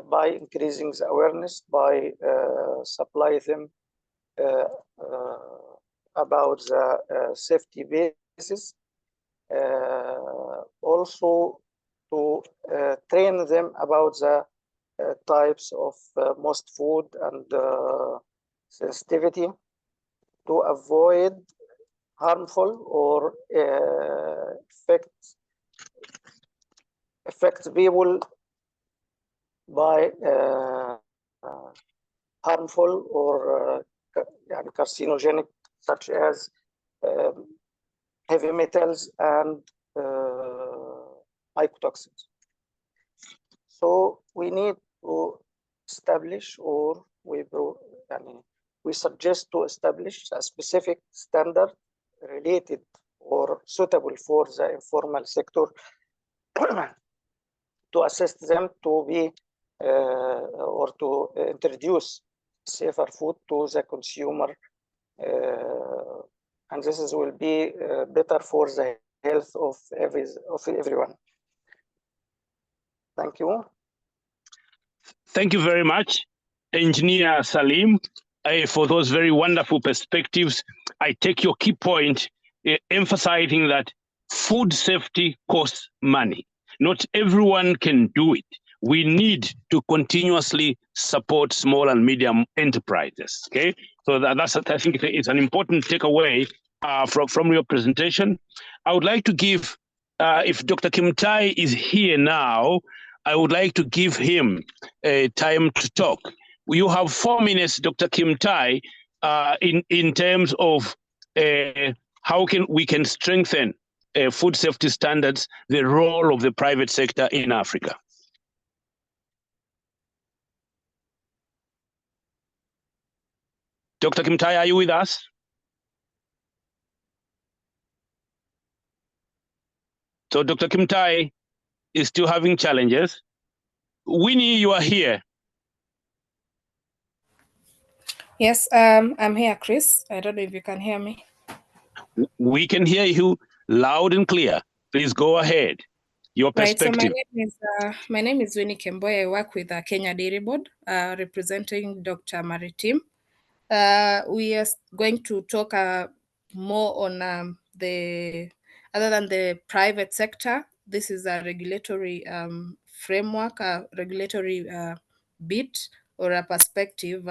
by increasing the awareness, by supply them about the safety basis, also to train them about the types of most food and sensitivity to avoid harmful or affect people by harmful or carcinogenic, such as heavy metals and mycotoxins. So we need to establish, or we suggest to establish a specific standard related or suitable for the informal sector to assist them to be or to introduce safer food to the consumer, and this will be better for the health of everyone. Thank you. Thank you very much, Engineer Salim, for those very wonderful perspectives. I take your key point, emphasizing that food safety costs money. Not everyone can do it. We need to continuously support small and medium enterprises. Okay, so that's I think it's an important takeaway from your presentation. I would like to give, if Dr. Kimtai is here now, I would like to give him time to talk. You have 4 minutes, Dr. Kimtai, in terms of how we can strengthen food safety standards, the role of the private sector in Africa. Dr. Kimtai, are you with us? So Dr. Kimtai is still having challenges. Winnie, you are here. Yes, I'm here, Chris. I don't know if you can hear me. We can hear you loud and clear. Please go ahead. Your perspective. Right, so my name is Winnie Kemboy. I work with the Kenya Dairy Board, representing Dr. Maritim. We are going to talk more on other than the private sector. This is a regulatory framework, a regulatory bit or a perspective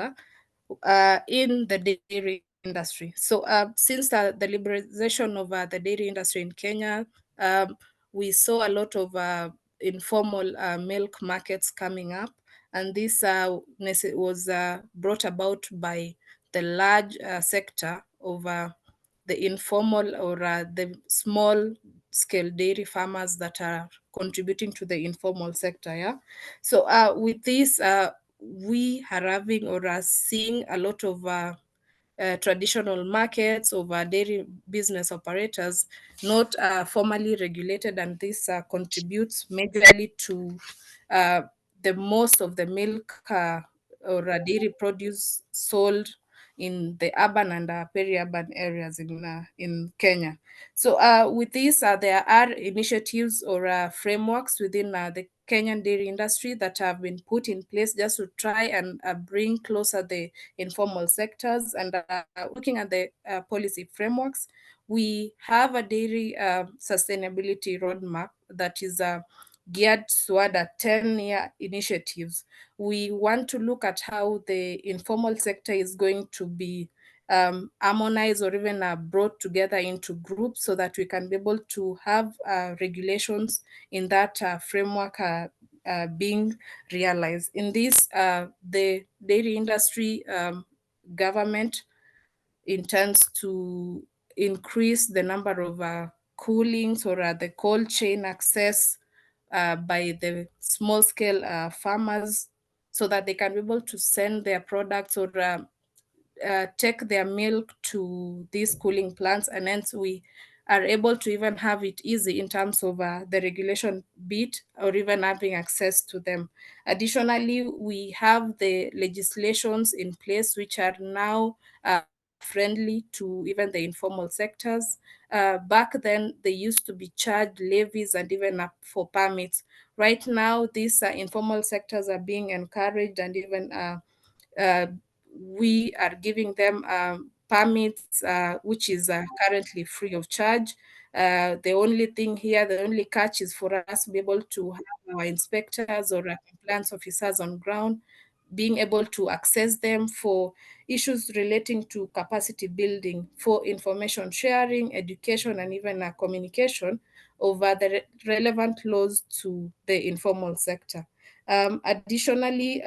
in the dairy industry. So since the liberalization of the dairy industry in Kenya, we saw a lot of informal milk markets coming up, and this was brought about by the large sector of the informal or the small scale dairy farmers that are contributing to the informal sector. Yeah. So with this, we are having or are seeing a lot of traditional markets of dairy business operators not formally regulated, and this contributes majorly to the most of the milk or dairy produce sold in the urban and peri-urban areas in Kenya. So with this, there are initiatives or frameworks within the Kenyan dairy industry that have been put in place just to try and bring closer the informal sectors. And looking at the policy frameworks, we have a dairy sustainability roadmap that is geared toward a 10-year initiatives. We want to look at how the informal sector is going to be harmonized or even brought together into groups so that we can be able to have regulations in that framework being realized. In this, the dairy industry government intends to increase the number of coolings or the cold chain access by the small scale farmers so that they can be able to send their products or take their milk to these cooling plants, and hence we are able to even have it easy in terms of the regulation bit or even having access to them. Additionally, we have the legislations in place which are now friendly to even the informal sectors. Back then, they used to be charged levies and even for permits. Right now, these informal sectors are being encouraged, and even we are giving them permits, which is currently free of charge. The only thing here, the only catch is for us to be able to have our inspectors or compliance officers on ground being able to access them for issues relating to capacity building, for information sharing, education, and even communication over the relevant laws to the informal sector. Additionally,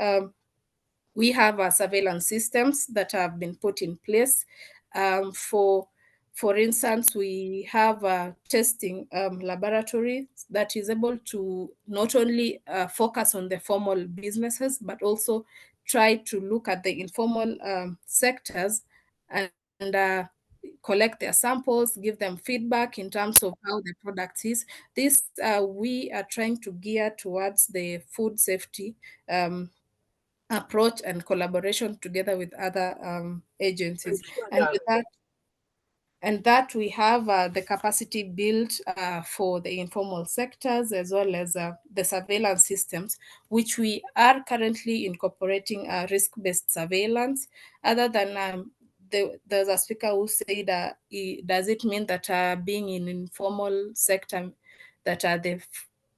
we have surveillance systems that have been put in place. For instance, we have a testing laboratory that is able to not only focus on the formal businesses, but also try to look at the informal sectors and collect their samples, give them feedback in terms of how the product is. This we are trying to gear towards the food safety approach and collaboration together with other agencies. And that we have the capacity built for the informal sectors as well as the surveillance systems, which we are currently incorporating risk-based surveillance. Other than there's a speaker who said, does it mean that being in informal sector that the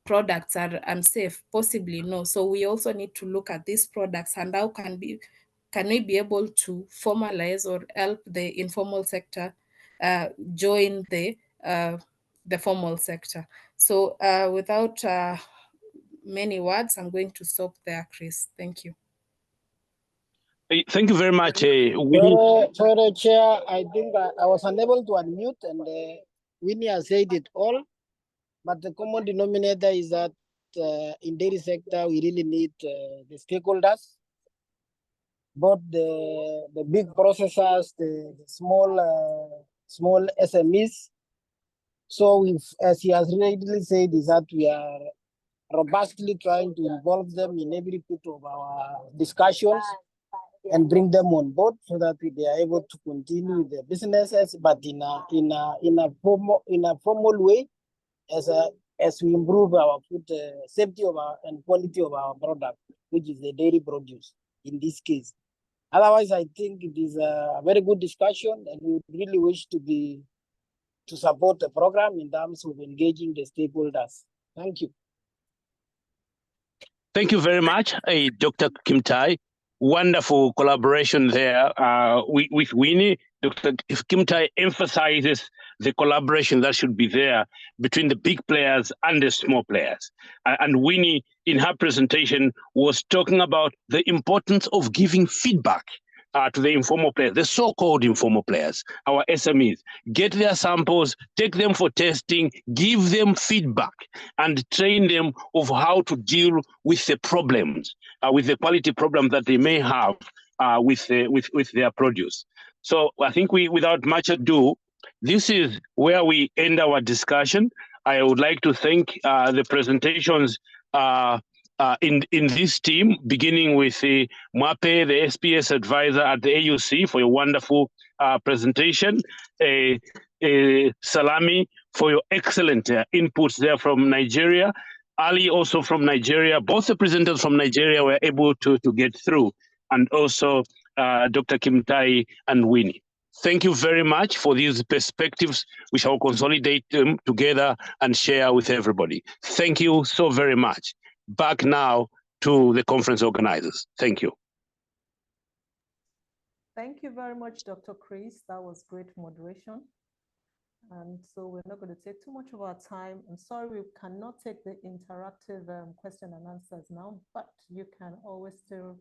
products are unsafe? Possibly no. So we also need to look at these products and how can we be able to formalize or help the informal sector join the formal sector. So without many words, I'm going to stop there, Chris. Thank you. Thank you very much, Sorry, Chair. I think I was unable to unmute, and Winnie has said it all. But the common denominator is that in dairy sector, we really need the stakeholders, both the big processors, the small SMEs. So as he has readily said, is that we are robustly trying to involve them in every bit of our discussions and bring them on board so that they are able to continue their businesses, but in a formal way, as we improve our food safety of and quality of our product, which is the dairy produce in this case. Otherwise, I think it is a very good discussion, and we really wish to support the program in terms of engaging the stakeholders. Thank you. Thank you very much, Dr. Kimtai. Wonderful collaboration there with Winnie. Dr. Kimtai emphasizes the collaboration that should be there between the big players and the small players. And Winnie, in her presentation, was talking about the importance of giving feedback to the informal players, the so-called informal players, our SMEs, get their samples, take them for testing, give them feedback, and train them of how to deal with the problems, with the quality problem that they may have with their produce. So I think without much ado, this is where we end our discussion. I would like to thank the presentations in this team, beginning with Mwape, the SPS advisor at the AUC, for your wonderful presentation. Salami, for your excellent inputs there from Nigeria. Ali, also from Nigeria. Both the presenters from Nigeria were able to get through, and also Dr. Kimtai and Winnie. Thank you very much for these perspectives. We shall consolidate them together and share with everybody. Thank you so very much. Back now to the conference organizers. Thank you. Thank you very much, Dr. Chris. That was great moderation. And so we're not going to take too much of our time. I'm sorry we cannot take the interactive question and answers now, but you can always still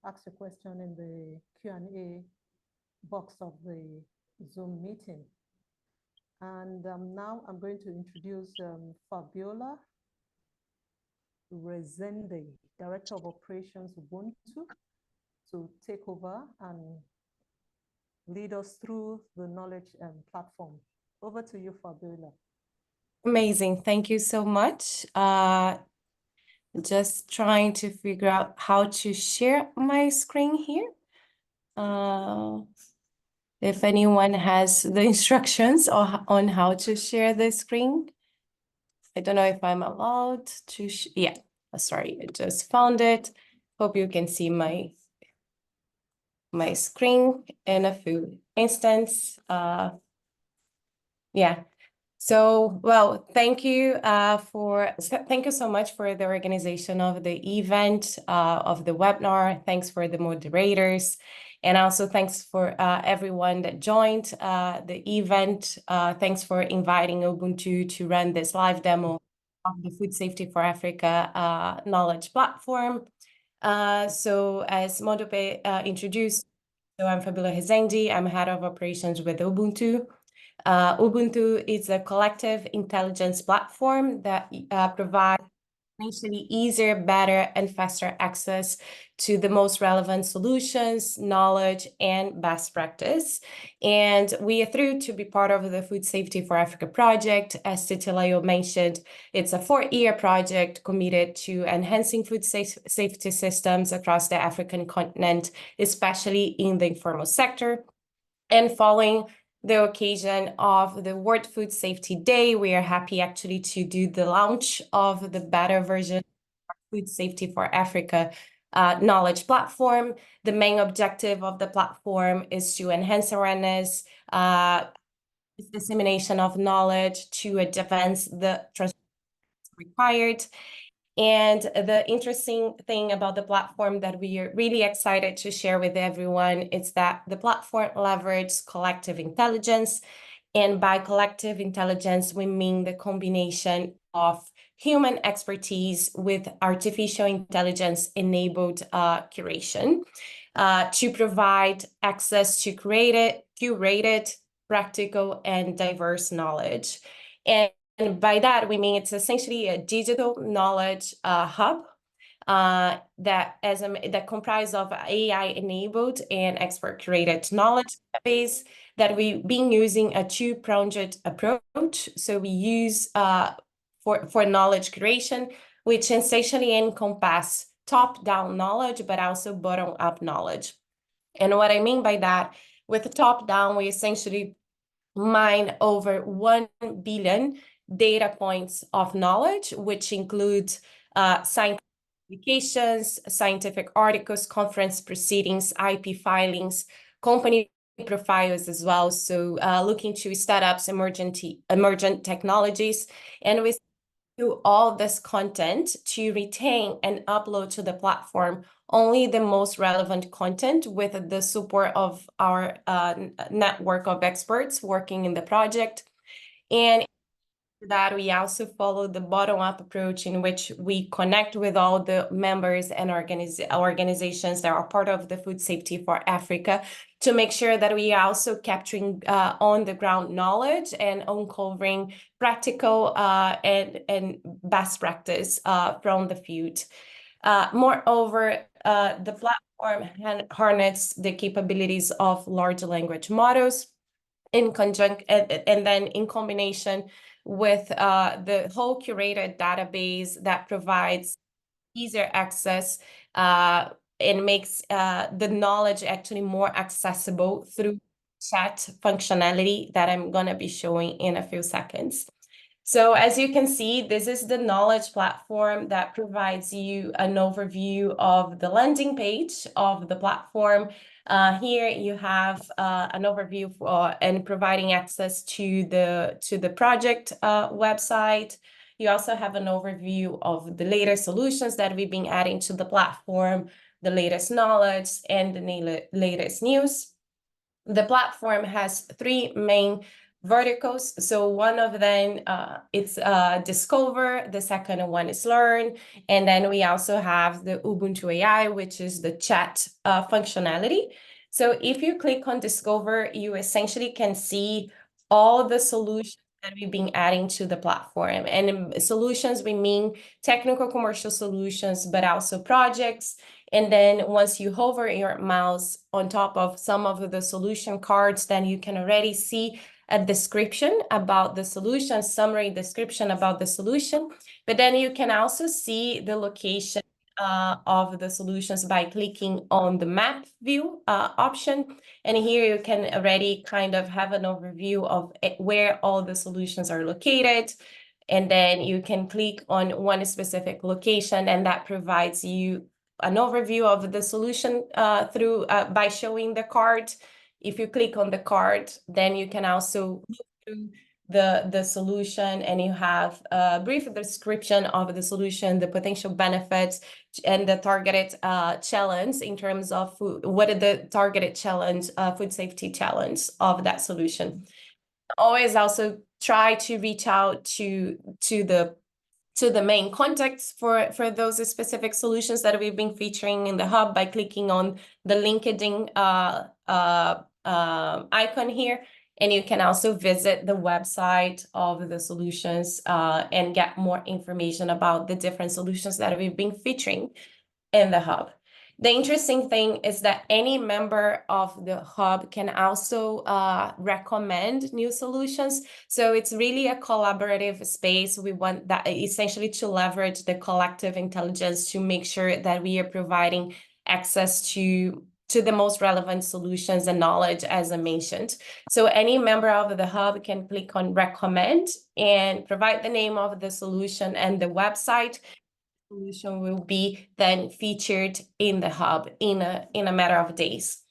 ask a question in the Q&A box of the Zoom meeting. And now I'm going to introduce Fabiola Rezende, Director of Operations Ubuntu, to take over and lead us through the knowledge platform. Over to you, Fabiola. Amazing. Thank you so much. Just trying to figure out how to share my screen here. If anyone has the instructions on how to share the screen. I don't know if I'm allowed to, yeah, sorry, I just found it. Hope you can see my screen in a few instants. Yeah, so, well, thank you so much for the organization of the event, of the webinar. Thanks for the moderators. And also thanks for everyone that joined the event. Thanks for inviting Ubuntu to run this live demo of the Food Safety for Africa knowledge platform. So as Mwape introduced, so I'm Fabiola Rezende. I'm head of operations with Ubuntu. Ubuntu is a collective intelligence platform that provides potentially easier, better, and faster access to the most relevant solutions, knowledge, and best practice. And we are thrilled to be part of the Food Safety for Africa project. As Titilayo mentioned, it's a 4-year project committed to enhancing food safety systems across the African continent, especially in the informal sector. And following the occasion of the World Food Safety Day, we are happy actually to do the launch of the beta version of Food Safety for Africa knowledge platform. The main objective of the platform is to enhance awareness, dissemination of knowledge to advance the transparency required. And the interesting thing about the platform that we are really excited to share with everyone is that the platform leverages collective intelligence. And by collective intelligence, we mean the combination of human expertise with artificial intelligence-enabled curation to provide access to curated, practical, and diverse knowledge. And by that, we mean it's essentially a digital knowledge hub that comprises of AI-enabled and expert-curated knowledge base that we've been using a two-pronged approach. So we use for knowledge creation, which essentially encompasses top-down knowledge, but also bottom-up knowledge. And what I mean by that, with top-down, we essentially mine over 1 billion data points of knowledge, which includes scientific publications, scientific articles, conference proceedings, IP filings, company profiles as well. So looking to startups, emergent technologies, and we do all this content to retain and upload to the platform only the most relevant content with the support of our network of experts working in the project. And that we also follow the bottom-up approach in which we connect with all the members and organizations that are part of the Food Safety for Africa to make sure that we are also capturing on-the-ground knowledge and uncovering practical and best practice from the field. Moreover, the platform harnesses the capabilities of large language models in conjunction and then in combination with the whole curated database that provides easier access and makes the knowledge actually more accessible through chat functionality that I'm going to be showing in a few seconds. So as you can see, this is the knowledge platform that provides you an overview of the landing page of the platform. Here you have an overview and providing access to the project website. You also have an overview of the latest solutions that we've been adding to the platform, the latest knowledge, and the latest news. The platform has three main verticals. So one of them it's discover, the second one is learn, and then we also have the Ubuntu AI, which is the chat functionality. So if you click on discover, you essentially can see all the solutions that we've been adding to the platform. And in solutions, we mean technical commercial solutions, but also projects. And then once you hover your mouse on top of some of the solution cards, then you can already see a description about the solution, summary description about the solution. But then you can also see the location of the solutions by clicking on the map view option. And here you can already kind of have an overview of where all the solutions are located. And then you can click on one specific location, and that provides you an overview of the solution through by showing the card. If you click on the card, then you can also look through the solution, and you have a brief description of the solution, the potential benefits, and the targeted challenge in terms of food. What are the targeted challenge, food safety challenge of that solution? Always also try to reach out to the main contacts for those specific solutions that we've been featuring in the hub by clicking on the LinkedIn icon here. And you can also visit the website of the solutions and get more information about the different solutions that we've been featuring in the hub. The interesting thing is that any member of the hub can also recommend new solutions. So it's really a collaborative space. We want that essentially to leverage the collective intelligence to make sure that we are providing access to the most relevant solutions and knowledge, as I mentioned. So any member of the hub can click on recommend and provide the name of the solution and the website. Solution will be then featured in the hub in a matter of days.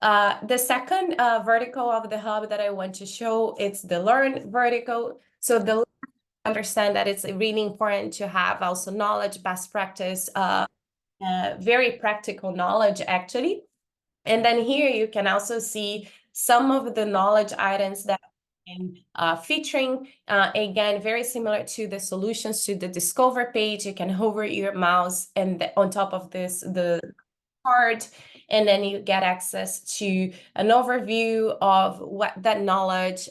The second vertical of the hub that I want to show, it's the learn vertical. So the understand that it's really important to have also knowledge, best practice, very practical knowledge actually. And then here you can also see some of the knowledge items that featuring, again, very similar to the solutions to the discover page. You can hover your mouse and on top of this, the card, and then you get access to an overview of what that knowledge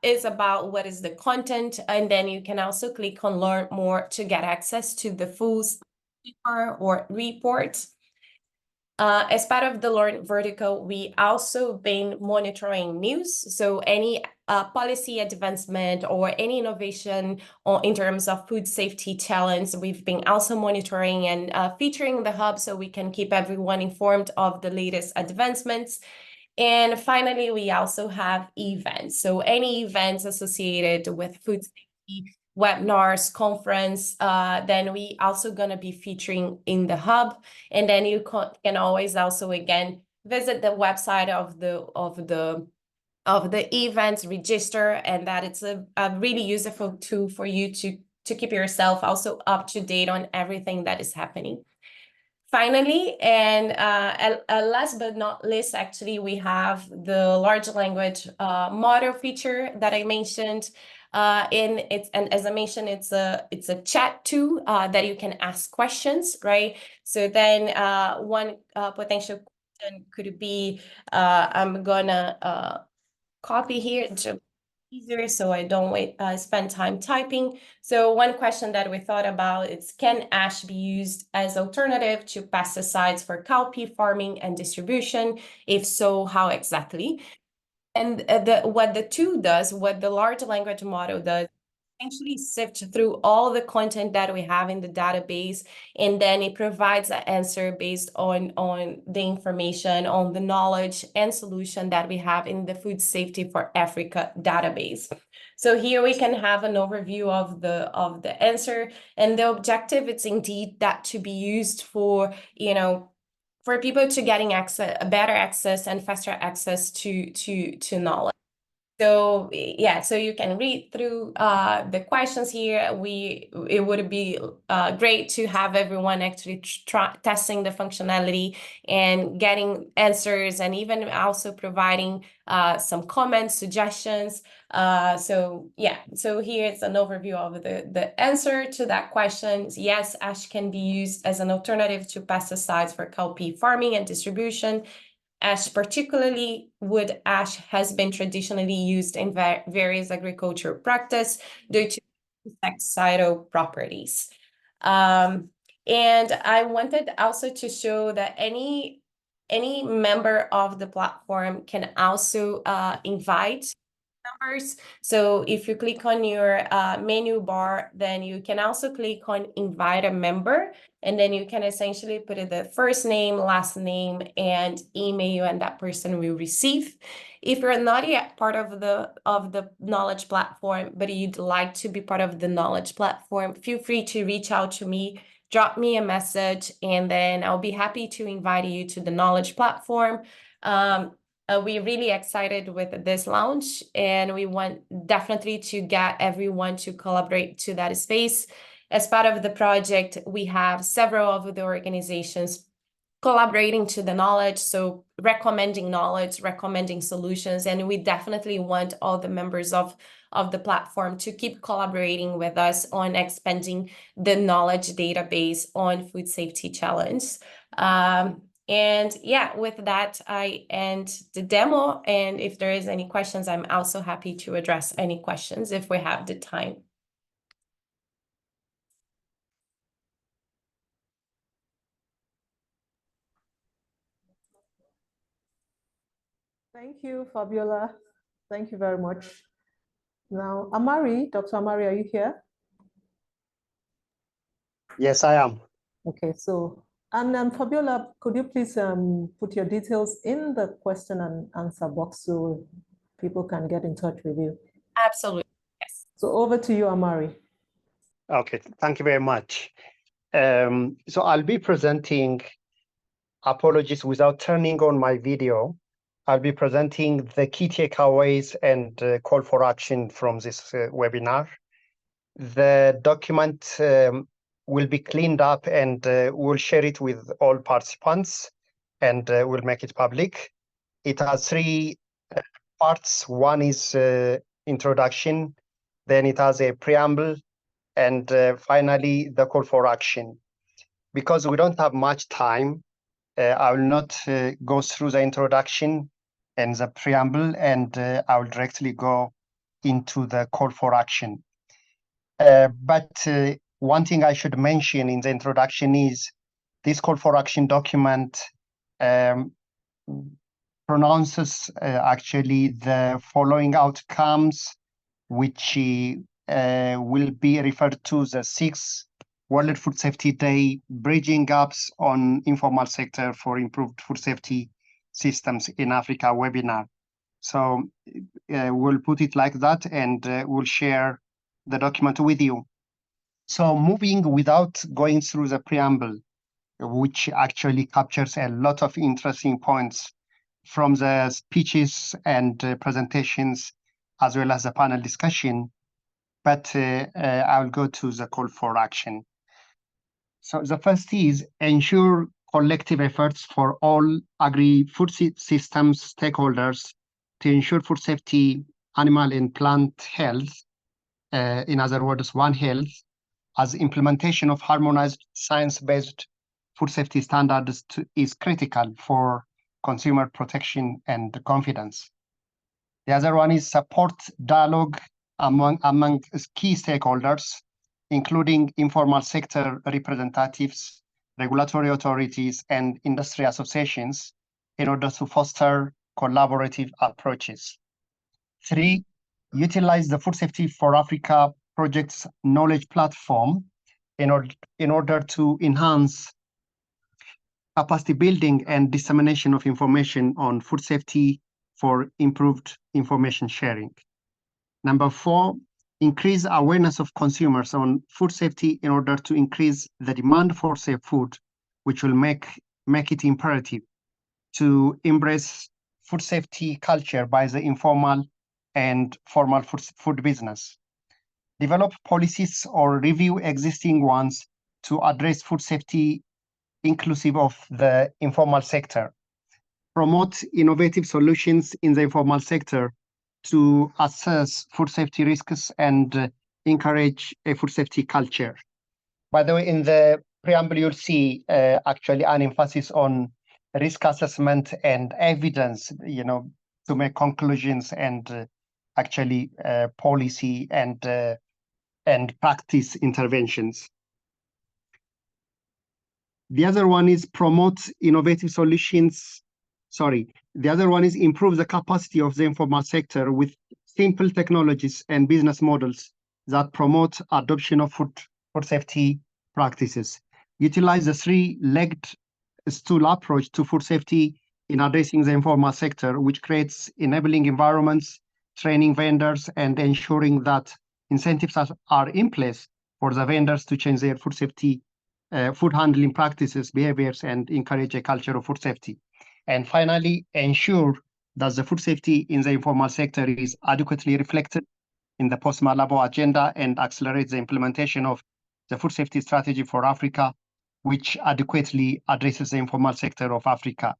is about, what is the content, and then you can also click on learn more to get access to the full paper or report. As part of the learn vertical, we also been monitoring news. So any policy advancement or any innovation or in terms of food safety challenge, we've been also monitoring and featuring the hub so we can keep everyone informed of the latest advancements. And finally, we also have events. So any events associated with food safety, webinars, conference, then we also gonna be featuring in the hub. And then you can always also again visit the website of the events, register, and that it's a really useful tool for you to keep yourself also up to date on everything that is happening. Finally, and last but not least, actually, we have the large language model feature that I mentioned. And as I mentioned, it's a chat tool that you can ask questions, right? So then one potential question could be, I'm gonna copy here to easier so I don't spend time typing. So one question that we thought about is, can ash be used as alternative to pesticides for cowpea farming and distribution? If so, how exactly? And what the tool does, what the large language model does, essentially sift through all the content that we have in the database, and then it provides an answer based on the information, on the knowledge and solution that we have in the Food Safety for Africa database. So here we can have an overview of the answer, and the objective is indeed that to be used for, for people to getting better access and faster access to knowledge. So yeah, so you can read through the questions here. It would be great to have everyone actually testing the functionality and getting answers, and even also providing some comments, suggestions. So yeah, so here's an overview of the answer to that question. Yes, ash can be used as an alternative to pesticides for cowpea farming and distribution. Ash, particularly wood ash, has been traditionally used in various agricultural practice due to insecticidal properties. And I wanted also to show that any member of the platform can also invite members. So if you click on your menu bar, then you can also click on invite a member, and then you can essentially put in the first name, last name, and email, and that person will receive. If you're not yet part of the knowledge platform, but you'd like to be part of the knowledge platform, feel free to reach out to me, drop me a message, and then I'll be happy to invite you to the knowledge platform. We're really excited with this launch, and we want definitely to get everyone to collaborate to that space. As part of the project, we have several of the organizations collaborating to the knowledge, so recommending knowledge, recommending solutions, and we definitely want all the members of the platform to keep collaborating with us on expanding the knowledge database on food safety challenge. And yeah, with that, I end the demo. And if there is any questions, I'm also happy to address any questions if we have the time. Thank you, Fabiola. Thank you very much. Now, Amari, Dr. Amari, are you here? Yes, I am. Okay, so, and Fabiola, could you please put your details in the question and answer box so people can get in touch with you? Absolutely, yes. So over to you, Amari. Okay, thank you very much. So I'll be presenting, apologies, without turning on my video. I'll be presenting the key takeaways and call for action from this webinar. The document will be cleaned up, and we'll share it with all participants, and we'll make it public. It has three parts. One is introduction, then it has a preamble, and finally the call for action. Because we don't have much time, I will not go through the introduction and the preamble, and I will directly go into the call for action. But one thing I should mention in the introduction is this call for action document pronounces actually the following outcomes, which will be referred to the 6th World Food Safety Day, Bridging Gaps on Informal Sector for Improved Food Safety Systems in Africa webinar. So we'll put it like that, and we'll share the document with you. So moving without going through the preamble, which actually captures a lot of interesting points from the speeches and presentations, as well as the panel discussion, but I'll go to the call for action. So the first is ensure collective efforts for all agri-food systems stakeholders to ensure food safety, animal and plant health in other words, One Health, as implementation of harmonized science-based food safety standards is critical for consumer protection and confidence. The other one is support dialogue among key stakeholders, including informal sector representatives, regulatory authorities, and industry associations in order to foster collaborative approaches. 3, utilize the Food Safety for Africa project's knowledge platform in order to enhance capacity building and dissemination of information on food safety for improved information sharing. Number 4, increase awareness of consumers on food safety in order to increase the demand for safe food, which will make it imperative to embrace food safety culture by the informal and formal food business. Develop policies or review existing ones to address food safety inclusive of the informal sector. Promote innovative solutions in the informal sector to assess food safety risks and encourage a food safety culture. By the way, in the preamble, you'll see actually an emphasis on risk assessment and evidence, to make conclusions and actually policy and practice interventions. The other one is promote innovative solutions. The other one is improve the capacity of the informal sector with simple technologies and business models that promote adoption of food safety practices. Utilize the 3-legged stool approach to food safety in addressing the informal sector, which creates enabling environments, training vendors, and ensuring that incentives are in place for the vendors to change their food safety, food handling practices, behaviors, and encourage a culture of food safety. And finally, ensure that the food safety in the informal sector is adequately reflected in the post-Malabo agenda and accelerate the implementation of the food safety strategy for Africa, which adequately addresses the informal sector of Africa.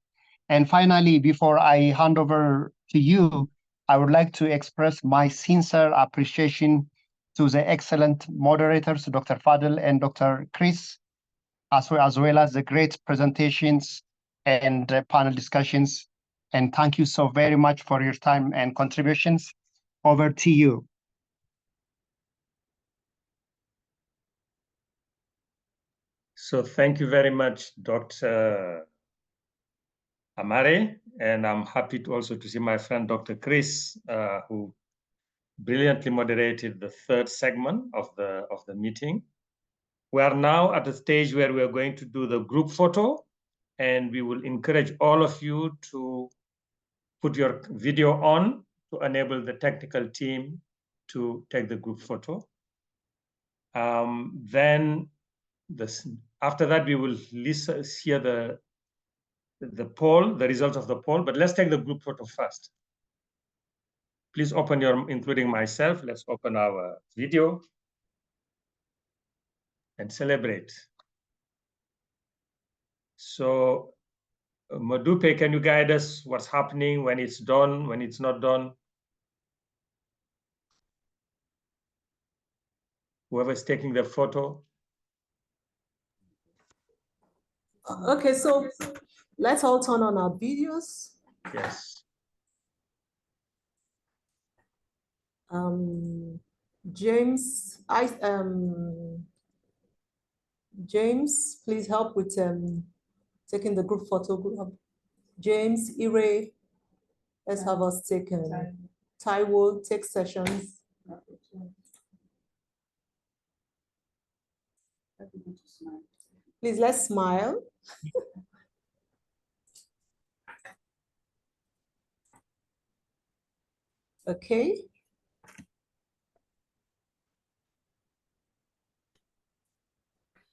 And finally, before I hand over to you, I would like to express my sincere appreciation to the excellent moderators, Dr. Fadel and Dr. Chris, as well as the great presentations and panel discussions. And thank you so very much for your time and contributions. Over to you. So thank you very much, Dr. Amare, and I'm happy to also to see my friend, Dr. Chris, who brilliantly moderated the 3rd segment of the meeting. We are now at the stage where we are going to do the group photo, and we will encourage all of you to put your video on to enable the technical team to take the group photo. Then after that, we will hear the poll, the results of the poll, but let's take the group photo first. Please open including myself, let's open our video and celebrate. So Mwape, can you guide us what's happening, when it's done, when it's not done? Whoever's taking the photo. Okay, so let's all turn on our videos. Yes. James, James, please help with taking the group photo. James, Ire, let's have us take Taiwo, take sessions. Please, let's smile. Okay.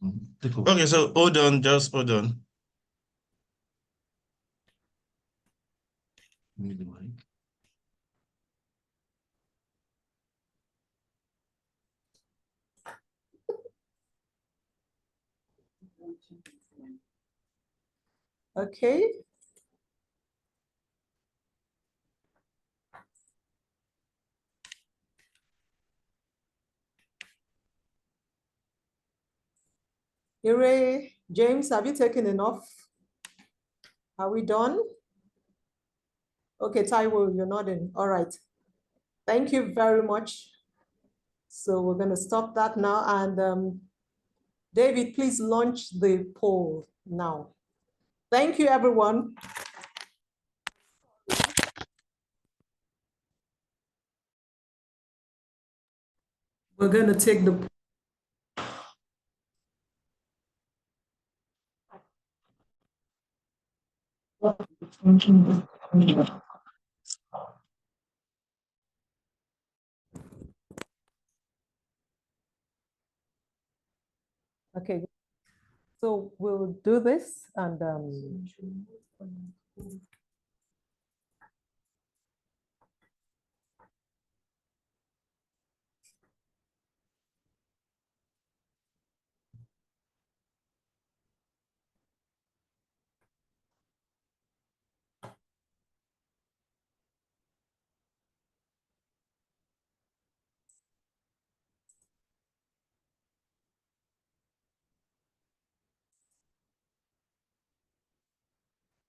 Okay, so hold on, just hold on. Okay. Ire, James, have you taken enough? Are we done? Okay, Taiwo, you're nodding. All right. Thank you very much. So we're going to stop that now. And David, please launch the poll now. Thank you, everyone. We're going to take the Okay, so we'll do this and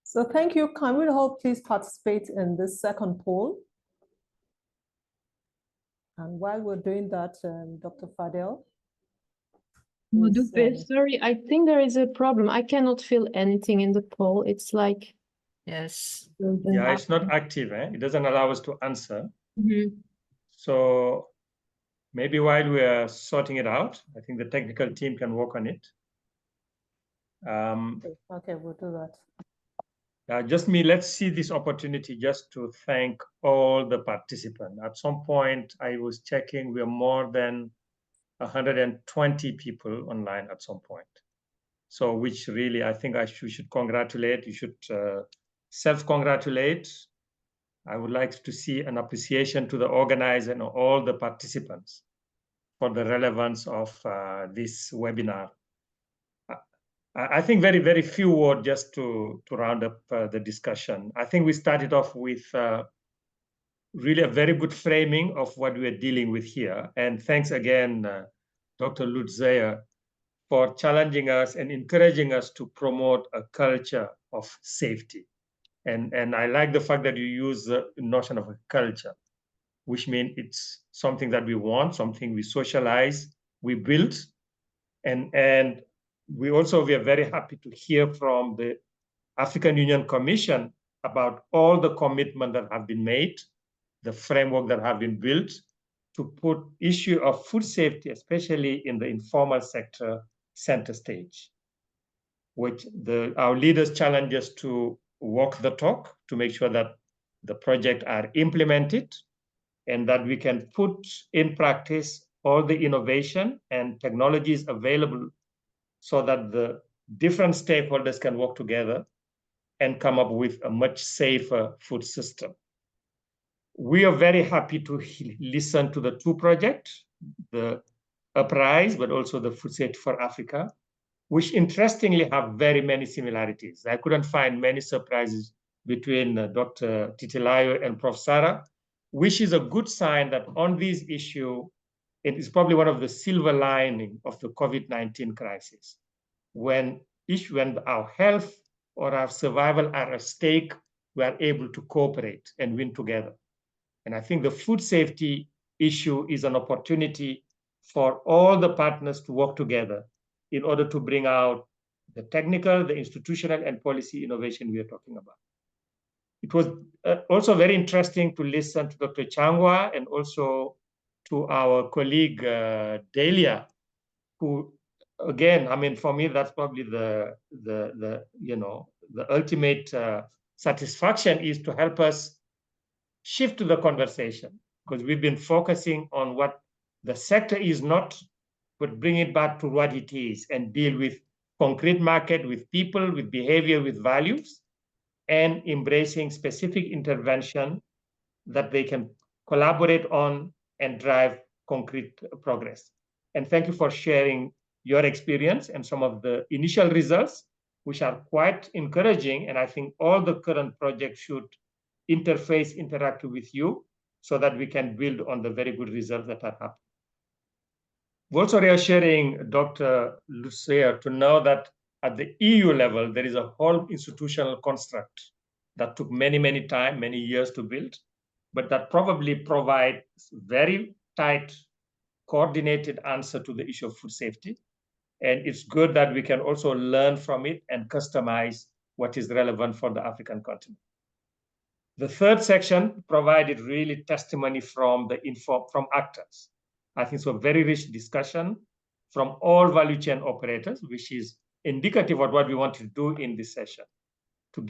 so thank you. Can we all please participate in this second poll? And while we're doing that, Dr. Fadel. Mwape, sorry, I think there is a problem. I cannot feel anything in the poll. It's like, yes. Yeah, it's not active. It doesn't allow us to answer. So maybe while we are sorting it out, I think the technical team can work on it. Okay, we'll do that. Just me, let's see this opportunity just to thank all the participants. At some point, I was checking, we are more than 120 people online at some point. So which really, I think we should congratulate, you should self-congratulate. I would like to see an appreciation to the organizer and all the participants for the relevance of this webinar. I think very, very few words just to round up the discussion. I think we started off with really a very good framing of what we're dealing with here. And thanks again, Dr. Lutzaya, for challenging us and encouraging us to promote a culture of safety. And I like the fact that you use the notion of a culture, which means it's something that we want, something we socialize, we build, and we are very happy to hear from the African Union Commission about all the commitment that have been made, the framework that have been built to put issue of food safety, especially in the informal sector, center stage, which our leaders challenge us to walk the talk to make sure that the projects are implemented and that we can put in practice all the innovation and technologies available so that the different stakeholders can work together and come up with a much safer food system. We are very happy to listen to the two projects, the UPRISE, but also the Food Safety for Africa, which interestingly have very many similarities. I couldn't find many surprises between Dr. Titilayo and Prof. Sarah, which is a good sign that on this issue, it is probably one of the silver lining of the COVID-19 crisis. When our health or our survival are at stake, we are able to cooperate and win together. And I think the food safety issue is an opportunity for all the partners to work together in order to bring out the technical, the institutional, and policy innovation we are talking about. It was also very interesting to listen to Dr. Changwa and also to our colleague Delia, who, again, I mean, for me, that's probably the ultimate satisfaction is to help us shift the conversation, because we've been focusing on what the sector is not, but bring it back to what it is and deal with concrete market, with people, with behavior, with values, and embracing specific intervention that they can collaborate on and drive concrete progress. And thank you for sharing your experience and some of the initial results, which are quite encouraging. And I think all the current projects should interact with you so that we can build on the very good results that are happening. also reassuring Dr. Lucia to know that at the EU level, there is a whole institutional construct that took many years to build, but that probably provides very tight, coordinated answer to the issue of food safety. And it's good that we can also learn from it and customize what is relevant for the African continent. The third section provided really testimony from actors. I think it's a very rich discussion from all value chain operators, which is indicative of what we want to do in this session, to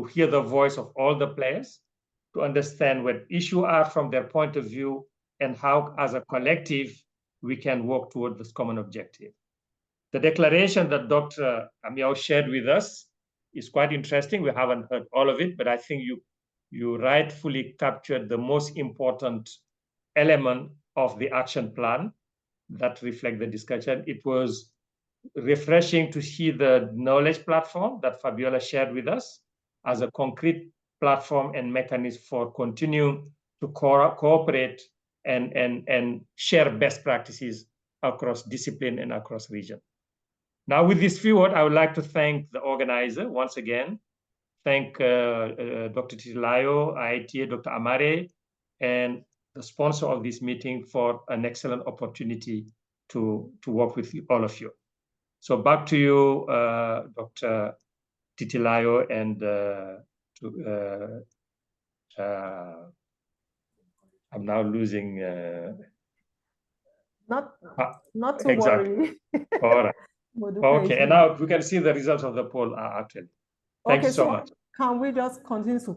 hear the voice of all the players, to understand what issues are from their point of view, and how, as a collective, we can work toward this common objective. The declaration that Dr. Amiao shared with us is quite interesting. We haven't heard all of it, but I think you rightfully captured the most important element of the action plan that reflect the discussion. It was refreshing to see the knowledge platform that Fabiola shared with us as a concrete platform and mechanism for continuing to cooperate and share best practices across discipline and across region. Now, with this few words, I would like to thank the organizer once again. Thank Dr. Titilayo, IITA, Dr. Amare, and the sponsor of this meeting for an excellent opportunity to work with all of you. So back to you, Dr. Titilayo, and I'm now losing. Not to exactly. worry. All right. Okay, and now we can see the results of the poll actually. Thank you so much. Can we just continue to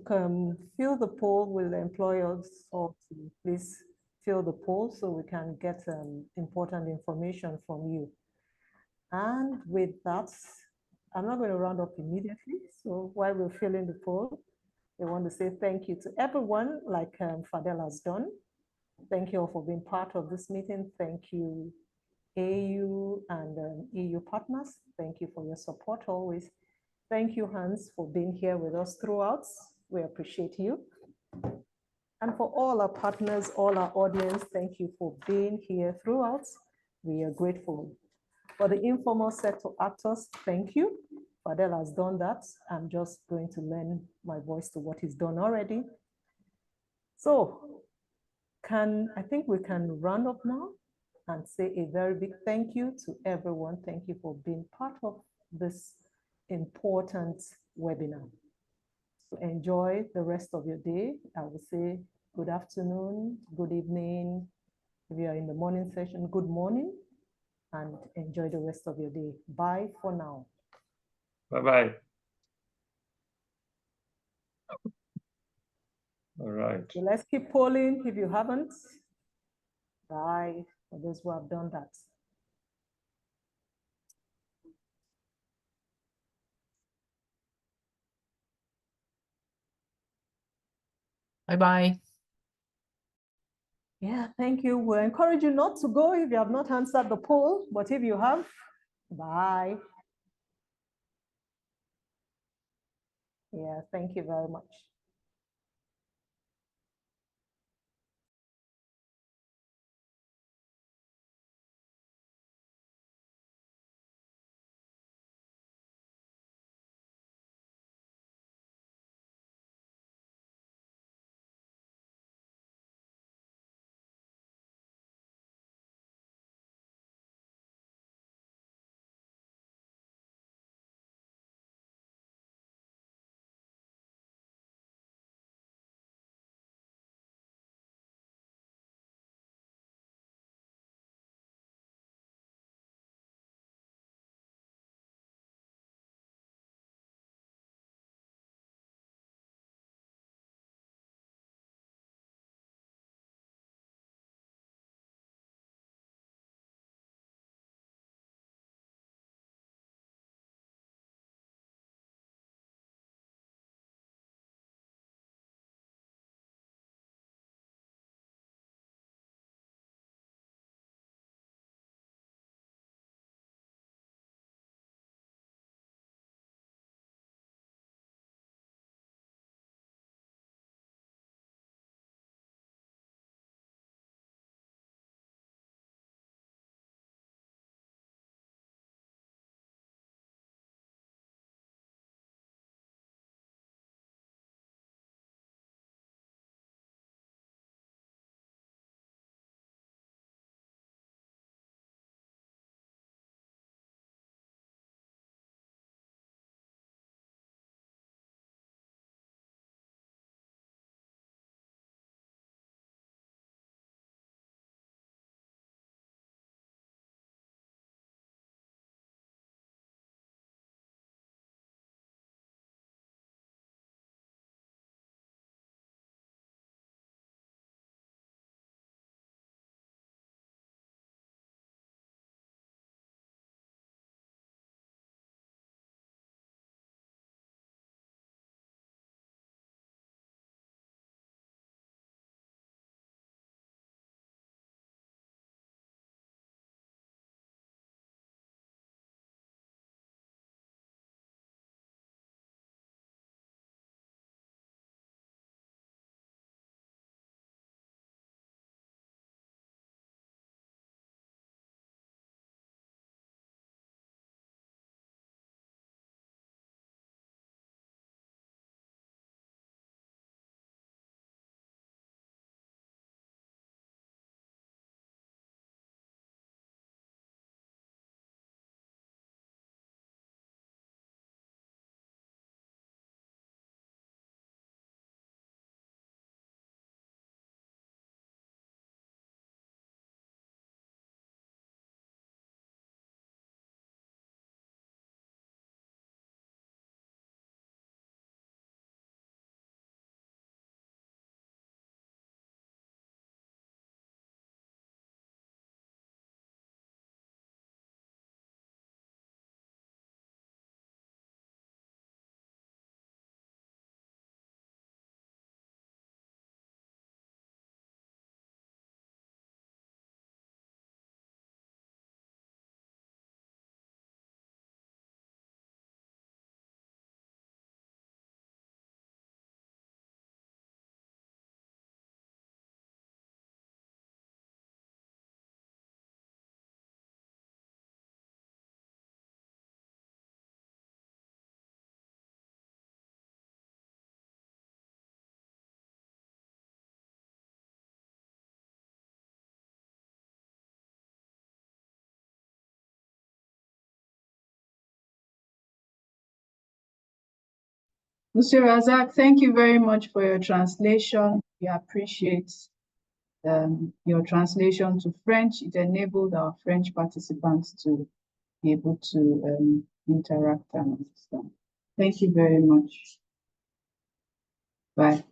fill the poll with the employers, or please fill the poll so we can get important information from you. And with that, I'm not going to round up immediately. So while we're filling the poll, I want to say thank you to everyone, like Fadel has done. Thank you all for being part of this meeting. Thank you, AU and EU partners. Thank you for your support always. Thank you, Hans, for being here with us throughout. We appreciate you. And for all our partners, all our audience, thank you for being here throughout. We are grateful. For the informal sector actors, thank you. Fadel has done that. I'm just going to lend my voice to what he's done already. So I think we can round up now and say a very big thank you to everyone. Thank you for being part of this important webinar. So enjoy the rest of your day. I will say good afternoon, good evening. If you are in the morning session, good morning, and enjoy the rest of your day. Bye for now. Bye-bye. All right. So let's keep polling if you haven't. Bye for those who have done that. Bye-bye. Yeah, thank you. We encourage you not to go if you have not answered the poll, but if you have, bye. Yeah, thank you very much. Monsieur Razak, thank you very much for your translation. We appreciate your translation to French. It enabled our French participants to be able to interact and understand. Thank you very much. Bye.